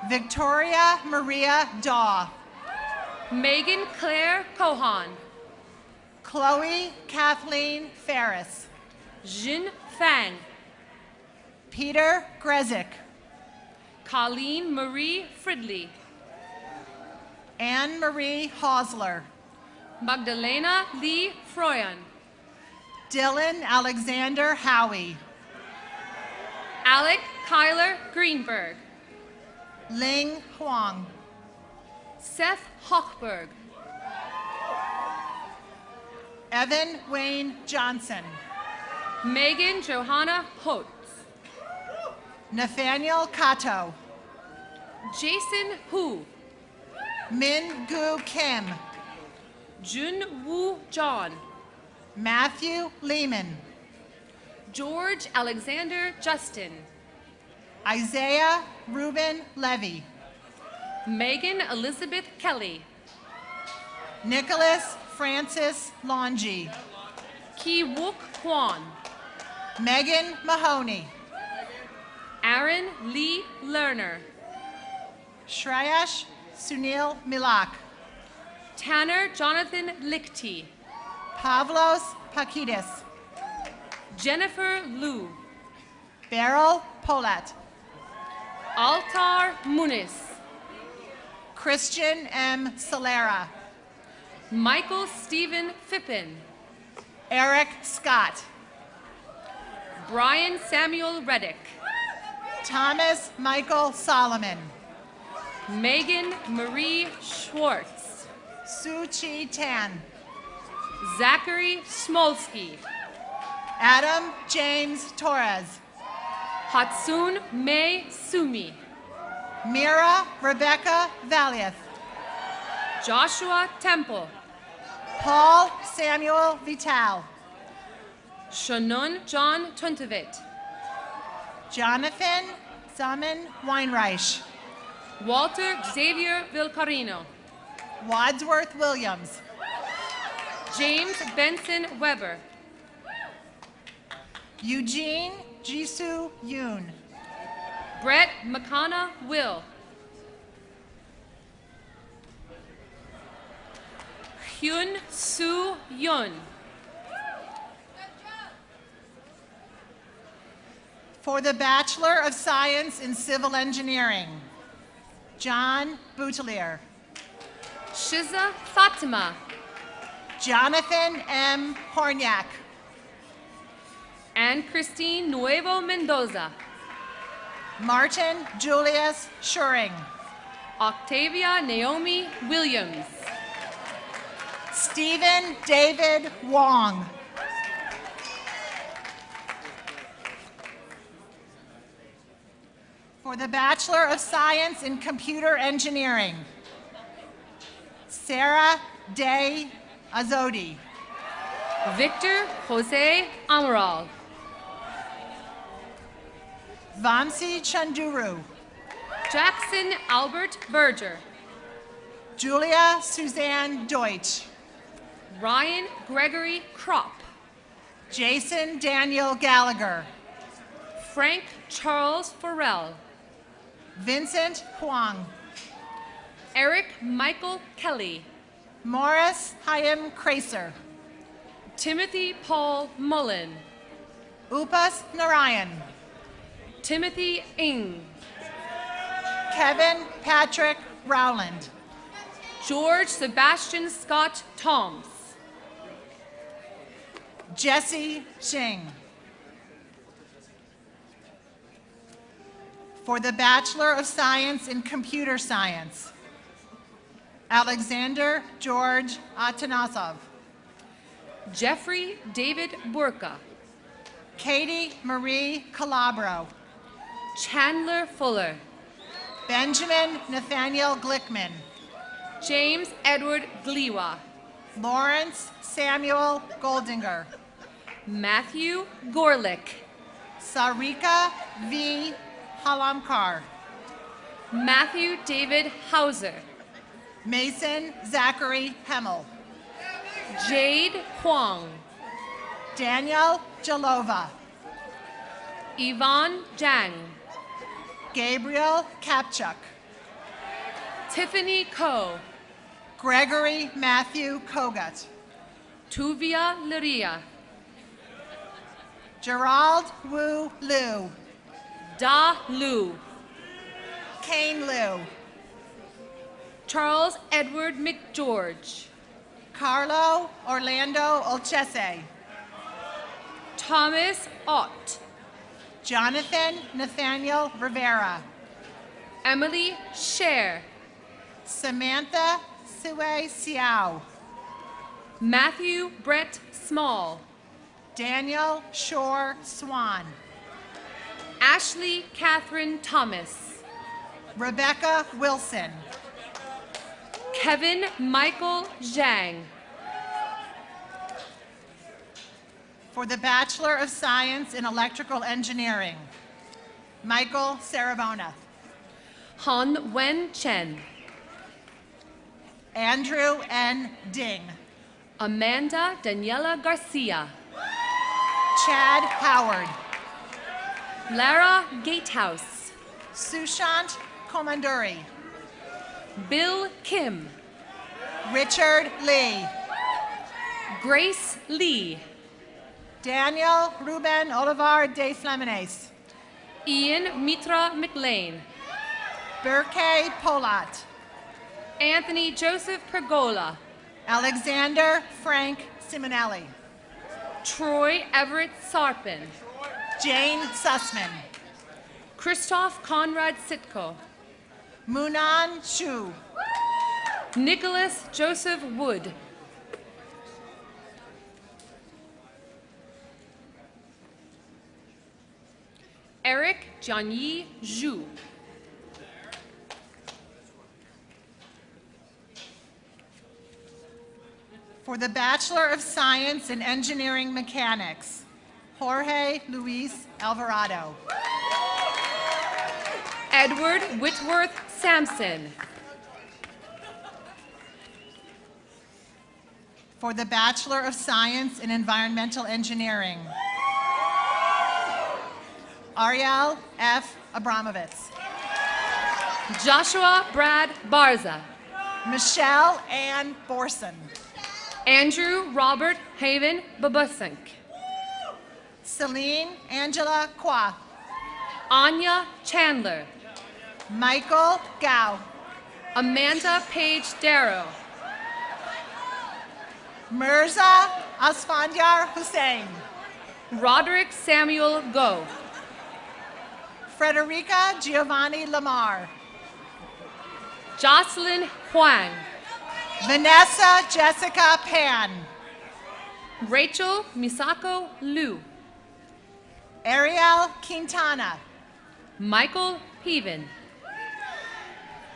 Victoria Maria Daw. Megan Claire Kohan. Chloe Kathleen Ferris. Jin Fang. Peter Grezik. Colleen Marie Fridley. Anne Marie Hosler. Magdalena Lee Froyan. Dylan Alexander Howie. Alec Kyler Greenberg. Ling Huang. Seth Hochberg. Evan Wayne Johnson. Megan Johanna Holtz. Nathaniel Kato. Jason Hu. Min Gu Kim. Jun Woo John. Matthew Lehman. George Alexander Justin. Isaiah Ruben Levy. Megan Elizabeth Kelly. Nicholas Francis Longi. Ki Wook Kwan. Megan Mahoney. Aaron Lee Lerner. Shreyash Sunil Milak. Tanner Jonathan Lichty. Pavlos Pakidis. Jennifer Liu. Beryl Polat. Altar Muniz. Christian M. Solera. Michael Stephen Fippen. Eric Scott. Brian Samuel Reddick. Thomas Michael Solomon. Megan Marie Schwartz. Su Chi Tan. Zachary Smolsky. Adam James Torres. Hatsun May Sumi. Mira Rebecca Valiath. Joshua Temple. Paul Samuel Vital. Shannon John Tuntevitt. Jonathan Zaman Weinreich. Walter Xavier Vilcarino. Wadsworth Williams. James Benson Weber. Eugene Jisoo Yoon. Brett McConna Will. Hyun Soo Yun. For the Bachelor of Science in Civil Engineering, John Boutelier. Shiza Fatima. Jonathan M. Horniak. Anne Christine Nuevo Mendoza. Martin Julius Schuring. Octavia Naomi Williams. Stephen David Wong. For the Bachelor of Science in Computer Engineering, Sarah Day Azodi. Victor Jose Amaral. Vamsi Chanduru. Jackson Albert Berger. Julia Suzanne Deutsch. Ryan Gregory Kropp. Jason Daniel Gallagher. Frank Charles Farrell. Vincent Huang. Eric Michael Kelly. Morris Chaim Kraser. Timothy Paul Mullen. Upas Narayan. Timothy Ng. Kevin Patrick Rowland. George Sebastian Scott Toms. Jesse Ching. For the Bachelor of Science in Computer Science, Alexander George Atanasov. Jeffrey David Burka. Katie Marie Calabro. Chandler Fuller. Benjamin Nathaniel Glickman. James Edward Gliwa. Lawrence Samuel Goldinger. Matthew Gorlick. Sarika V. Halamkar. Matthew David Hauser. Mason Zachary Hemmel. Jade Huang. Daniel Jalova. Yvonne Jang. Gabriel Kapchuk. Tiffany Ko. Gregory Matthew Kogut. Tuvia Liria. Gerald Wu Liu. Da Lu. Kane Liu. Charles Edward McGeorge. Carlo Orlando Olchese. Thomas Ott. Jonathan Nathaniel Rivera. Emily Scher. Samantha Sue Xiao. Matthew Brett Small. Daniel Shore Swan. Ashley Catherine Thomas. Rebecca Wilson. Kevin Michael Zhang. For the Bachelor of Science in Electrical Engineering, Michael Sarabona. Han Wen Chen. Andrew N. Ding. Amanda Daniela Garcia. Chad Howard. Lara Gatehouse. Sushant Komanduri. Bill Kim. Richard Lee. Grace Lee. Daniel Ruben Olivar de Flamines. Ian Mitra McLean. Berke Polat. Anthony Joseph Pergola. Alexander Frank Simonelli. Troy Everett Sarpin. Jane Sussman. Christoph Conrad Sitko. Munan Shu. Nicholas Joseph Wood. Eric Jianyi Zhu. For the Bachelor of Science in Engineering Mechanics, Jorge Luis Alvarado. Edward Whitworth Sampson. For the Bachelor of Science in Environmental Engineering, Ariel F. Abramovitz. Joshua Brad Barza. Michelle Ann Borson. Andrew Robert Haven Babusink. Celine Angela Kwa. Anya Chandler. Michael Gao. Amanda Page Darrow. Mirza Asfandyar Hussein. Roderick Samuel Go. Frederica Giovanni Lamar. Jocelyn Huang. Vanessa Jessica Pan. Rachel Misako Liu. Ariel Quintana. Michael Peven.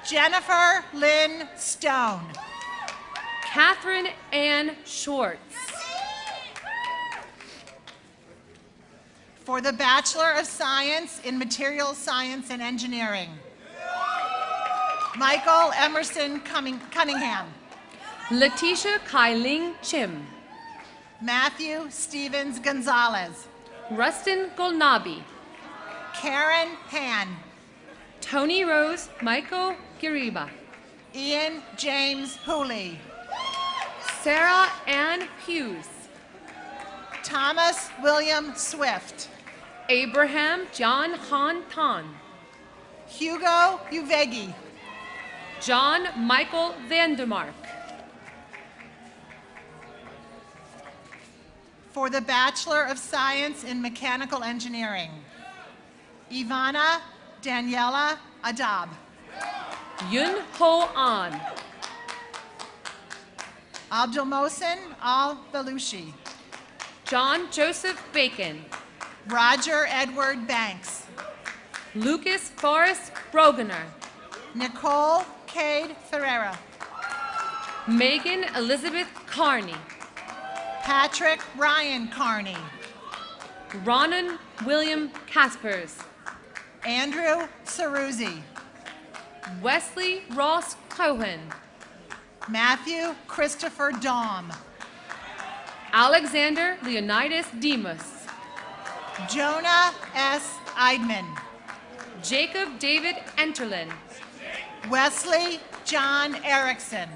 Jennifer Lynn Stone. Catherine Ann Schwartz. For the Bachelor of Science in Materials Science and Engineering, Michael Emerson Cunningham. Letitia Kailing Chim. Matthew Stevens Gonzalez. Rustin Golnabi. Karen Han. Tony Rose Michael Giriba. Ian James Hooley. Sarah Ann Hughes. Thomas William Swift. Abraham John Han Tan. Hugo Uvegi. John Michael Vandermark. For the Bachelor of Science in Mechanical Engineering, Ivana Daniela Adab. Yun Ho An. Abdulmohsen Al-Belushi. John Joseph Bacon. Roger Edward Banks. Lucas Forrest Brogener. Nicole Cade Ferreira. Megan Elizabeth Carney. Patrick Ryan Carney. Ronan William Caspers. Andrew Ceruzzi. Wesley Ross Cohen. Matthew Christopher Daum. Alexander Leonidas Demas. Jonah S. Eidman. Jacob David Enterlin. Wesley John Erickson.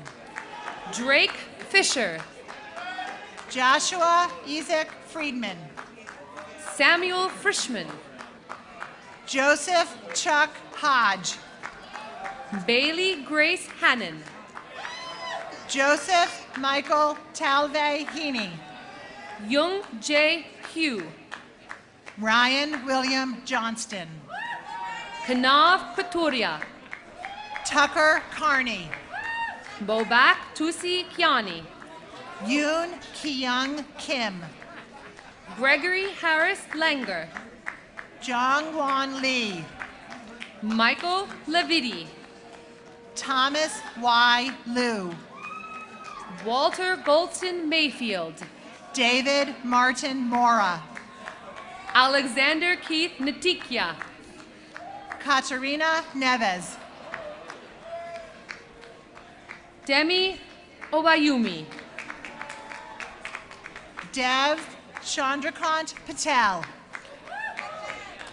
Drake Fisher. Joshua Isaac Friedman. Samuel Frischman. Joseph Chuck Hodge. Bailey Grace Hannon. Joseph Michael Talvey Heaney. Young J. Hugh. Ryan William Johnston. Kanav Katuria. Tucker Carney. Bobak Tusi Kiani. Yoon Kyung Kim. Gregory Harris Langer. Jongwon Lee. Michael Leviti. Thomas Y. Liu. Walter Goldston Mayfield. David Martin Mora. Alexander Keith Natikia. Katerina Neves. Demi Obayumi. Dev Chandrakant Patel.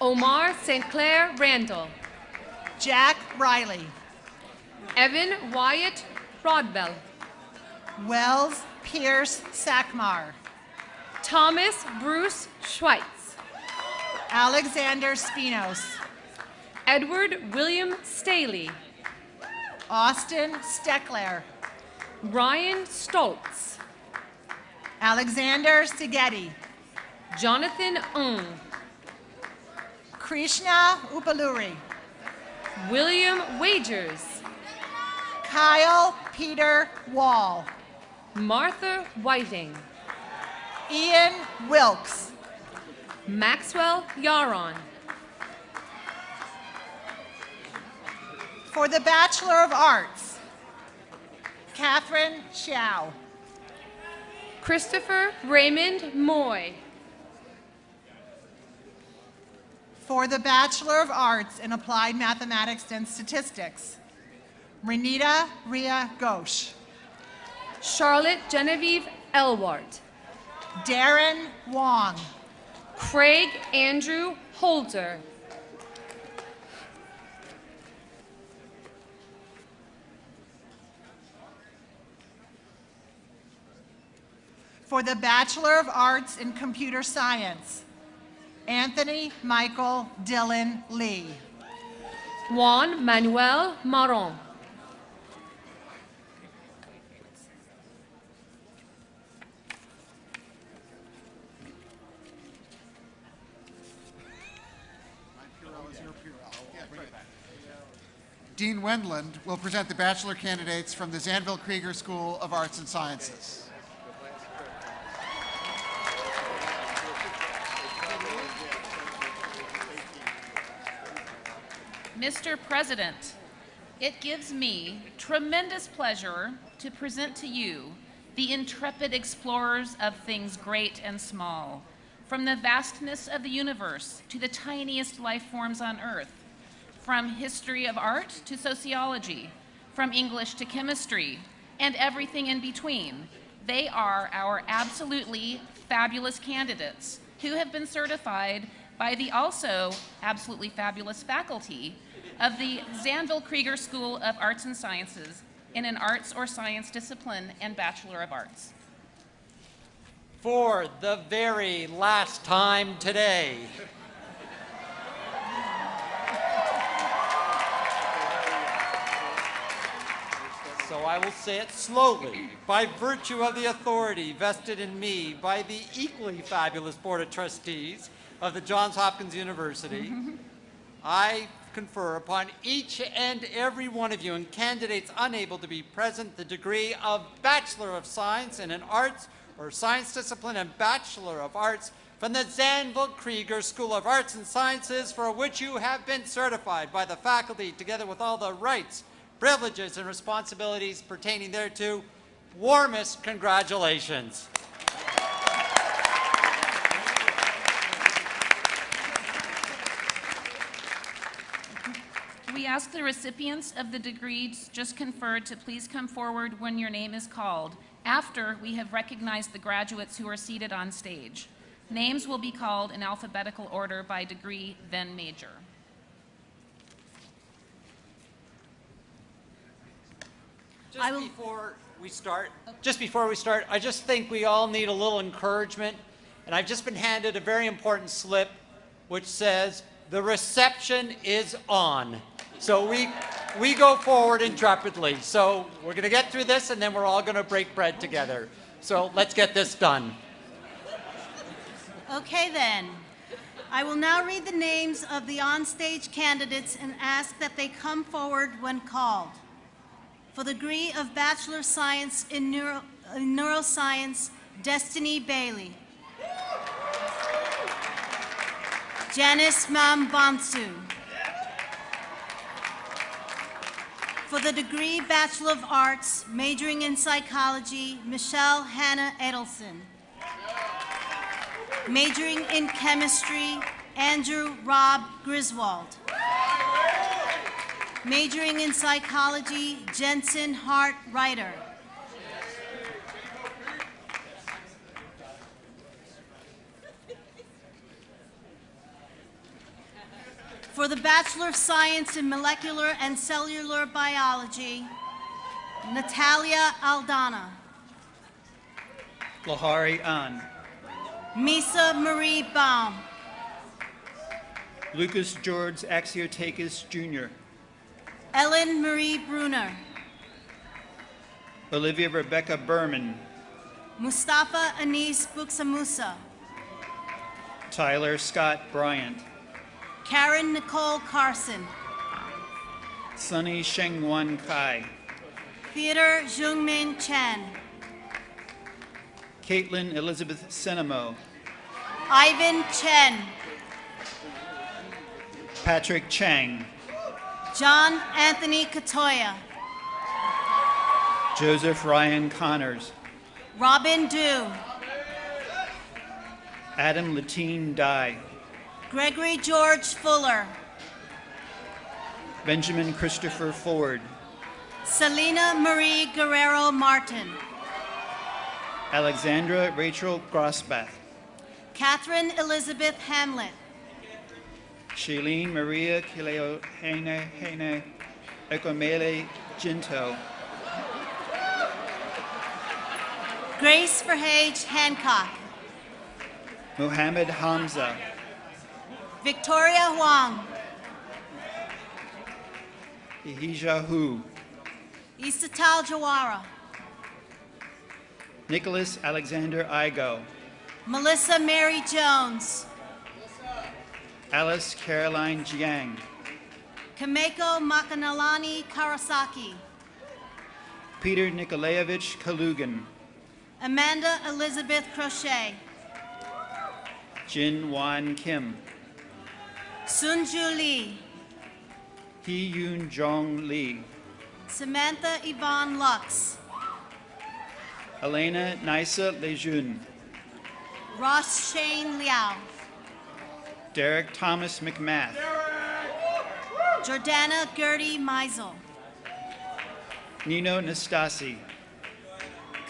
Omar St. Clair Randall. Jack Riley. Evan Wyatt Rodbell. Wells Pierce Sackmar. Thomas Bruce Schweitz. Alexander Spinos. Edward William Staley. Austin Steckler. Ryan Stoltz. Alexander Sigeti. Jonathan Ung. Krishna Upaluri. William Wagers. Kyle Peter Wall. Martha Whiting. Ian Wilkes. Maxwell Yaron. For the Bachelor of Arts, Catherine Xiao. Christopher Raymond Moy. For the Bachelor of Arts in Applied Mathematics and Statistics, Renita Ria Ghosh. Charlotte Genevieve Elwart. Darren Wong. Craig Andrew Holder. For the Bachelor of Arts in Computer Science, Anthony Michael Dillon Lee. Juan Manuel Maron. Dean Wendland will present the bachelor candidates from the Zanville Krieger School of Arts and Sciences. Mr. President, it gives me tremendous pleasure to present to you the intrepid explorers of things great and small, from the vastness of the universe to the tiniest life forms on Earth, from history of art to sociology, from English to chemistry, and everything in between. They are our absolutely fabulous candidates who have been certified by the also absolutely fabulous faculty of the Zanville Krieger School of Arts and Sciences in an arts or science discipline and Bachelor of Arts. For the very last time today, so so I will say it slowly. By virtue of the authority vested in me by the equally fabulous Board of Trustees of the Johns Hopkins University, I confer upon each and every one of you and candidates unable to be present the degree of Bachelor of Science in an Arts or Science Discipline and Bachelor of Arts from the Zandvoort Krieger School of Arts and Sciences, for which you have been certified by the faculty together with all the rights, privileges, and responsibilities pertaining thereto. Warmest congratulations. We ask the recipients of the degrees just conferred to please come forward when your name is called, after we have recognized the graduates who are seated on stage. Names will be called in alphabetical order by degree, then major. Just before we start, I just think we all need a little encouragement. And I've just been handed a very important slip which says, the reception is on. So we go forward intrepidly. So we're going to get through this, and then we're all going to break bread together. So let's get this done. Okay then. I will now read the names of the onstage candidates and ask that they come forward when called. For the degree of Bachelor of Science in Neuroscience, Destiny Bailey. Janice Bonsu. For the degree Bachelor of Arts, majoring in Psychology, Michelle Hannah Edelson. Majoring in Chemistry, Andrew Rob Griswold. Majoring in Psychology, Jensen Hart Ryder. For the Bachelor of Science in Molecular and Cellular Biology, Natalia Aldana. Lahari An. Misa Marie Baum. Lucas George Axiotakis Jr. Ellen Marie Bruner. Olivia Rebecca Berman. Mustafa Anis Buksamusa. Tyler Scott Bryant. Karen Nicole Carson. Sunny Shengwan Kai. Theodore Jungmin Chen. Caitlin Elizabeth Senemo. Ivan Chen. Patrick Chang. John Anthony Katoya. Joseph Ryan Connors. Robin Du. Adam Latine Dye. Gregory George Fuller. Benjamin Christopher Ford. Selena Marie Guerrero Martin. Alexandra Rachel Grosbach. Catherine Elizabeth Hamlet. Shailene Maria Kileo Hene Ekomele Jinto. Grace Verhage Hancock. Mohammed Hamza. Victoria Huang. Ihija Hu. Isatal Jawara. Nicholas Alexander Igo. Melissa Mary Jones. Alice Caroline Jiang. Kameko Makanalani Karasaki. Peter Nikolaevich Kalugan. Amanda Elizabeth Crochet. Jin Wan Kim. Sunju Lee. Hee Yoon Jong Lee. Samantha Yvonne Lux. Elena Nisa Lejun. Ross Shane Liao. Derek Thomas McMath. Jordana Gertie Meisel. Nino Nastasi.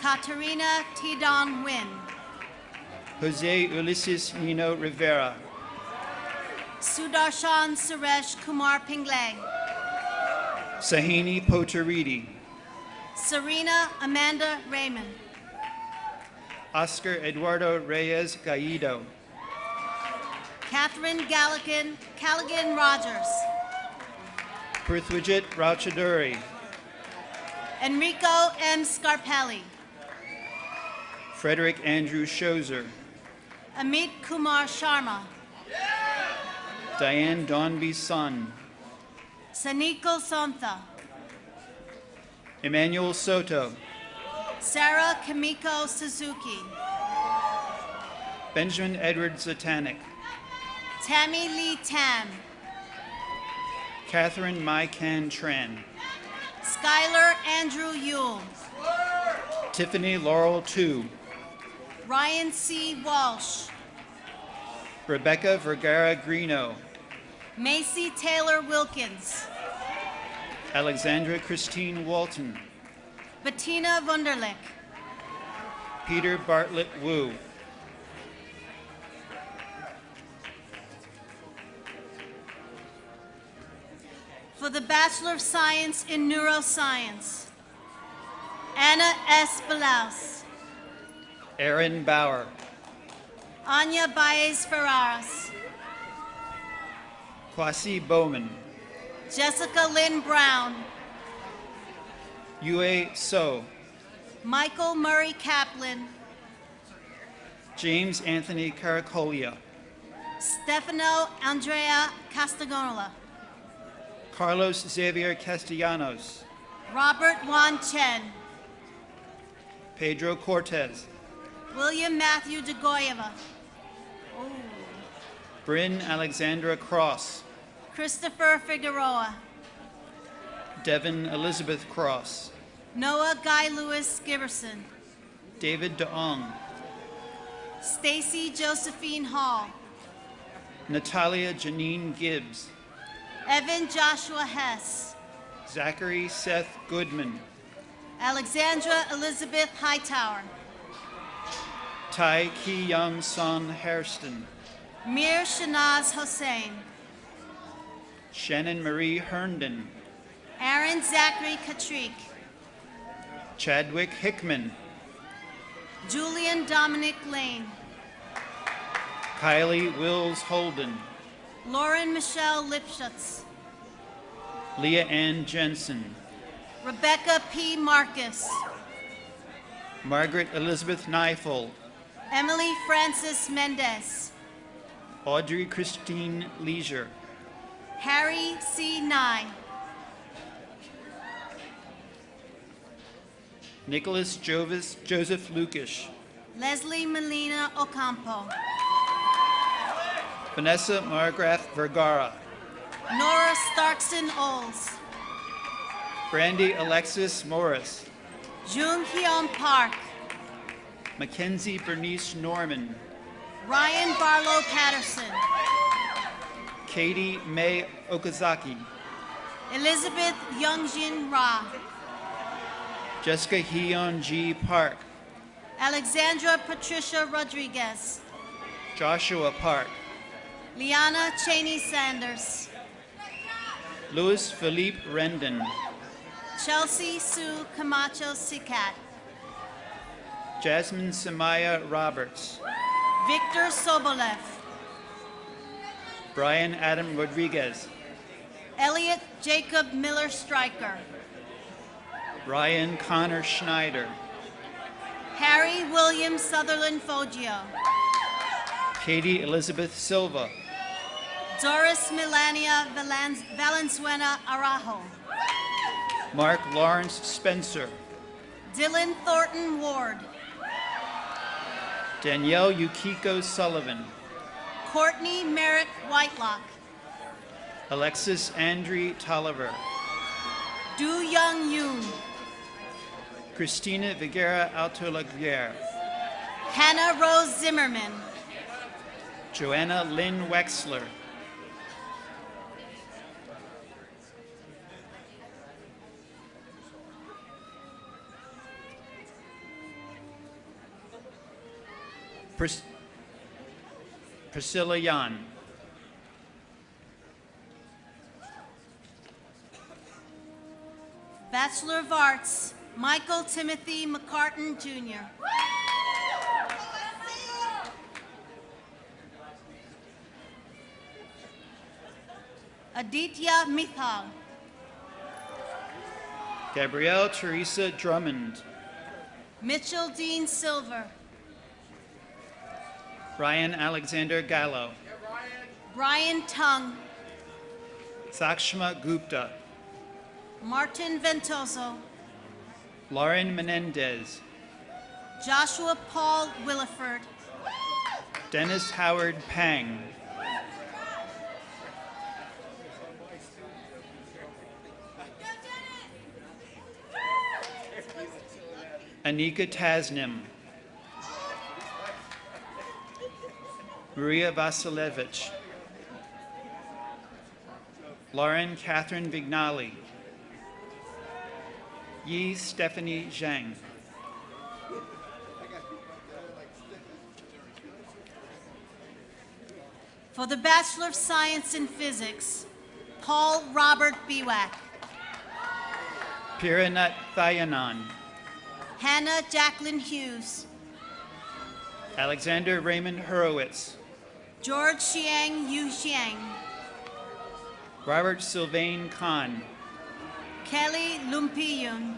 Katerina Tidong Nguyen. Jose Ulysses Nino Rivera. Sudarshan Suresh Kumar Pinglay. Sahini Potaridi. Serena Amanda Raymond. Oscar Eduardo Reyes Gallido. Catherine Callaghan Rogers. Prithwijit Rachaduri. Enrico M. Scarpelli. Frederick Andrew Shozer, Amit Kumar Sharma. Diane Donby's son, Saniko Sontha. Emmanuel Soto, Sarah Kamiko Suzuki. Benjamin Edward Zatanik, Tammy Lee Tam. Catherine Mai Can Tran, Skylar Andrew Yule. Tiffany Laurel Tu, Ryan C. Walsh. Rebecca Vergara Greeno, Macy Taylor Wilkins. Alexandra Christine Walton, Bettina Wunderlich. Peter Bartlett Wu, For the Bachelor of Science in Neuroscience, Anna S. Belaus. Aaron Bauer, Anya Baez Ferraris. Kwasi Bowman, Jessica Lynn Brown. Yue So, Michael Murray Kaplan. James Anthony Caracolia, Stefano Andrea Castagonola. Carlos Xavier Castellanos, Robert Wan Chen. Pedro Cortez, William Matthew DeGoyeva. Bryn Alexandra Cross, Christopher Figueroa. Devin Elizabeth Cross, Noah Guy Lewis Giberson. David DeOng, Stacy Josephine Hall. Natalia Janine Gibbs, Evan Joshua Hess. Zachary Seth Goodman, Alexandra Elizabeth Hightower. Tai Ki Young Son Hairston, Mir Shanaz Hossein. Shannon Marie Herndon, Aaron Zachary Katrik. Chadwick Hickman, Julian Dominic Lane. Kylie Wills Holden, Lauren Michelle Lipschutz. Leah Ann Jensen, Rebecca P. Marcus. Margaret Elizabeth Neifel, Emily Francis Mendez. Audrey Christine Leisure, Harry C. Nye. Nicholas Joseph Lukish, Leslie Melina Ocampo. Vanessa Margraf Vergara, Nora Starkson Oles. Brandy Alexis Morris, Jung Hyun Park. Mackenzie Bernice Norman, Ryan Barlow Patterson. Katie May Okazaki, Elizabeth Youngjin Ra. Jessica Heon G. Park, Alexandra Patricia Rodriguez. Joshua Park, Liana Cheney Sanders. Louis Philippe Rendon, Chelsea Sue Camacho Sicat. Jasmine Samaya Roberts, Victor Sobolev. Brian Adam Rodriguez, Elliot Jacob Miller Stryker. Ryan Connor Schneider, Harry William Sutherland Foggio. Katie Elizabeth Silva, Doris Melania Valenzuela Arajo. Mark Lawrence Spencer, Dylan Thornton Ward. Danielle Yukiko Sullivan, Courtney Merritt Whitelock. Alexis Andre Tolliver, Du Young Yoon. Christina Viguera Altolaguerre, Hannah Rose Zimmerman. Joanna Lynn Wexler, Priscilla Yan, Bachelor of Arts, Michael Timothy McCartan Jr. Aditya Mithal. Gabrielle Teresa Drummond. Mitchell Dean Silver. Ryan Alexander Gallo. Brian Tung. Sakshma Gupta. Martin Ventoso. Lauren Menendez. Joshua Paul Williford. Dennis Howard Pang. Anika Tasnim. Maria Vasilevich. Lauren Catherine Vignali. Yi Stephanie Zhang. For the Bachelor of Science in Physics, Paul Robert Biwak. Piranut Thayanan. Hannah Jacqueline Hughes. Alexander Raymond Horowitz. George Xiang Yu Xiang. Robert Sylvain Khan. Kelly Lumpiyun.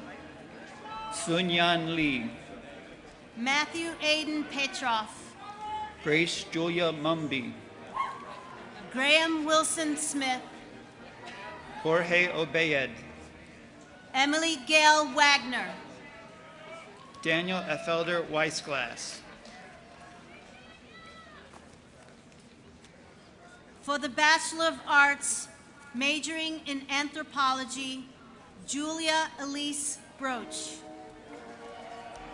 Sun-Yan Lee. Matthew Aiden Petroff. Grace Julia Mumby. Graham Wilson Smith. Jorge Obeyed. Emily Gail Wagner. Daniel Ethelder Weissglass. For the Bachelor of Arts, majoring in Anthropology, Julia Elise Broach.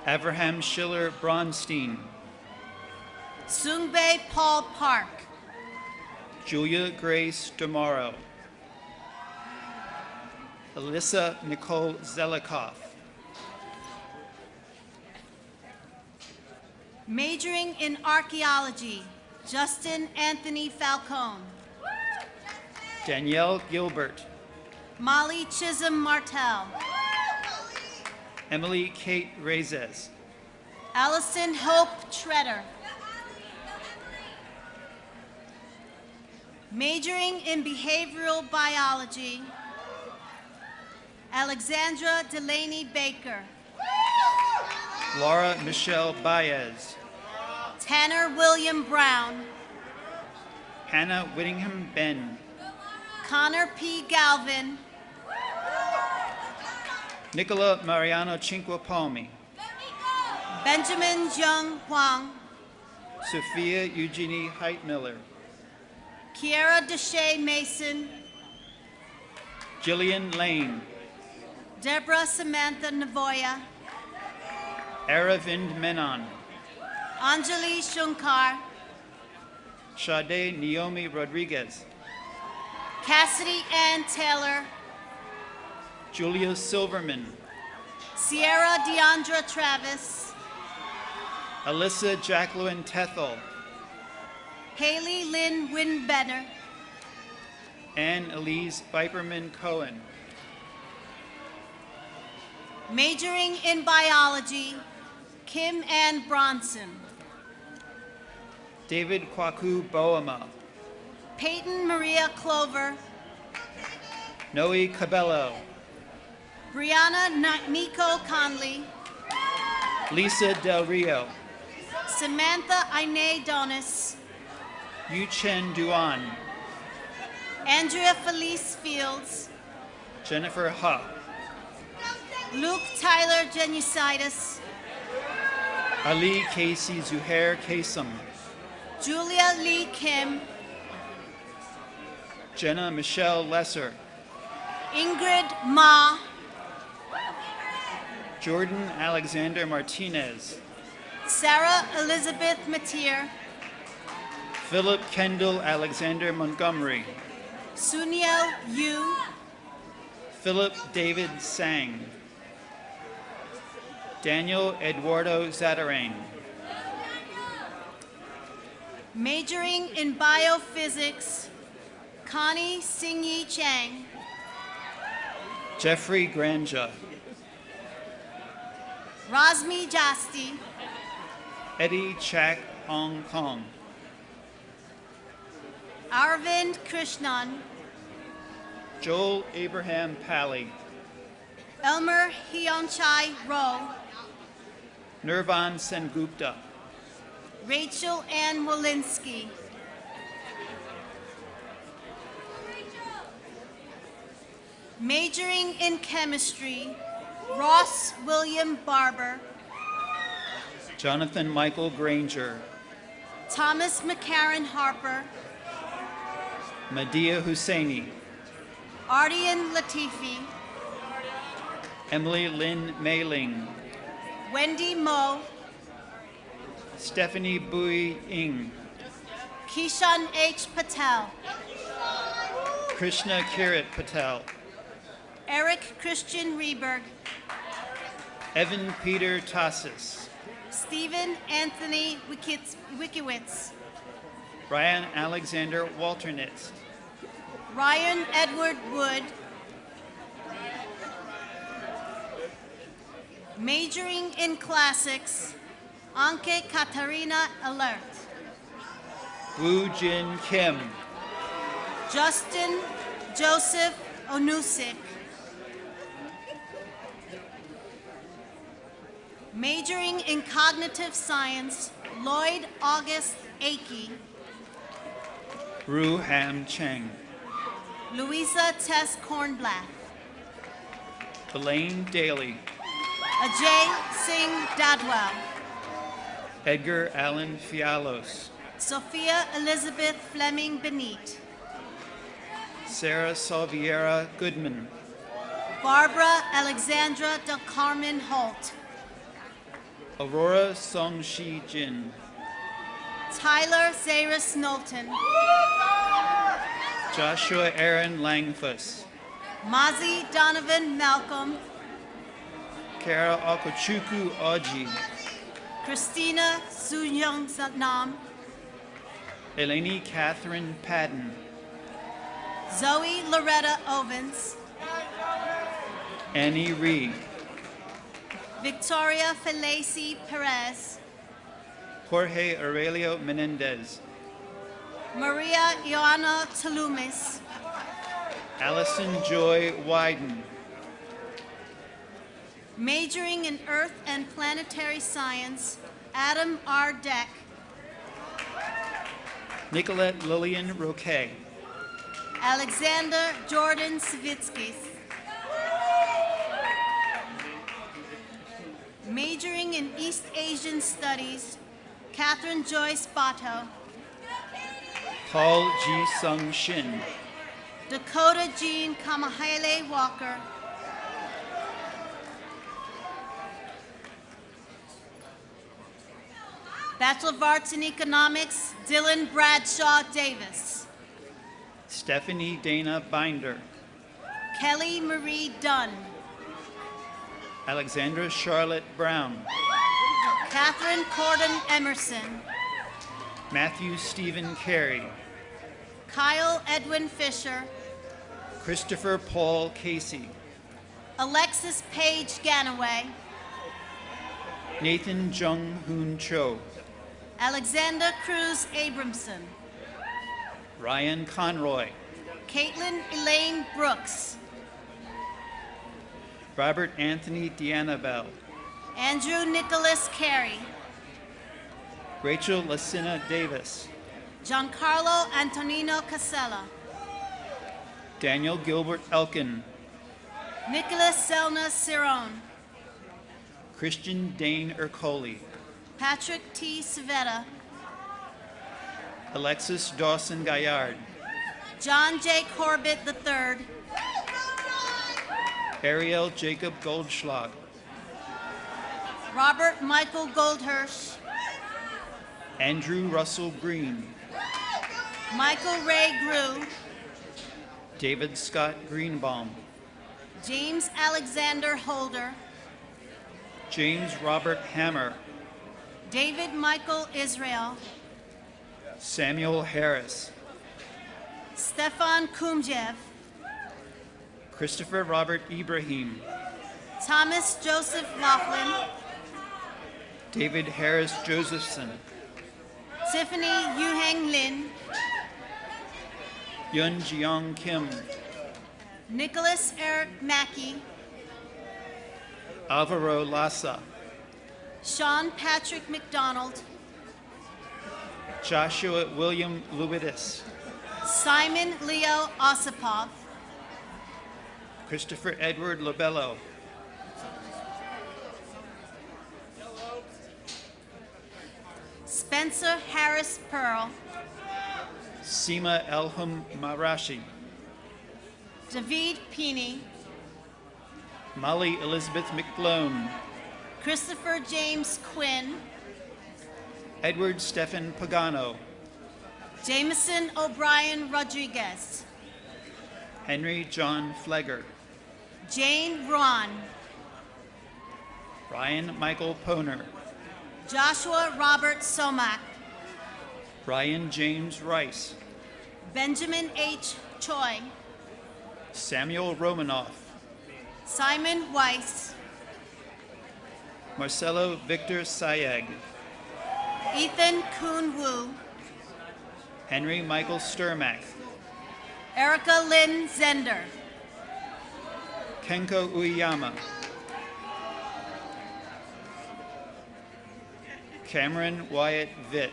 Abraham Schiller Bronstein. Sungbae Paul Park. Julia Grace Demaro. Alyssa Nicole Zelikoff. Majoring in Archaeology, Justin Anthony Falcone. Danielle Gilbert. Molly Chisholm Martell. Emily Kate Reyes. Allison Hope Treader. Majoring in Behavioral Biology, Alexandra Delaney Baker. Laura Michelle Baez. Tanner William Brown. Hannah Whittingham Ben. Connor P. Galvin. Nicola Mariano Cinquapalmi. Benjamin Jung Huang. Sophia Eugenie Heitmiller. Kiara Deshay Mason. Jillian Lane. Deborah Samantha Navoya. Aravind Menon. Anjali Shankar. Sade Naomi Rodriguez. Cassidy Ann Taylor. Julia Silverman. Sierra Deandra Travis. Alyssa Jacqueline Tethel. Haley Lynn Winbenner. Anne Elise Viperman Cohen. Majoring in Biology, Kim Ann Bronson. David Kwaku Boama. Peyton Maria Clover. Noe Cabello. Brianna Nico Conley. Lisa Del Rio. Samantha Ine Donis. Yu Chen Duan. Andrea Felice Fields. Jennifer Ha. Luke Tyler Genucitis. Ali Casey Zuhair Kasem. Julia Lee Kim. Jenna Michelle Lesser. Ingrid Ma. Jordan Alexander Martinez. Sarah Elizabeth Mateer. Philip Kendall Alexander Montgomery. Suniel Yu. Philip David Sang. Daniel Eduardo Zatarain. Majoring in Biophysics, Connie Singyi Chang. Jeffrey Granja. Razmi Jasti. Eddie Chak Hong Kong. Arvind Krishnan. Joel Abraham Pally. Elmer Hyunchai Rowe, Nirvan Sengupta, Rachel Ann Walensky, majoring in chemistry, Ross William Barber, Jonathan Michael Granger, Thomas McCarran Harper, Madea Husseini, Ardian Latifi, Emily Lynn Meiling, Wendy Moe, Stephanie Bui Ing, Kishan H. Patel, Krishna Kirit Patel, Eric Christian Reberg, Evan Peter Tassis, Stephen Anthony Wikiewicz, Ryan Alexander Walternitz, Ryan Edward Wood, majoring in classics, Anke Katarina Alert, Woo Jin Kim, Justin Joseph Onusik, majoring in cognitive science, Lloyd August Akey, Ru Ham Cheng, Louisa Tess Kornblath, Elaine Daly, Ajay Singh Dadwell, Edgar Allan Fialos, Sophia Elizabeth Fleming Benite, Sarah Salviera Goodman, Barbara Alexandra Del Carmen Holt, Aurora Songshi Jin, Tyler Zaris Knowlton, Joshua Aaron Langfuss, Mazi Donovan Malcolm, Kara Okochukwu Oji, Christina Suyoung Nam, Eleni Catherine Padden, Zoe Loretta Ovens, Annie Ree, Victoria Felacy Perez, Jorge Aurelio Menendez, Maria Ioana Talumis, Allison Joy Wyden, majoring in earth and planetary science, Adam R. Deck, Nicolette Lillian Roquet, Alexander Jordan Savitskis, majoring in East Asian studies, Catherine Joyce Bato, Paul Ji Sung Shin, Dakota Jean Kamahele Walker, Bachelor of Arts in Economics, Dylan Bradshaw Davis, Stephanie Dana Binder, Kelly Marie Dunn, Alexandra Charlotte Brown, Catherine Corden Emerson, Matthew Stephen Carey, Kyle Edwin Fisher, Christopher Paul Casey, Alexis Page Ganaway, Nathan Jung Hoon Cho, Alexander Cruz Abramson, Ryan Conroy, Caitlin Elaine Brooks, Robert Anthony Dianabel, Andrew Nicholas Carey, Rachel Lacina Davis, Giancarlo Antonino Casella, Daniel Gilbert Elkin, Nicholas Selna Cerrone, Christian Dane Ercoli, Patrick T. Civetta, Alexis Dawson Gaillard, John J. Corbett III, Ariel Jacob Goldschlag, Robert Michael Goldhirsch, Andrew Russell Green, Michael Ray Grew, David Scott Greenbaum, James Alexander Holder, James Robert Hammer, David Michael Israel, Samuel Harris, Stefan Kumjev, Christopher Robert Ibrahim, Thomas Joseph Laughlin, David Harris Josephson, Tiffany Yuheng Lin, Yun Jiong Kim, Nicholas Eric Mackey, Alvaro Lassa, Sean Patrick McDonald, Joshua William Luitis, Simon Leo Osipov, Christopher Edward Lobello, Spencer Harris Pearl, Seema Elham Marashi, David Peeney, Molly Elizabeth McGlone, Christopher James Quinn, Edward Stephen Pagano, Jameson O'Brien Rodriguez, Henry John Flegger, Jane Ron, Ryan Michael Poner, Joshua Robert Somak, Ryan James Rice, Benjamin H. Choi, Samuel Romanoff, Simon Weiss, Marcelo Victor Sayeg, Ethan Kuhn Wu, Henry Michael Sturmack, Erica Lynn Zender, Kenko Uyama, Cameron Wyatt Vitt,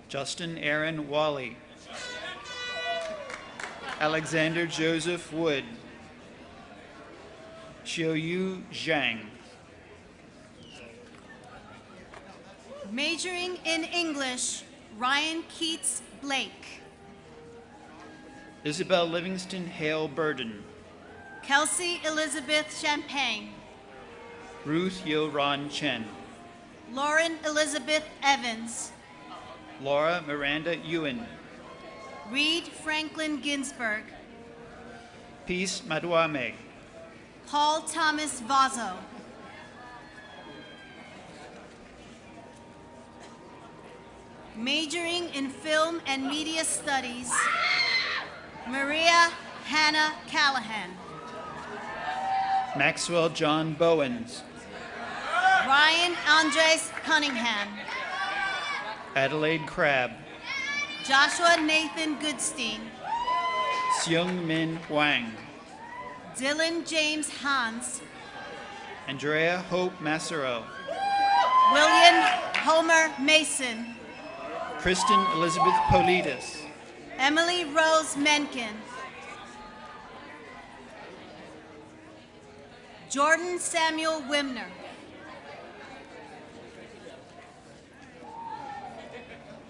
Justin Aaron Wally, Alexander Joseph Wood, Xiaoyu Zhang. majoring in English, Ryan Keats Blake, Isabel Livingston Hale Burden, Kelsey Elizabeth Champagne, Ruth Yo Ron Chen, Lauren Elizabeth Evans, Laura Miranda Ewan, Reed Franklin Ginsberg, Peace Maduame, Paul Thomas Vazo, majoring in film and media studies, Maria Hannah Callahan, Maxwell John Bowens, Ryan Andres Cunningham, Adelaide Crabb, Joshua Nathan Goodstein, Seung Min Wang, Dylan James Hans, Andrea Hope Massaro, William Homer Mason, Kristen Elizabeth Politis, Emily Rose Menken, Jordan Samuel Wimner,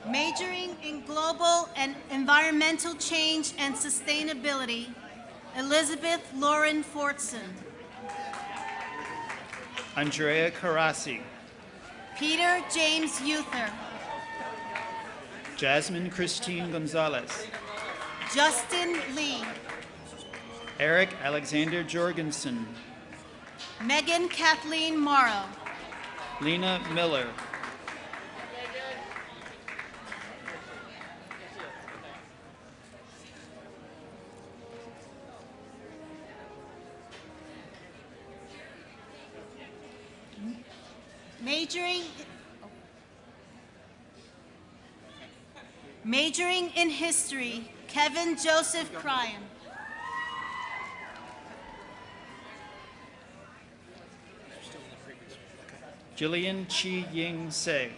majoring in global and environmental change and sustainability, Elizabeth Lauren Fortson, Andrea Carassi, Peter James Uther, Jasmine Christine Gonzalez, Justin Lee, Eric Alexander Jorgensen, Megan Kathleen Morrow, Lena Miller, majoring in history, Kevin Joseph Cryan, Jillian Chi Ying Se,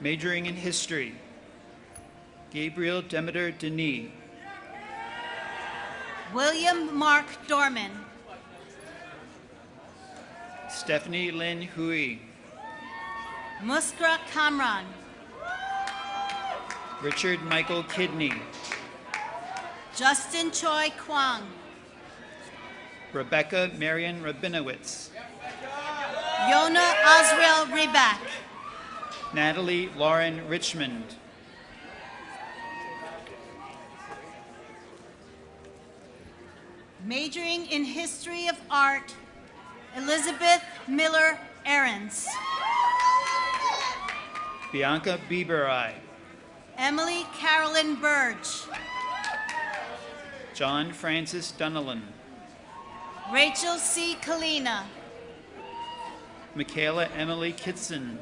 majoring in history, Gabriel Demeter Denis, William Mark Dorman, Stephanie Lin Hui, Muskra Kamran, Richard Michael Kidney, Justin Choi Kwang, Rebecca Marion Rabinowitz, Yona Azrael Reback, Natalie Lauren Richmond, majoring in history of art, Elizabeth Miller Ahrens, Bianca Bieberai, Emily Carolyn Burge, John Francis Dunnelan, Rachel C. Kalina. Michaela Emily Kitson.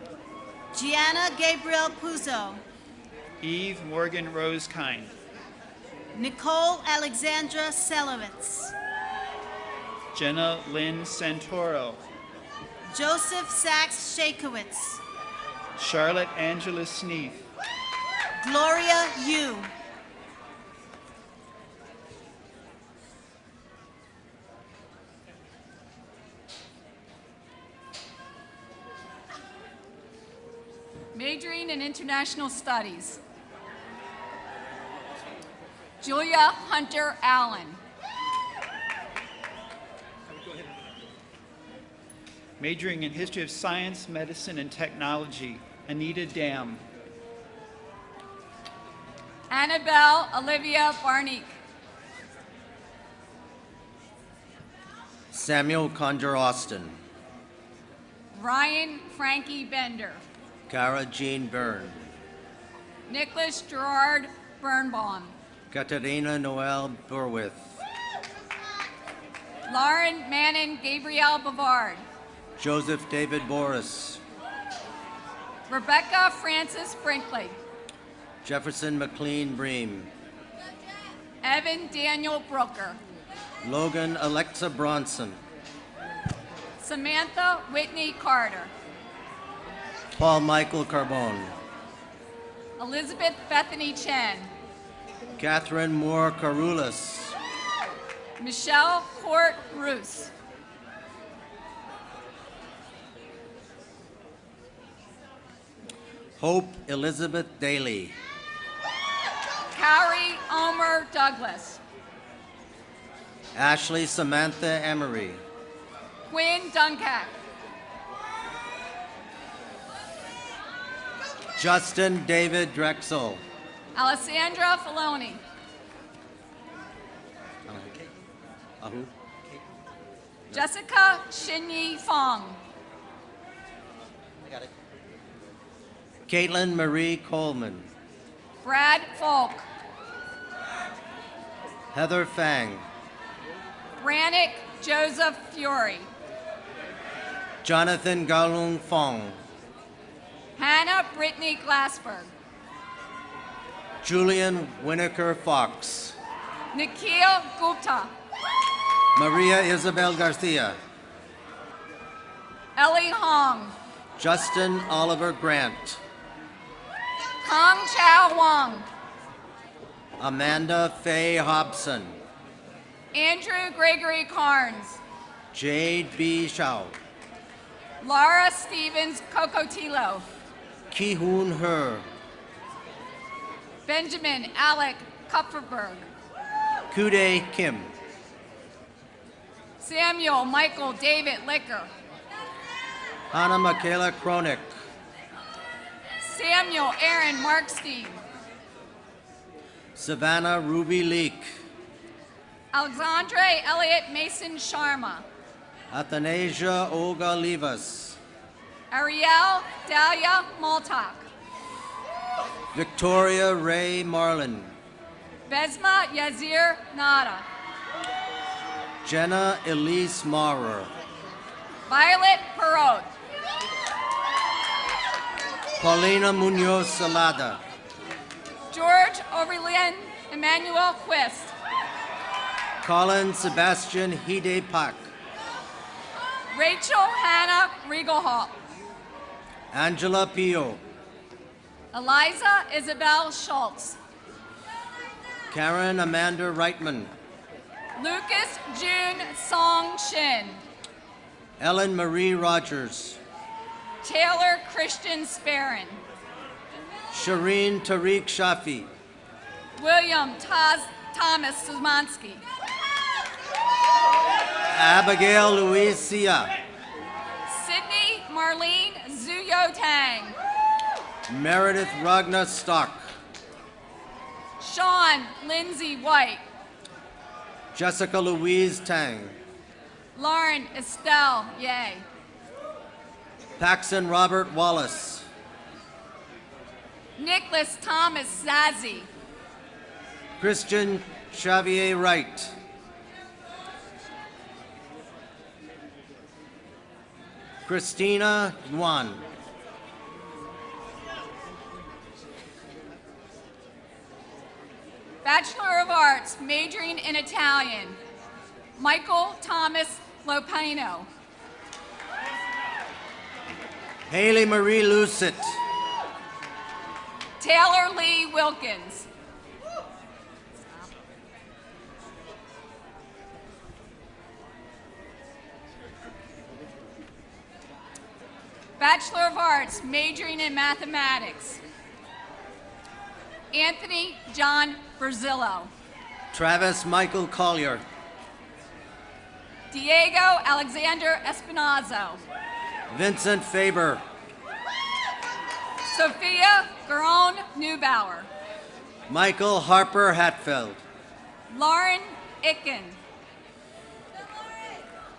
Gianna Gabriel Puzo. Eve Morgan Rose Kind. Nicole Alexandra Selowitz. Jenna Lynn Santoro. Joseph Sachs Shakowitz. Charlotte Angela Sneef. Gloria Yu. Majoring in International Studies. Julia Hunter Allen. Majoring in History of Science, Medicine, and Technology, Anita Dam. Annabelle Olivia Barnick. Samuel Conjure Austin. Ryan Frankie Bender. Cara Jean Byrne. Nicholas Gerard Birnbaum. Katerina Noel Burwith. Lauren Manon Gabrielle Bavard. Joseph David Boris. Rebecca Francis Brinkley. Jefferson McLean Bream. Evan Daniel Brooker. Logan Alexa Bronson. Samantha Whitney Carter. Paul Michael Carbone. Elizabeth Bethany Chen. Catherine Moore Carulas. Michelle Court Roos. Hope Elizabeth Daly. Carrie Omer Douglas. Ashley Samantha Emery. Quinn Dunkak. Justin David Drexel. Alessandra Filoni. Who? Jessica Shinyi Fong. Caitlin Marie Coleman. Brad Falk. Heather Fang. Brannick Joseph Fury. Jonathan Galung Fong. Hannah Brittany Glassberg. Julian Winokur Fox. Nikhil Gupta. Maria Isabel Garcia. Ellie Hong. Justin Oliver Grant. Kong Chao Wang. Amanda Faye Hobson. Andrew Gregory Carnes. Jade B. Shao. Laura Stevens Cocotilo. Ki-hoon Her. Benjamin Alec Kupferberg. Kude Kim. Samuel Michael David Licker. Hannah Michaela Kronik. Samuel Aaron Markstein. Savannah Ruby Leak. Alexandre Elliott Mason Sharma. Athanasia Olga Livas. Ariel Dahlia Maltak. Victoria Ray Marlin. Besma Yazir Nada. Jenna Elise Maurer. Violet Perot. Paulina Munoz Salada. George Aurelien Emmanuel Quist. Colin Sebastian Hide Pak. Rachel Hannah Riegelhalt. Angela Pio. Eliza Isabel Schultz. Karen Amanda Reitman. Lucas June Song Shin. Ellen Marie Rogers. Taylor Christian Sparron. Shireen Tariq Shafi. William Thomas Sumansky. Abigail Louise Sia. Sydney Marlene Zuyo Tang. Meredith Ragna Stock. Sean Lindsay White. Jessica Louise Tang. Lauren Estelle Ye. Paxton Robert Wallace. Nicholas Thomas Zazzi. Christian Xavier Wright. Christina Yuan. Bachelor of Arts, majoring in Italian, Michael Thomas Lopino. Haley Marie Lucet. Taylor Lee Wilkins. Bachelor of Arts, majoring in mathematics, Anthony John Berzillo. Travis Michael Collier. Diego Alexander Espinazo. Vincent Faber. Sophia Garon Neubauer. Michael Harper Hatfield. Lauren Icken.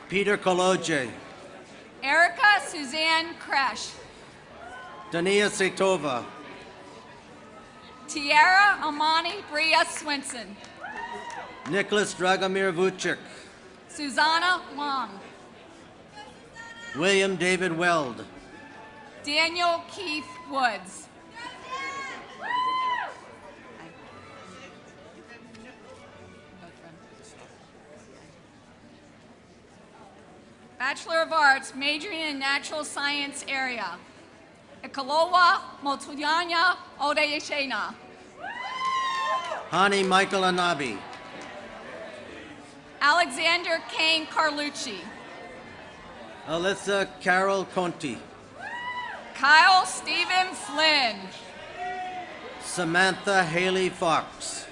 Peter Koloje. Erica Suzanne Kresh. Dania Setova. Tiara Amani Bria Swinson. Nicholas Dragomir Vucic. Susanna Long. William David Weld. Daniel Keith Woods. Bachelor of Arts, majoring in natural science area, Ekolowa Motuyanya Odeyeshena. Hani Michael Anabi. Alexander Kane Carlucci. Alyssa Carol Conti. Kyle Stephen Flynn. Samantha Haley Fox.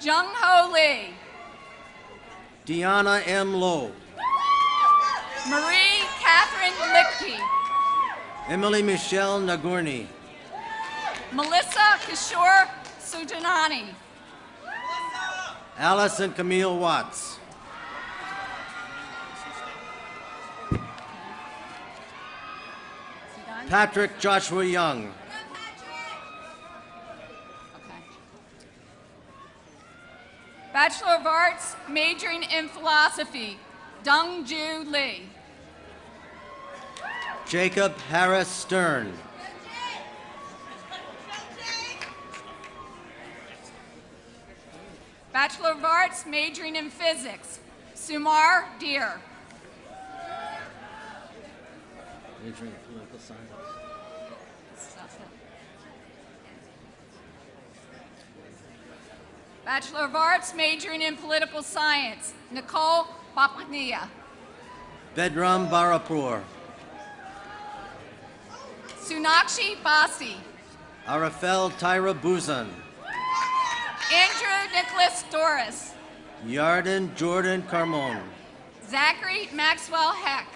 Jung Ho Lee. Deanna M. Lowe. Marie Catherine Lickey. Emily Michelle Nagurni. Melissa Kishore Sujanani. Allison Camille Watts. Patrick Joshua Young. Bachelor of Arts, majoring in philosophy, Dongju Lee. Jacob Harris Stern. Bachelor of Arts, majoring in physics, Sumar Deer. Majoring in political science. Bachelor of Arts, majoring in political science, Nicole Papania. Bedram Barapur. Sunakshi Basi. Arafel Tyra Buzan. Andrew Nicholas Doris. Yarden Jordan Carmon. Zachary Maxwell Heck.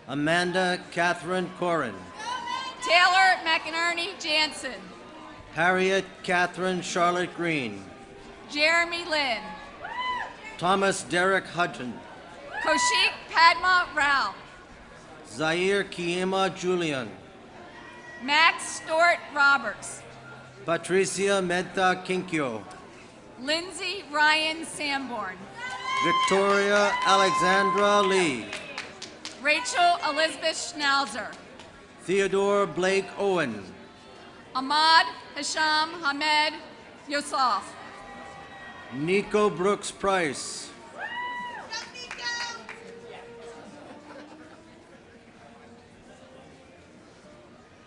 Amanda Catherine Corin. Taylor McInerney Jansen. Harriet Catherine Charlotte Green. Jeremy Lynn. Thomas Derek Hudson. Kaushik Padma Rao. Zaire Kiema Julian. Max Stewart Roberts. Patricia Medta Kinkyo. Lindsay Ryan Sanborn. Victoria Alexandra Lee. Rachel Elizabeth Schnauzer. Theodore Blake Owen. Ahmad Hisham Hamed Yosef. Nico Brooks Price.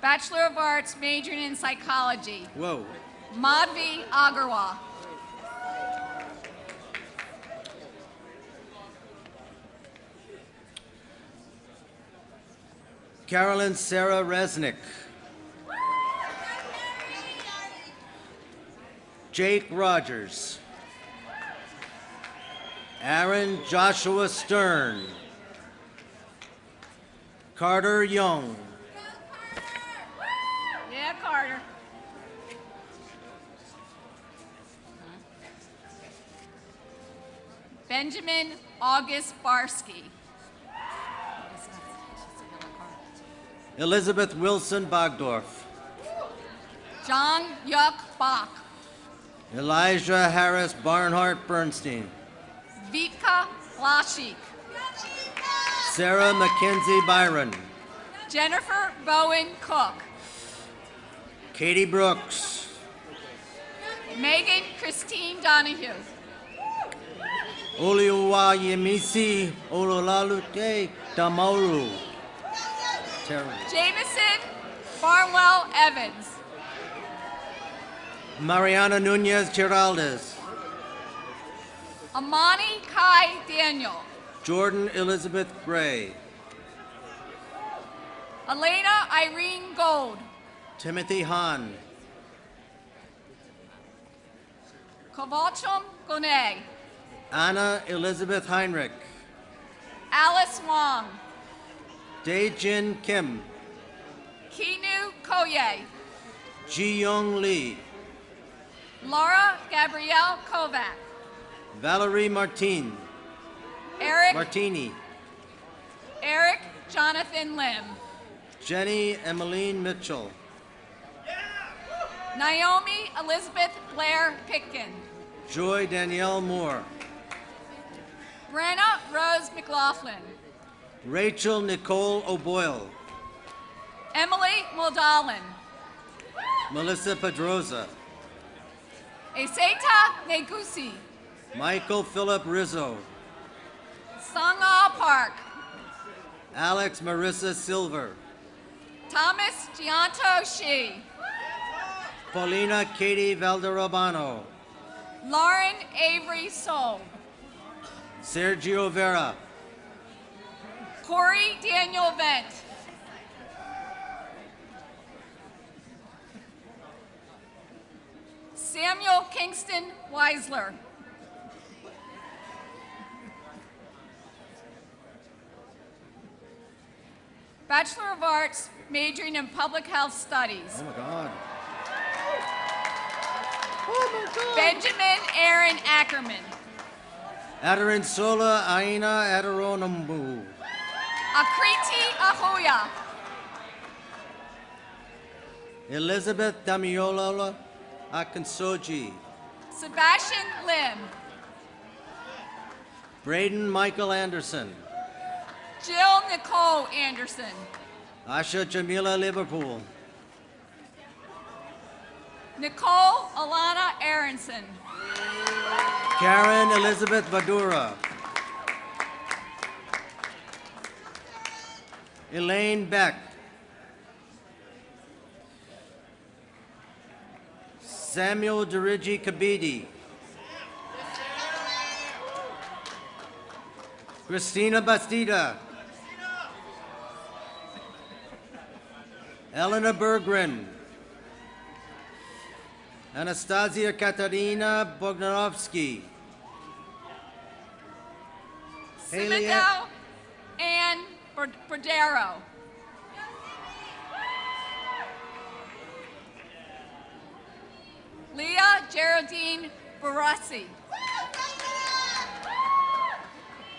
Bachelor of Arts, majoring in psychology, Whoa. Madhvi Agarwal. Carolyn Sarah Resnick. Jake Rogers. Aaron Joshua Stern. Carter Young. Yeah, Carter. Benjamin August Barsky. Elizabeth Wilson Bogdorf. Jong Yuk Bak. Elijah Harris Barnhart Bernstein. Vitka Lashik. Sarah Mackenzie Byron. Jennifer Bowen Cook. Katie Brooks. Megan Christine Donahue. Oliwayemisi Ololalute Damauru. Jameson Barnwell Evans. Mariana Nunez Giraldes. Amani Kai Daniel. Jordan Elizabeth Gray. Elena Irene Gold. Timothy Hahn. Kovalchum Gonay. Anna Elizabeth Heinrich. Alice Wong. Dae-Jin Kim. Kinu Koye. Ji-Young Lee. Laura Gabrielle Kovac. Valerie Martini. Eric Jonathan Lim. Jenny Emmeline Mitchell. Naomi Elizabeth Blair Pitkin. Joy Danielle Moore. Brenna Rose McLaughlin. Rachel Nicole O'Boyle. Emily Moldalin. Melissa Pedroza. Eseta Negusi. Michael Philip Rizzo. Sanga Park. Alex Marissa Silver. Thomas Gianto Shi. Paulina Katie Valderrabano. Lauren Avery Soul. Sergio Vera. Corey Daniel Vent. Samuel Kingston Weisler. Bachelor of Arts, majoring in Public Health Studies. Oh my God. Benjamin Aaron Ackerman. Adorinsola Aina Adoronambu. Akriti Ahoya. Elizabeth Damiola Akinsoji. Sebastian Lim. Braden Michael Anderson. Jill Nicole Anderson. Asha Jamila Liverpool. Nicole Alana Aronson. Karen Elizabeth Vadura. Elaine Beck. Samuel Dirigi Kabidi. Christina Bastida. Eleanor Berggren. Anastasia Katarina Bogdanovsky. Simado Ann Bordero. Leah Geraldine Barassi.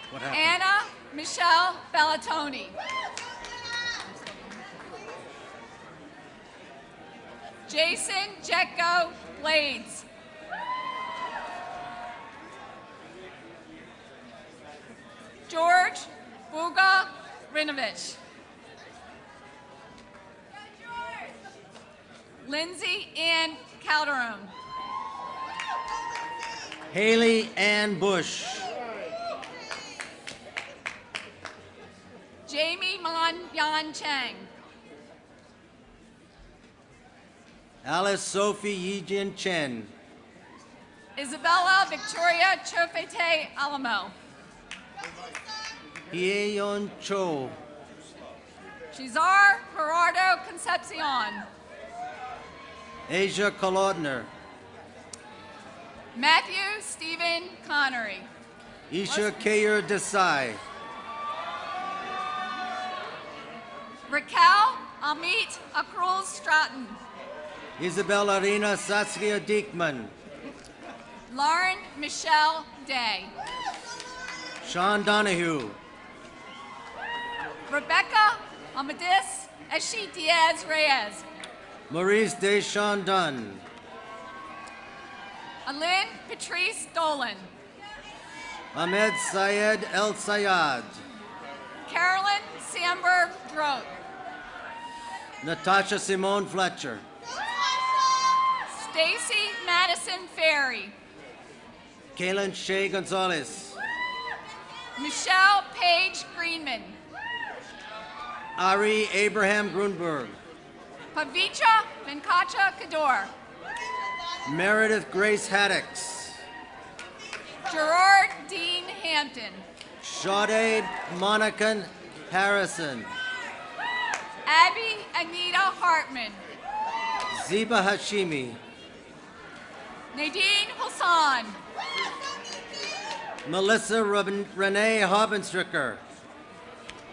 What happened? Anna Michelle Ballatoni. Jason Jetko Blades. George Buga Rinovich. Lindsay Ann Calderon. Haley Ann Bush. Jamie Mon Yan Chang. Alice Sophie Yijin Chen. Isabella Victoria Chofete Alamo. Hyeon Cho. Cesar Gerardo Concepcion. Asia Kolodner. Matthew Stephen Connery. Isha Kayer Desai. Raquel Amit Akrul Stratton. Isabel Arena Saskia Diekman. Lauren Michelle Day. Sean Donahue. Rebecca Amadis Eshi Diaz Reyes. Maurice Deschamps Dunn. Alin Patrice Dolan. Ahmed Syed El Sayad. Carolyn Sandberg Drote. Natasha Simone Fletcher. Stacy Madison Ferry. Kaylin Shea Gonzalez. Michelle Page Greenman. Ari Abraham Grunberg. Pavitra Venkacha Kador. Meredith Grace Haddix. Gerard Dean Hampton. Sade Monica Harrison. Abby Anita Hartman. Ziba Hashimi. Nadine Hassan. Melissa Renee Hobenstricker.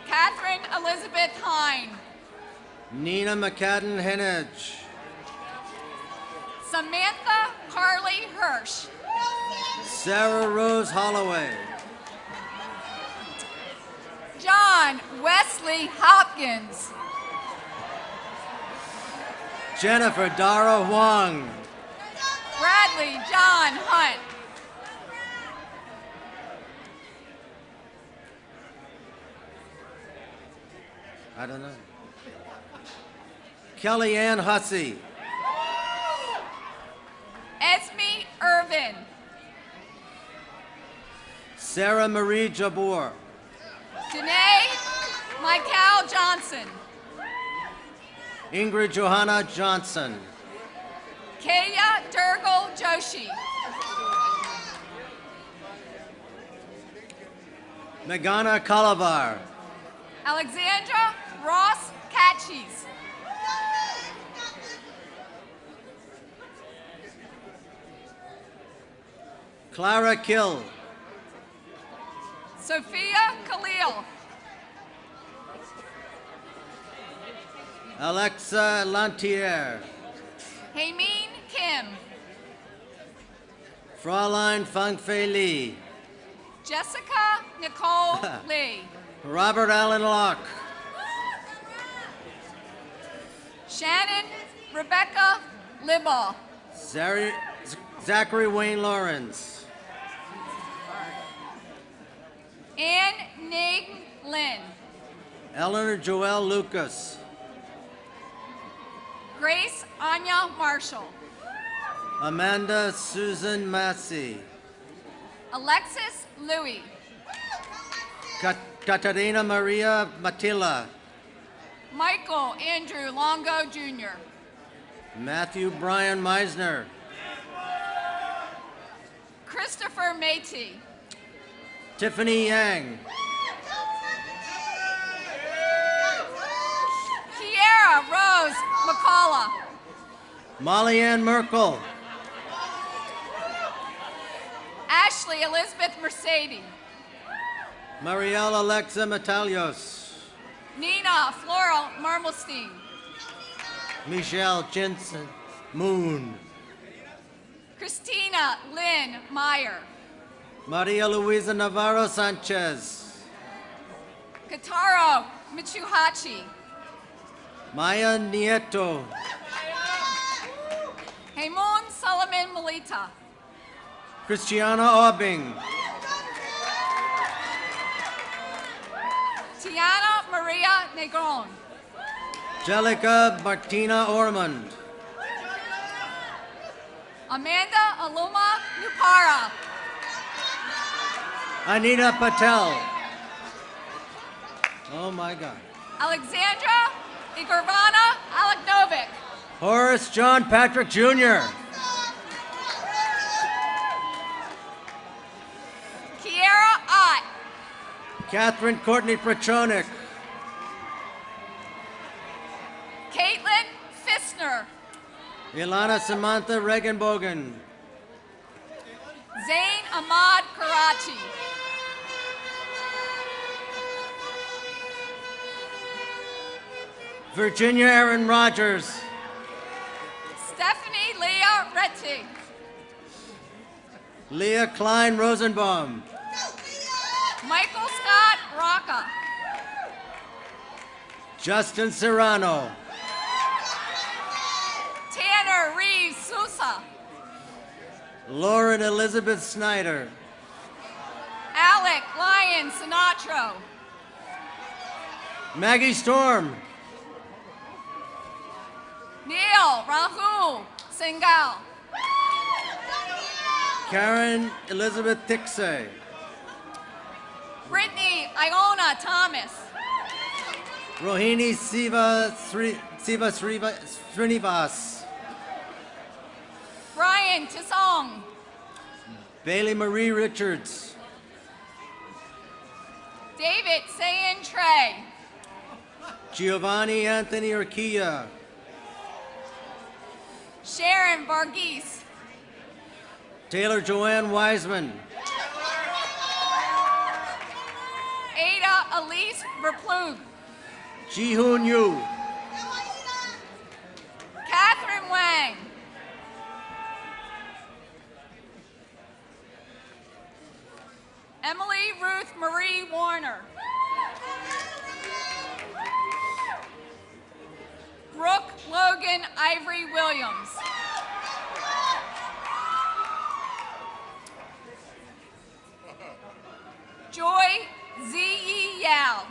Catherine Elizabeth Hine. Nina McCadden Henage. Samantha Carly Hirsch. Sarah Rose Holloway. John Wesley Hopkins. Jennifer Dara Huang. Bradley John Hunt. I don't know. Kellyanne Hussey. Esme Irvin. Sarah Marie Jabor. Danae Michael Johnson. Ingrid Johanna Johnson. Kaya Durgal Joshi. Megana Kalavar. Alexandra Ross Catchies. Clara Kill. Sophia Khalil. Alexa Lantier. Haymeen Kim. Fraulein Fang Fei Li. Jessica Nicole Lee. Robert Allen Locke. Shannon Rebecca Libbaugh. Zachary Wayne Lawrence. Ann Nig Lynn. Eleanor Joelle Lucas. Grace Anya Marshall. Amanda Susan Massey. Alexis Louie. Katarina Maria Matilla. Michael Andrew Longo Jr. Matthew Brian Meisner. Christopher Métis. Tiffany Yang. Kiera Rose McCullough. Molly Ann Merkel. Ashley Elizabeth Mercedes. Marielle Alexa Metalios. Nina Floral Marmelstein. Michelle Jensen Moon. Christina Lynn Meyer. Maria Luisa Navarro Sanchez. Kataro Michuhachi. Maya Nieto. Hamon Solomon Melita. Christiana Aubing. Tiana Maria Negron. Jellica Martina Ormond. Amanda Aluma Nupara. Anita Patel. Oh my God. Alexandra Igorvana Aleknovic. Horace John Patrick Jr. Kiera Ott. Catherine Courtney Petronik. Caitlin Fissner. Ilana Samantha Regenbogen. Zain Ahmad Karachi. Virginia Erin Rogers. Stephanie Leah Rettig. Leah Klein Rosenbaum. Michael Scott Rocca. Justin Serrano. Tanner Reeves Sousa. Lauren Elizabeth Snyder. Alec Lyon Sinatro. Maggie Storm. Neil Rahul Singhal. Karen Elizabeth Tixay. Brittany Iona Thomas. Rohini Siva Srinivas. Brian Tisong. Bailey Marie Richards. David Sayin Trey. Giovanni Anthony Urquilla. Sharon Varghese. Taylor Joanne Wiseman. Ada Elise Verplugue. Ji-Hoon Yu. Catherine Wang. Emily Ruth Marie Warner. Brooke Logan Ivory Williams. Joy Z.E. Yao.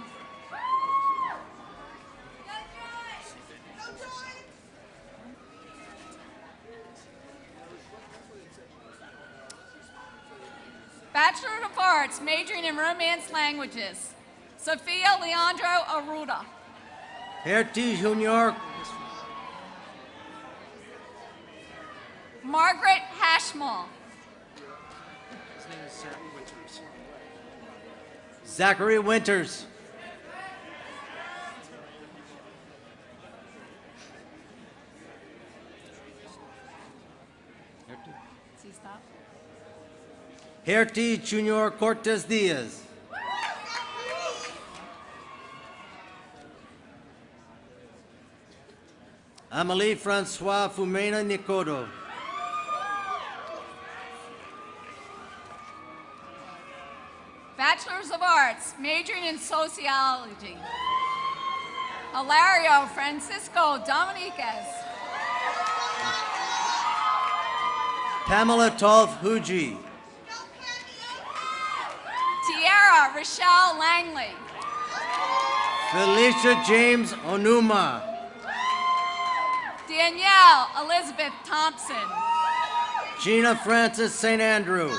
Bachelor of Arts, majoring in Romance Languages. Sophia Leandro Aruda. Hertie Junior. Margaret Hashmall. His name is Zach Winters. Zachary Winters. Hertie Junior Cortez Diaz. Amélie Francois Fumena Nicodo. Bachelors of Arts, majoring in Sociology. Hilario Francisco Dominiquez. Pamela Tolf Huji. Tiara Rochelle Langley. Felicia James Onuma. Danielle Elizabeth Thompson. Gina Francis St. Andrew.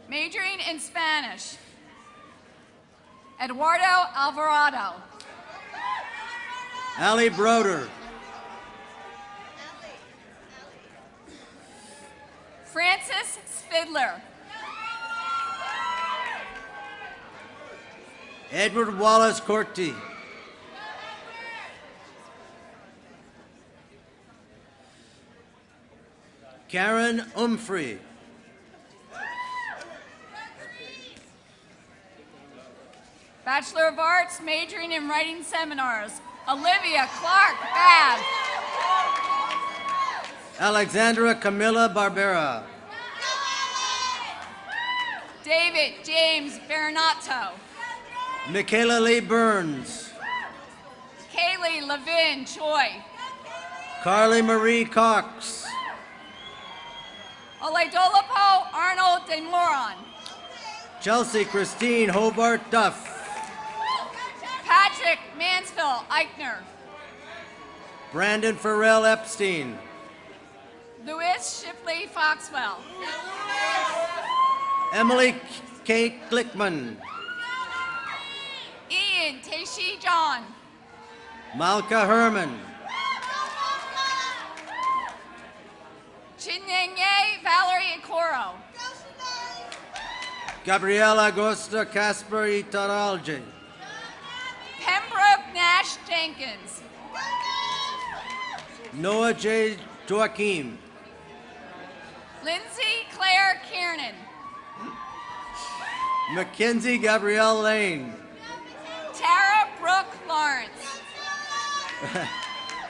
Majoring in Spanish. Eduardo Alvarado. Ali Broder. Francis Spidler. Edward Wallace Corti. Karen Umfrey. Bachelor of Arts, majoring in Writing Seminars. Olivia Clark Babb. Alexandra Camilla Barbera. David James Bernato. Michaela Lee Burns. Kaylee Levin Choi. Carly Marie Cox. Oledolapo Arnold de Moron. Chelsea Christine Hobart Duff. Patrick Mansfield Eichner. Brandon Farrell Epstein. Louis Shipley Foxwell. Emily Kate Glickman. Ian Teishi John. Malka Herman. Chinyenye Valerie Ikoro. Gabriela Agosta Casper Itaralje. Pembroke Nash Jenkins. Noah J. Joaquim. Lindsay Claire Kiernan. Mackenzie Gabrielle Lane. Tara Brooke Lawrence.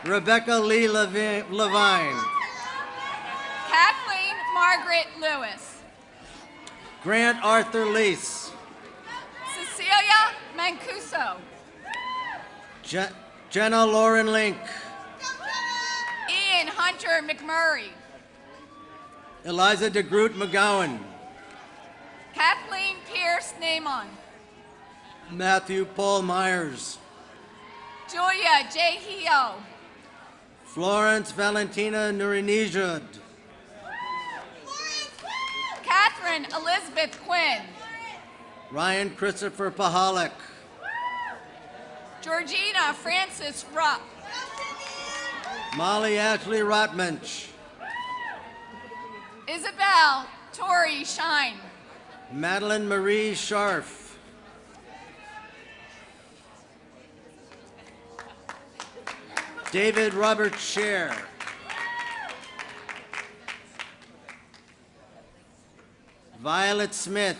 Rebecca Lee Levine. Kathleen Margaret Lewis. Grant Arthur Lease. Cecilia Mancuso. Jenna Lauren Link. Ian Hunter McMurray. Eliza DeGroot McGowan. Kathleen Pierce Namon. Matthew Paul Myers. Julia J. Hio. Florence Valentina Nurinijad. Catherine Elizabeth Quinn. Ryan Christopher Pahalik. Georgina Francis Rupp. Molly Ashley Rotmensch. Isabel Tori Shine. Madeline Marie Scharf. David Robert Scher. Violet Smith.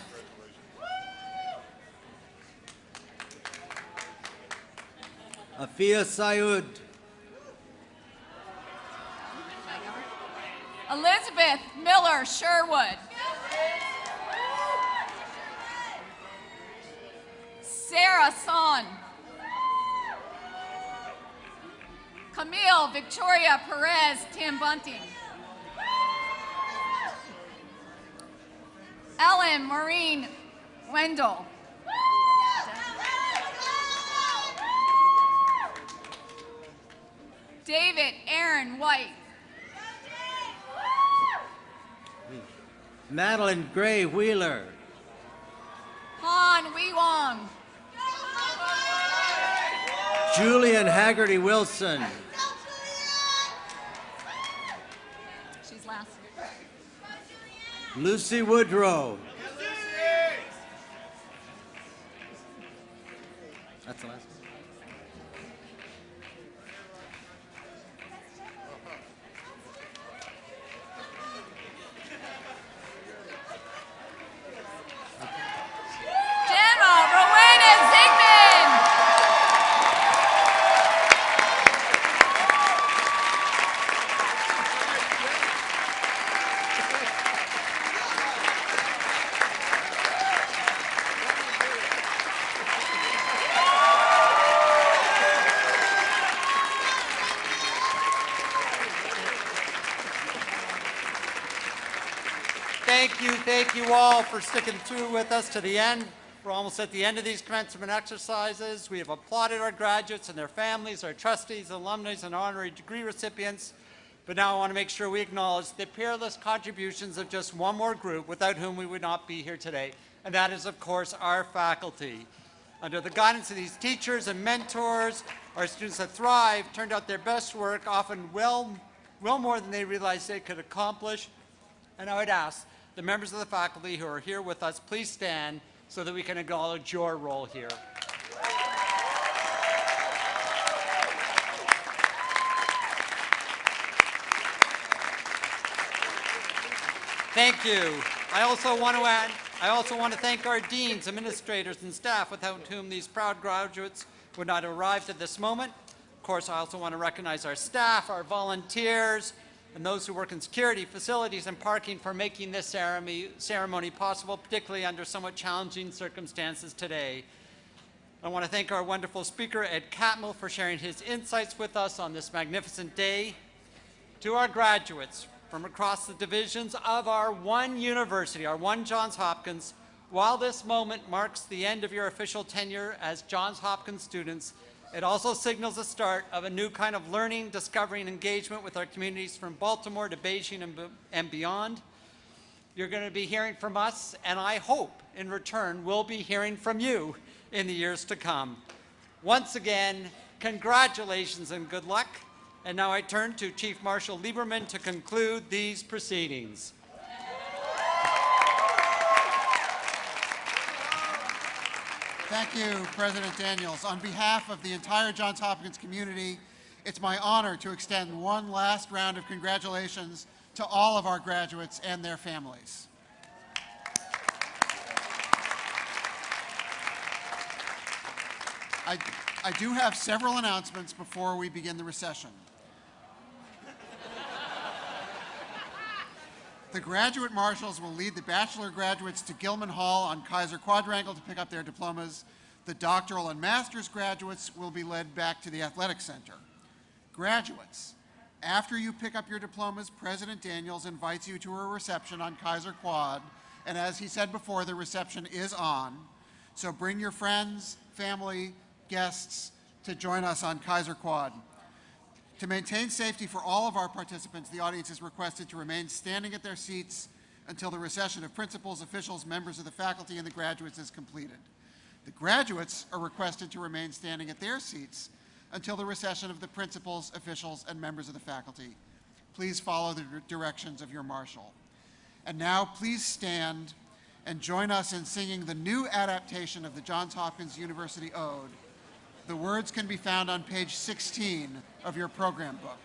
Afia Sayud. Elizabeth Miller Sherwood. Sarah Son. Camille Victoria Perez Tim Bunting. Ellen Maureen Wendell. David Aaron White. Madeline Gray Wheeler. Han Wee Wong. Julian Haggerty Wilson. She's last. Lucy Woodrow. That's the last one. Gemma Rowena Zigman. Thank you all for sticking through with us to the end. We're almost at the end of these commencement exercises. We have applauded our graduates and their families, our trustees, alumni, and honorary degree recipients. But now I want to make sure we acknowledge the peerless contributions of just one more group without whom we would not be here today. And that is, of course, our faculty. Under the guidance of these teachers and mentors, our students have thrived, turned out their best work, often well more than they realized they could accomplish. And I would ask the members of the faculty who are here with us, please stand so that we can acknowledge your role here. Thank you. I also want to thank our deans, administrators, and staff without whom these proud graduates would not have arrived at this moment. Of course, I also want to recognize our staff, our volunteers, and those who work in security, facilities, and parking for making this ceremony possible, particularly under somewhat challenging circumstances today. I want to thank our wonderful speaker, Ed Catmull, for sharing his insights with us on this magnificent day. To our graduates from across the divisions of our one university, our one Johns Hopkins, while this moment marks the end of your official tenure as Johns Hopkins students, it also signals the start of a new kind of learning, discovery, and engagement with our communities from Baltimore to Beijing and beyond. You're going to be hearing from us, and I hope, in return, we'll be hearing from you in the years to come. Once again, congratulations and good luck. And now I turn to Chief Marshal Lieberman to conclude these proceedings. Thank you, President Daniels. On behalf of the entire Johns Hopkins community, it's my honor to extend one last round of congratulations to all of our graduates and their families. I do have several announcements before we begin the recession. The graduate marshals will lead the bachelor graduates to Gilman Hall on Kaiser Quadrangle to pick up their diplomas. The doctoral and master's graduates will be led back to the athletic center. Graduates, after you pick up your diplomas, President Daniels invites you to a reception on Kaiser Quad And as he said before, the reception is on. So bring your friends, family, guests to join us on Kaiser Quad. To maintain safety for all of our participants, the audience is requested to remain standing at their seats until the recession of principals, officials, members of the faculty, and the graduates is completed. The graduates are requested to remain standing at their seats until the recession of the principals, officials, and members of the faculty. Please follow the directions of your marshal. And now please stand and join us in singing the new adaptation of the Johns Hopkins University Ode. The words can be found on page 16 of your program book.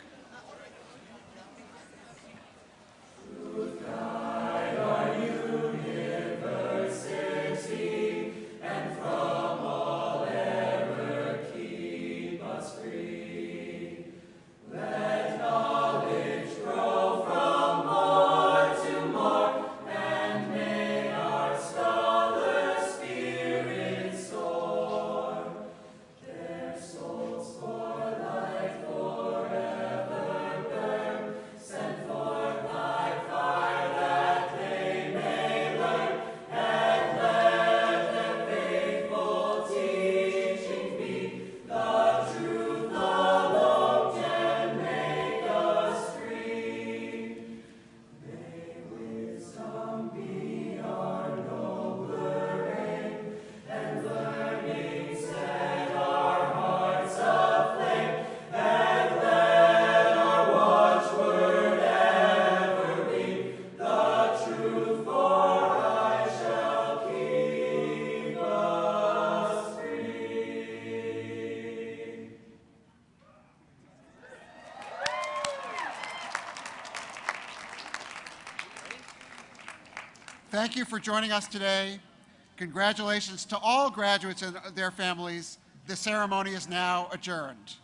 Thank you for joining us today. Congratulations to all graduates and their families. The ceremony is now adjourned.